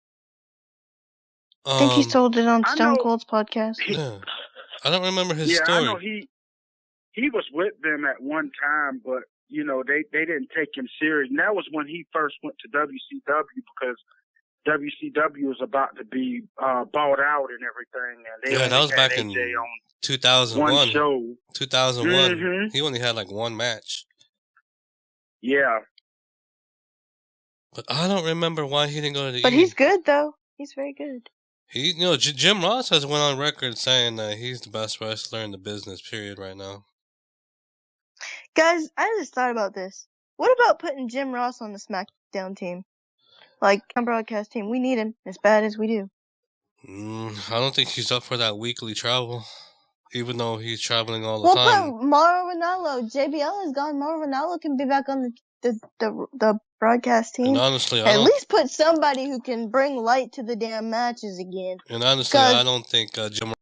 I think he's told it on I Stone know- Cold's podcast. Yeah. I don't remember his Yeah, story. I know he was with them at one time, but you know they didn't take him serious. And that was when he first went to WCW because WCW is about to be bought out and everything, and they Yeah, that only was had back AJ in on 2001. one show. 2001. Mhm. He only had like one match. Yeah. But I don't remember why he didn't go to the But E. he's good though. He's very good. He, you know, Jim Ross has went on record saying that he's the best wrestler in the business, period, right now. Guys, I just thought about this. What about putting Jim Ross on the SmackDown team? Like, on broadcast team. We need him as bad as we do. I don't think he's up for that weekly travel, even though he's traveling all the time. We'll put Mauro Ranallo. JBL is gone. Mauro Ranallo can be back on the broadcast team. And honestly, At least put somebody who can bring light to the damn matches again. And honestly, I don't think Jim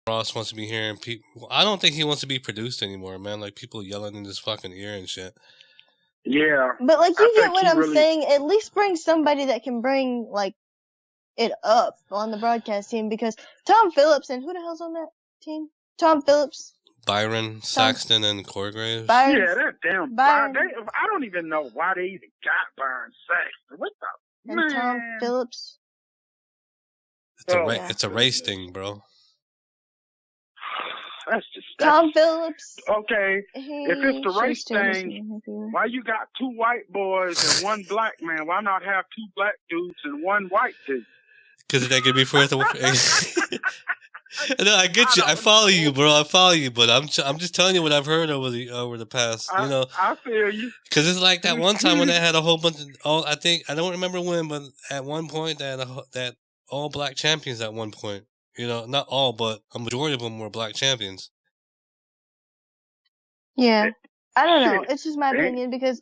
Ross wants to be hearing people. I don't think he wants to be produced anymore, man. Like people yelling in his fucking ear and shit. Yeah. But like, you get what I'm saying. At least bring somebody that can bring like it up on the broadcast team, because Tom Phillips and who the hell's on that team? Tom Phillips, Byron Saxton, and Corey Graves. Yeah, that damn Byron. I don't even know why they even got Byron Saxton. What the and man? Tom Phillips. It's a race thing, bro. That's just Tom Phillips. Okay, if it's the race thing, why you got two white boys and one black man? Why not have two black dudes and one white dude? Because they could be first. No, I get you. I follow you, bro. I follow you, but I'm just telling you what I've heard over the past. You know, I feel you. Because it's like that one time when they had a whole bunch of I don't remember when, but at one point they had that all black champions at one point. You know, not all, but a majority of them were black champions. Yeah, I don't know. It's just my opinion, because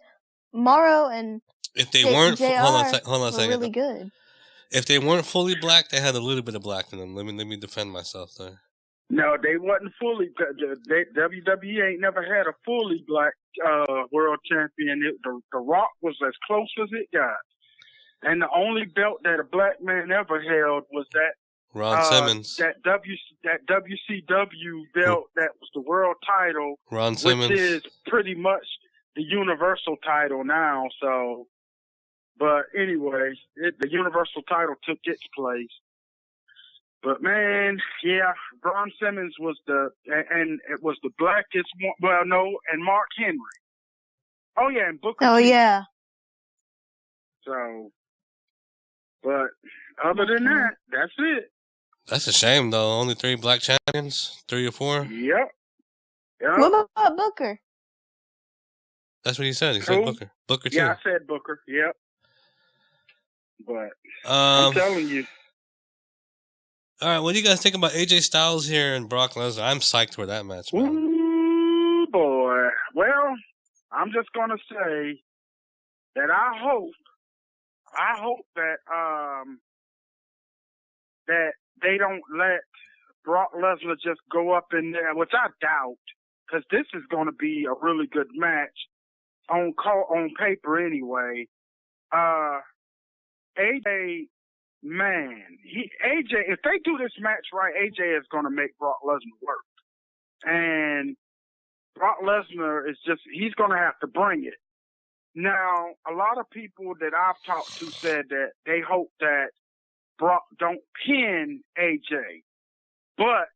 Morrow and if they weren't, hold on a second, really good. If they weren't fully black, they had a little bit of black in them. Let me defend myself there. No, they wasn't fully. WWE ain't never had a fully black world champion. The Rock was as close as it got, and the only belt that a black man ever held was that Ron Simmons. That WCW belt that was the world title. Ron Simmons, which is pretty much the universal title now. So. But anyway, the Universal title took its place. But man, yeah, Ron Simmons was and it was the blackest one. Well, no, and Mark Henry. Oh yeah, and Booker. Oh T. yeah. So, but other than that, that's it. That's a shame though. Only 3 black champions, 3 or 4. Yep. What about Booker? That's what he said. He said Booker. Booker too. Yeah, I said Booker. Yep. But I'm telling you. All right, what do you guys think about AJ Styles here and Brock Lesnar? I'm psyched for that match, man. Ooh, boy. Well, I'm just gonna say that I hope that that they don't let Brock Lesnar just go up in there, which I doubt, because this is going to be a really good match on paper anyway. AJ, man, AJ, if they do this match right, AJ is going to make Brock Lesnar work. And Brock Lesnar he's going to have to bring it. Now, a lot of people that I've talked to said that they hope that Brock don't pin AJ. But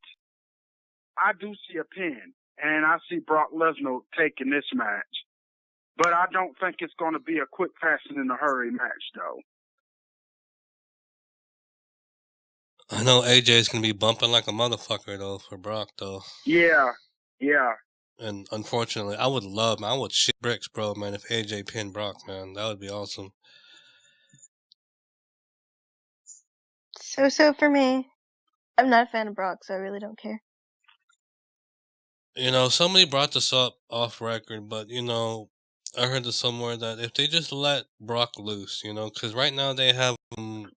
I do see a pin, and I see Brock Lesnar taking this match. But I don't think it's going to be a quick, fast, and in a hurry match, though. I know AJ is going to be bumping like a motherfucker, though, for Brock, though. Yeah. And unfortunately, I would shit bricks, bro, man, if AJ pinned Brock, man. That would be awesome. So for me. I'm not a fan of Brock, so I really don't care. You know, somebody brought this up off record, but, you know, I heard this somewhere that if they just let Brock loose, you know, because right now they have him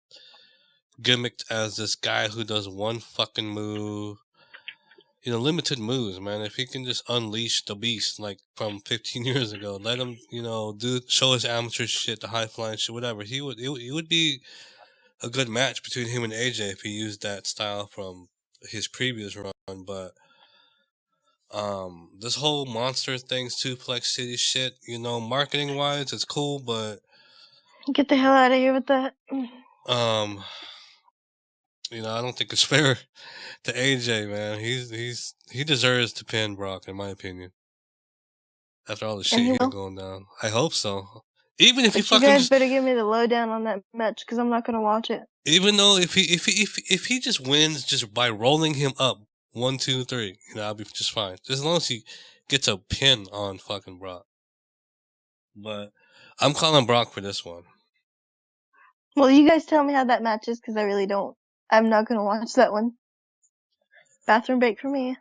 gimmicked as this guy who does one fucking move, you know, limited moves, man. If he can just unleash the beast, like from 15 years ago, let him, you know, show his amateur shit, the high flying shit, whatever. It would be a good match between him and AJ if he used that style from his previous run, but this whole monster things, Suplex City shit, you know, marketing wise, it's cool, but get the hell out of here with that. You know, I don't think it's fair to AJ, man. He deserves to pin Brock, in my opinion. After all the shit And he he will. had going down, I hope so. Even if he But you fucking guys just, better give me the lowdown on that match because I'm not gonna watch it. even though if he just wins just by rolling him up 1, 2, 3, you know, I'll be just fine. Just as long as he gets a pin on fucking Brock. But I'm calling Brock for this one. Well, you guys tell me how that match is because I really don't. I'm not gonna watch that one. Bathroom break for me.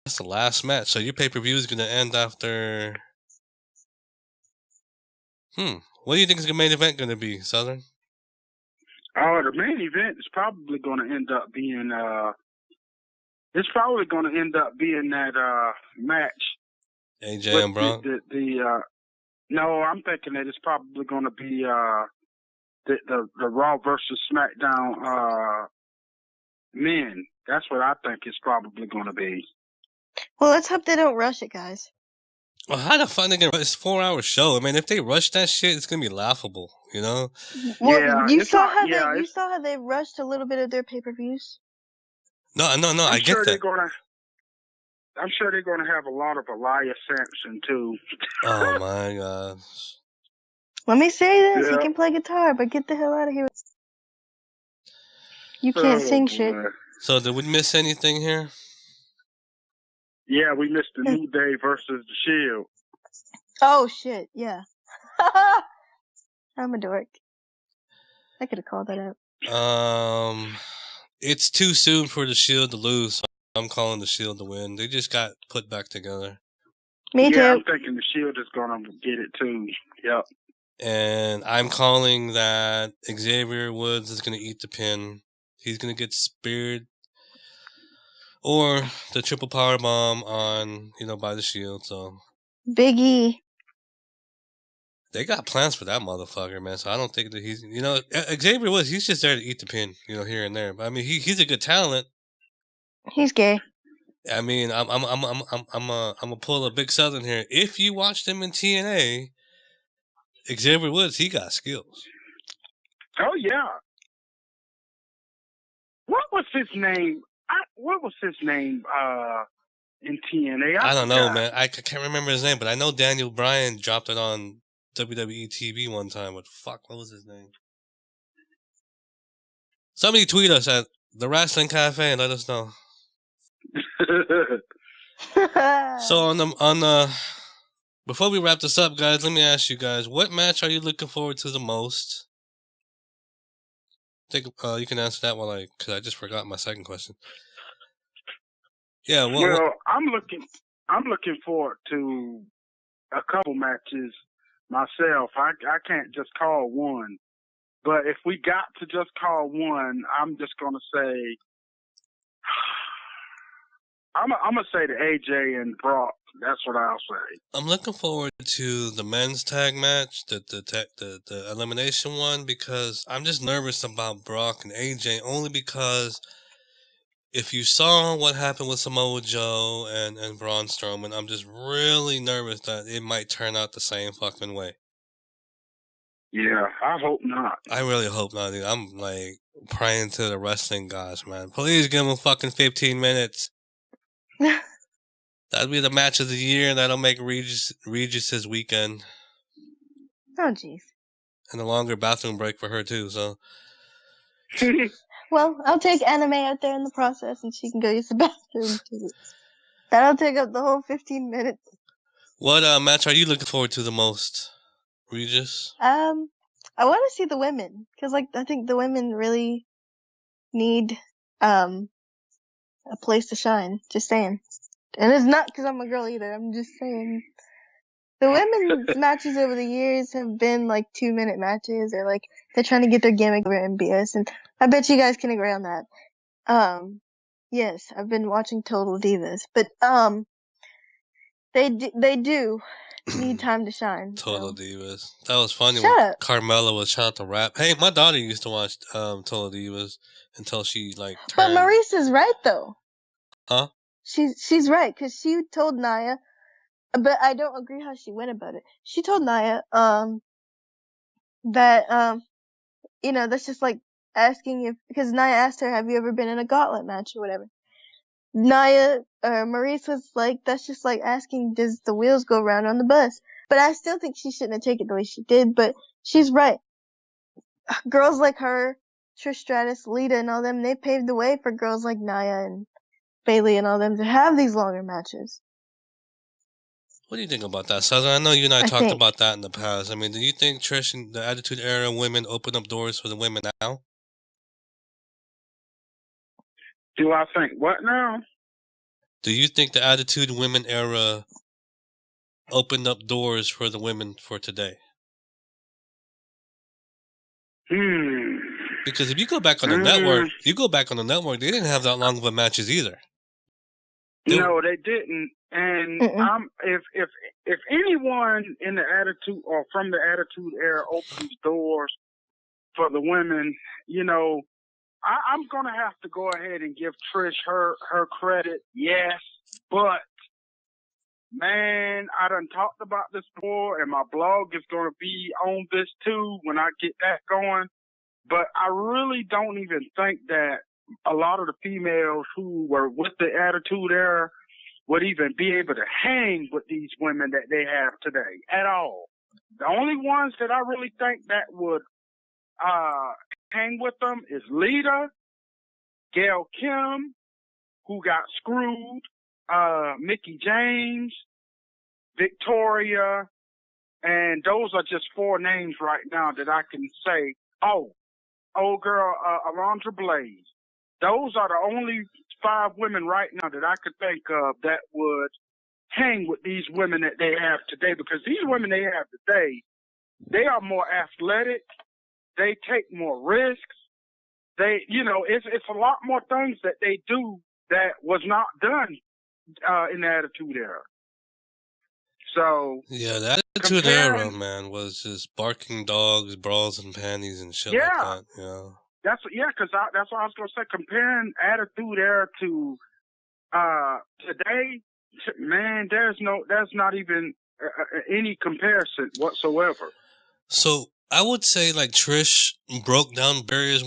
That's the last match. So your pay-per-view is gonna end after. What do you think is the main event gonna be, Southern? The main event is probably going to end up being it's probably going to end up being that match. AJ and Brock. No, I'm thinking that it's probably going to be the Raw versus SmackDown men. That's what I think it's probably going to be. Well, let's hope they don't rush it, guys. Well, how the fuck they gonna? It's a 4-hour show. I mean, if they rush that shit, it's gonna be laughable. You know? Well, Yeah, you it's saw not- how yeah, you saw how they rushed a little bit of their pay-per-views. No. I'm I sure get that. I'm sure they're going to have a lot of Elias Sampson too. Oh my god. Let me say this: Yeah. he can play guitar, but get the hell out of here. You can't sing shit. boy. So did we miss anything here? Yeah, we missed the New Day versus the Shield. Oh shit! Yeah. I'm a dork. I could have called that out. It's too soon for the Shield to lose. So I'm calling the Shield to win. They just got put back together. Me Yeah, too. I'm thinking the Shield is going to get it too. Yep. And I'm calling that Xavier Woods is going to eat the pin. He's going to get speared. Or the triple power bomb on, by the Shield. So Big E. they got plans for that motherfucker, man. So I don't think that he's, Xavier Woods, he's just there to eat the pin, here and there. But I mean, he's a good talent. He's gay. I mean, I'm gonna pull a big Southern here. If you watched him in TNA, Xavier Woods, he got skills. Oh yeah. What was his name? In TNA? I don't know, man. I can't remember his name, but I know Daniel Bryan dropped it on WWE TV one time. What was his name? Somebody tweet us at The Wrestling Cafe and let us know. So before we wrap this up, guys, let me ask you guys, what match are you looking forward to the most? I think you can answer that one, because I just forgot my second question. Yeah, I'm looking forward to a couple matches myself. I can't just call one, but if we got to just call one, I'm just gonna say I'm gonna say the AJ and Brock. That's what I'll say. I'm looking forward to the men's tag match, the elimination one, because I'm just nervous about Brock and AJ, only because if you saw what happened with Samoa Joe and Braun Strowman, I'm just really nervous that it might turn out the same fucking way. Yeah, I hope not. I really hope not, dude. I'm praying to the wrestling gods, man. Please give them fucking 15 minutes. That'll be the match of the year, and that'll make Regis' weekend. Oh jeez. And a longer bathroom break for her too, so. Well, I'll take Anime out there in the process, and she can go use the bathroom too. That'll take up the whole 15 minutes. What match are you looking forward to the most, Regis? I want to see the women, because I think the women really need a place to shine. Just saying. And it's not because I'm a girl either. I'm just saying. The women's matches over the years have been 2-minute matches, or they're trying to get their gimmick over MBS, and I bet you guys can agree on that. Yes, I've been watching Total Divas, but they do need time to shine. Total Divas. That was funny. Shut when up. Carmella was trying to rap. Hey, my daughter used to watch Total Divas until she turned. But Maurice's right though. Huh? She's right, because she told Nia. But I don't agree how she went about it. She told Nia, that, that's just like asking because Naya asked her, have you ever been in a gauntlet match or whatever? Maurice was like, that's just like asking, does the wheels go round on the bus? But I still think she shouldn't have taken it the way she did, but she's right. Girls like her, Trish Stratus, Lita, and all them, they paved the way for girls like Naya and Bailey and all them to have these longer matches. What do you think about that, Southern? I know you and I talked think. about that in the past. I mean, do you think Trish and the Attitude Era women open up doors for the women now? Do I think what now? Do you think the Attitude Women era opened up doors for the women for today? Because if you go back on the network, they didn't have that long of a matches either. No, they didn't. And if anyone in the Attitude or from the Attitude Era opens doors for the women, I'm gonna have to go ahead and give Trish her credit, yes, but man, I done talked about this before, and my blog is gonna be on this too when I get that going. But I really don't even think that a lot of the females who were with the Attitude Era would even be able to hang with these women that they have today at all. The only ones that I really think that would hang with them is Lita, Gail Kim, who got screwed, Mickey James, Victoria, and those are just 4 names right now that I can say. Oh, old girl, Alondra Blaze. Those are the only 5 women right now that I could think of that would hang with these women that they have today, because these women they have today, they are more athletic. They take more risks. They, it's a lot more things that they do that was not done in the Attitude Era. So yeah, the Attitude Era, man, was just barking dogs, bras and panties and shit like that. That's what I was gonna say. Comparing Attitude Era to today, man, there's not even any comparison whatsoever. So I would say like Trish broke down barriers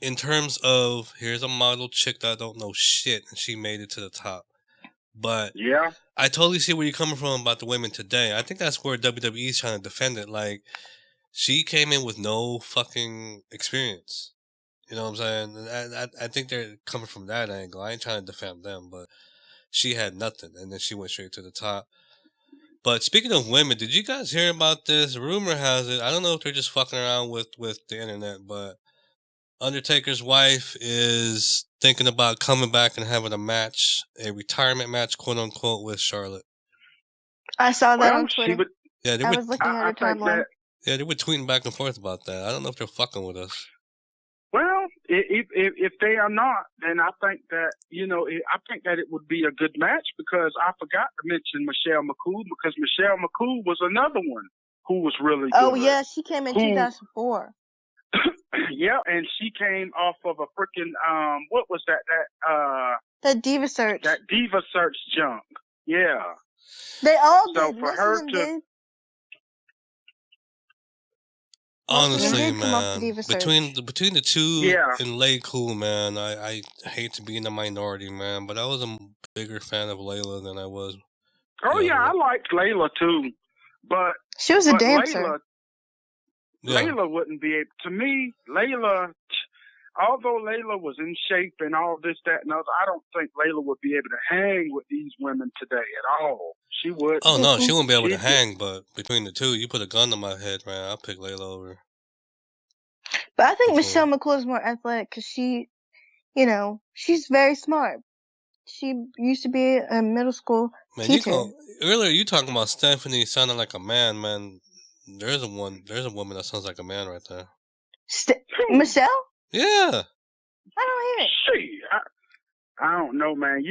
in terms of, here's a model chick that don't know shit and she made it to the top. But yeah, I totally see where you're coming from about the women today. I think that's where WWE is trying to defend it. Like, she came in with no fucking experience. You know what I'm saying? I think they're coming from that angle. I ain't trying to defend them, but she had nothing, and then she went straight to the top. But speaking of women, did you guys hear about this? Rumor has it, I don't know if they're just fucking around with the internet, but Undertaker's wife is thinking about coming back and having a retirement match, quote unquote, with Charlotte. I saw that on Twitter. I was looking at her timeline. Yeah, they were tweeting back and forth about that. I don't know if they're fucking with us. Well, if they are not, then I think that I think that it would be a good match, because I forgot to mention Michelle McCool, because Michelle McCool was another one who was really good. Oh yeah, she came in 2004. Yeah, and she came off of a freaking what was that that Diva Search. That Diva Search junk. Yeah. They all did. So for her to did. Honestly, man, between the two and Lay Cool, man, I hate to be in the minority, man, but I was a bigger fan of Layla than I was. Oh yeah, I liked Layla too, but she was a dancer. Layla wouldn't be able. To me, Layla, although Layla was in shape and all this, that, and other, I don't think Layla would be able to hang with these women today at all. She would. Oh no, she wouldn't be able to hang. But between the two, you put a gun to my head, man, I'll pick Layla over. But I think Michelle McCool is more athletic because she, she's very smart. She used to be a middle school teacher. Earlier you talking about Stephanie sounding like a man, man. There's a woman that sounds like a man right there. Michelle? Yeah. I don't hear it. She, I don't know, man.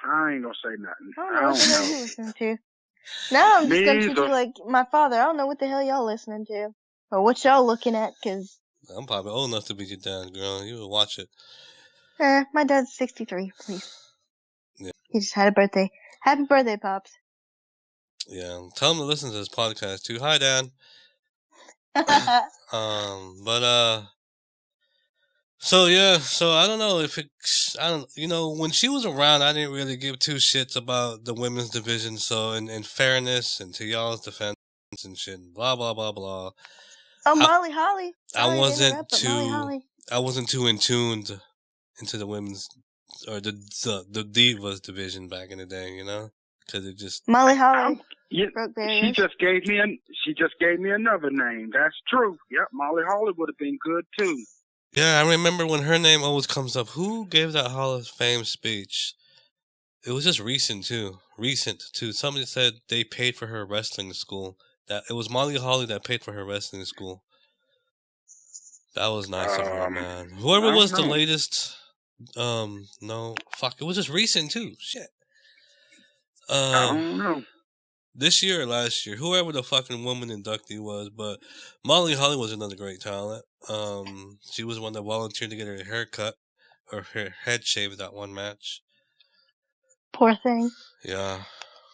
I ain't gonna say nothing. I don't know what the hell you listening to. Now I'm just gonna treat you like my father. I don't know what the hell y'all listening to or what y'all looking at, because I'm probably old enough to be your dad, girl. You will watch it. My dad's 63. Please. Yeah. He just had a birthday. Happy birthday, Pops. Yeah, tell him to listen to this podcast too. Hi, Dad. So yeah, so I don't know if I don't, when she was around, I didn't really give two shits about the women's division. So in fairness and to y'all's defense and shit, blah blah blah blah. Oh, I, Molly Holly. I Sorry to wasn't interrupt, but Molly too, Holly. I wasn't too in tuned into the women's or the divas division back in the day, because it just Molly Holly Yeah, broke she barriers. just gave me another name. That's true. Yep, Molly Holly would have been good too. Yeah, I remember when her name always comes up. Who gave that Hall of Fame speech? It was just recent too. Somebody said they paid for her wrestling school. That it was Molly Holly that paid for her wrestling school. That was nice of her, man. Whoever was the latest, no, fuck, it was just recent too. Shit. I don't know. This year or last year, whoever the fucking woman inductee was, but Molly Holly was another great talent. She was one that volunteered to get her hair cut or her head shaved that one match. Poor thing. Yeah,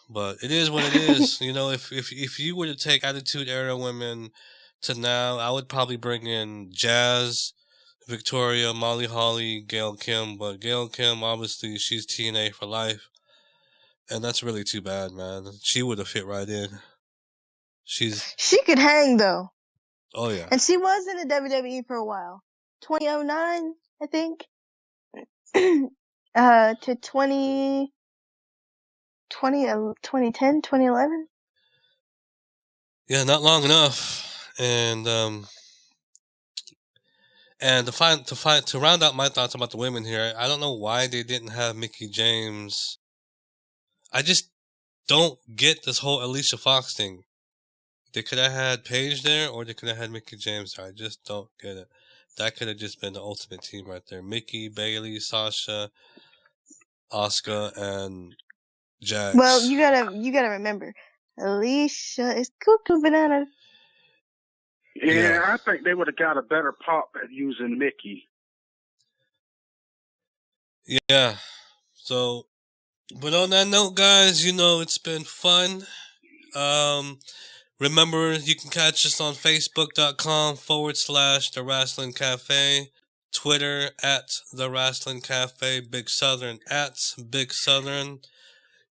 but it is what it is. If you were to take Attitude Era women to now, I would probably bring in Jazz, Victoria, Molly Holly, Gail Kim. But Gail Kim, obviously, she's TNA for life. And that's really too bad, man. She would have fit right in. She could hang, though. Oh, yeah. And she was in the WWE for a while. 2009, I think. To 2010, 2011. Yeah, not long enough. And to round out my thoughts about the women here, I don't know why they didn't have Mickie James. I just don't get this whole Alicia Fox thing. They could have had Paige there, or they could have had Mickie James there. I just don't get it. That could have just been the ultimate team right there. Mickie, Bayley, Sasha, Asuka, and Jax. Well, you gotta remember, Alicia is cuckoo banana. Yeah, I think they would have got a better pop at using Mickie. Yeah. So, but on that note, guys, it's been fun. Remember, you can catch us on Facebook.com/The Wrestling Cafe, Twitter @The Wrestling Cafe, Big Southern @Big Southern.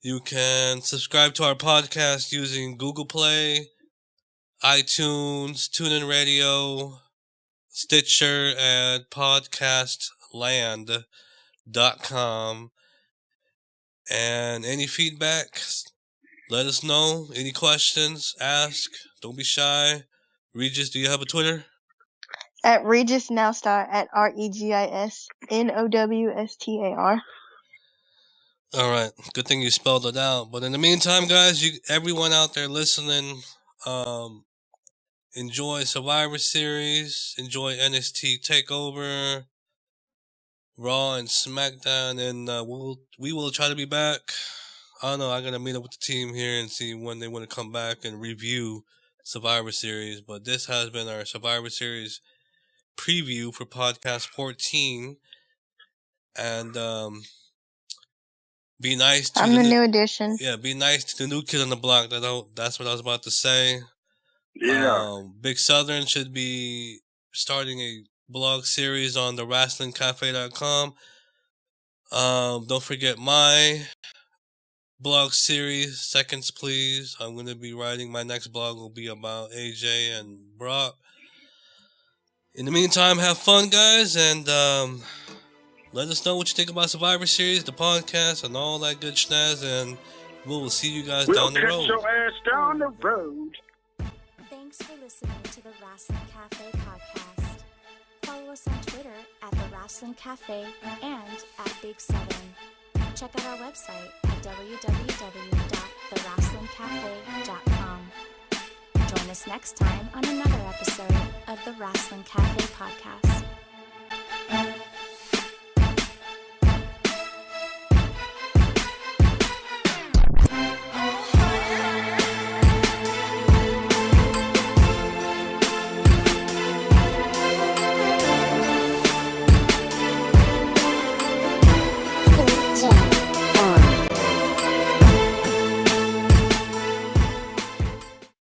You can subscribe to our podcast using Google Play, iTunes, TuneIn Radio, Stitcher, and podcastland.com. And any feedback, let us know. Any questions, ask. Don't be shy. Regis, do you have a Twitter? At Regis Nowstar, at RegisNowstar. All right. Good thing you spelled it out. But in the meantime, guys, everyone out there listening, enjoy Survivor Series, enjoy NXT TakeOver, Raw and SmackDown, and we will try to be back. I don't know. I'm gonna meet up with the team here and see when they want to come back and review Survivor Series. But this has been our Survivor Series preview for podcast 14, and be nice to I'm the new addition. Yeah, be nice to the new kid on the block. That's what I was about to say. Yeah. Big Southern should be starting a blog series on TheRasslinCafe.com. Don't forget my blog series, Seconds Please. I'm going to be writing, my next blog will be about AJ and Brock. In the meantime, have fun, guys, and let us know what you think about Survivor Series, the podcast, and all that good snazz, and we will see you guys down the road. We'll catch your ass down the road. Thanks for listening to the Wrestling Cafe podcast. Follow us on Twitter @TheRasslinCafe and @Big Southern. Check out our website at www.TheRasslinCafe.com. Join us next time on another episode of the Wrestling Cafe podcast.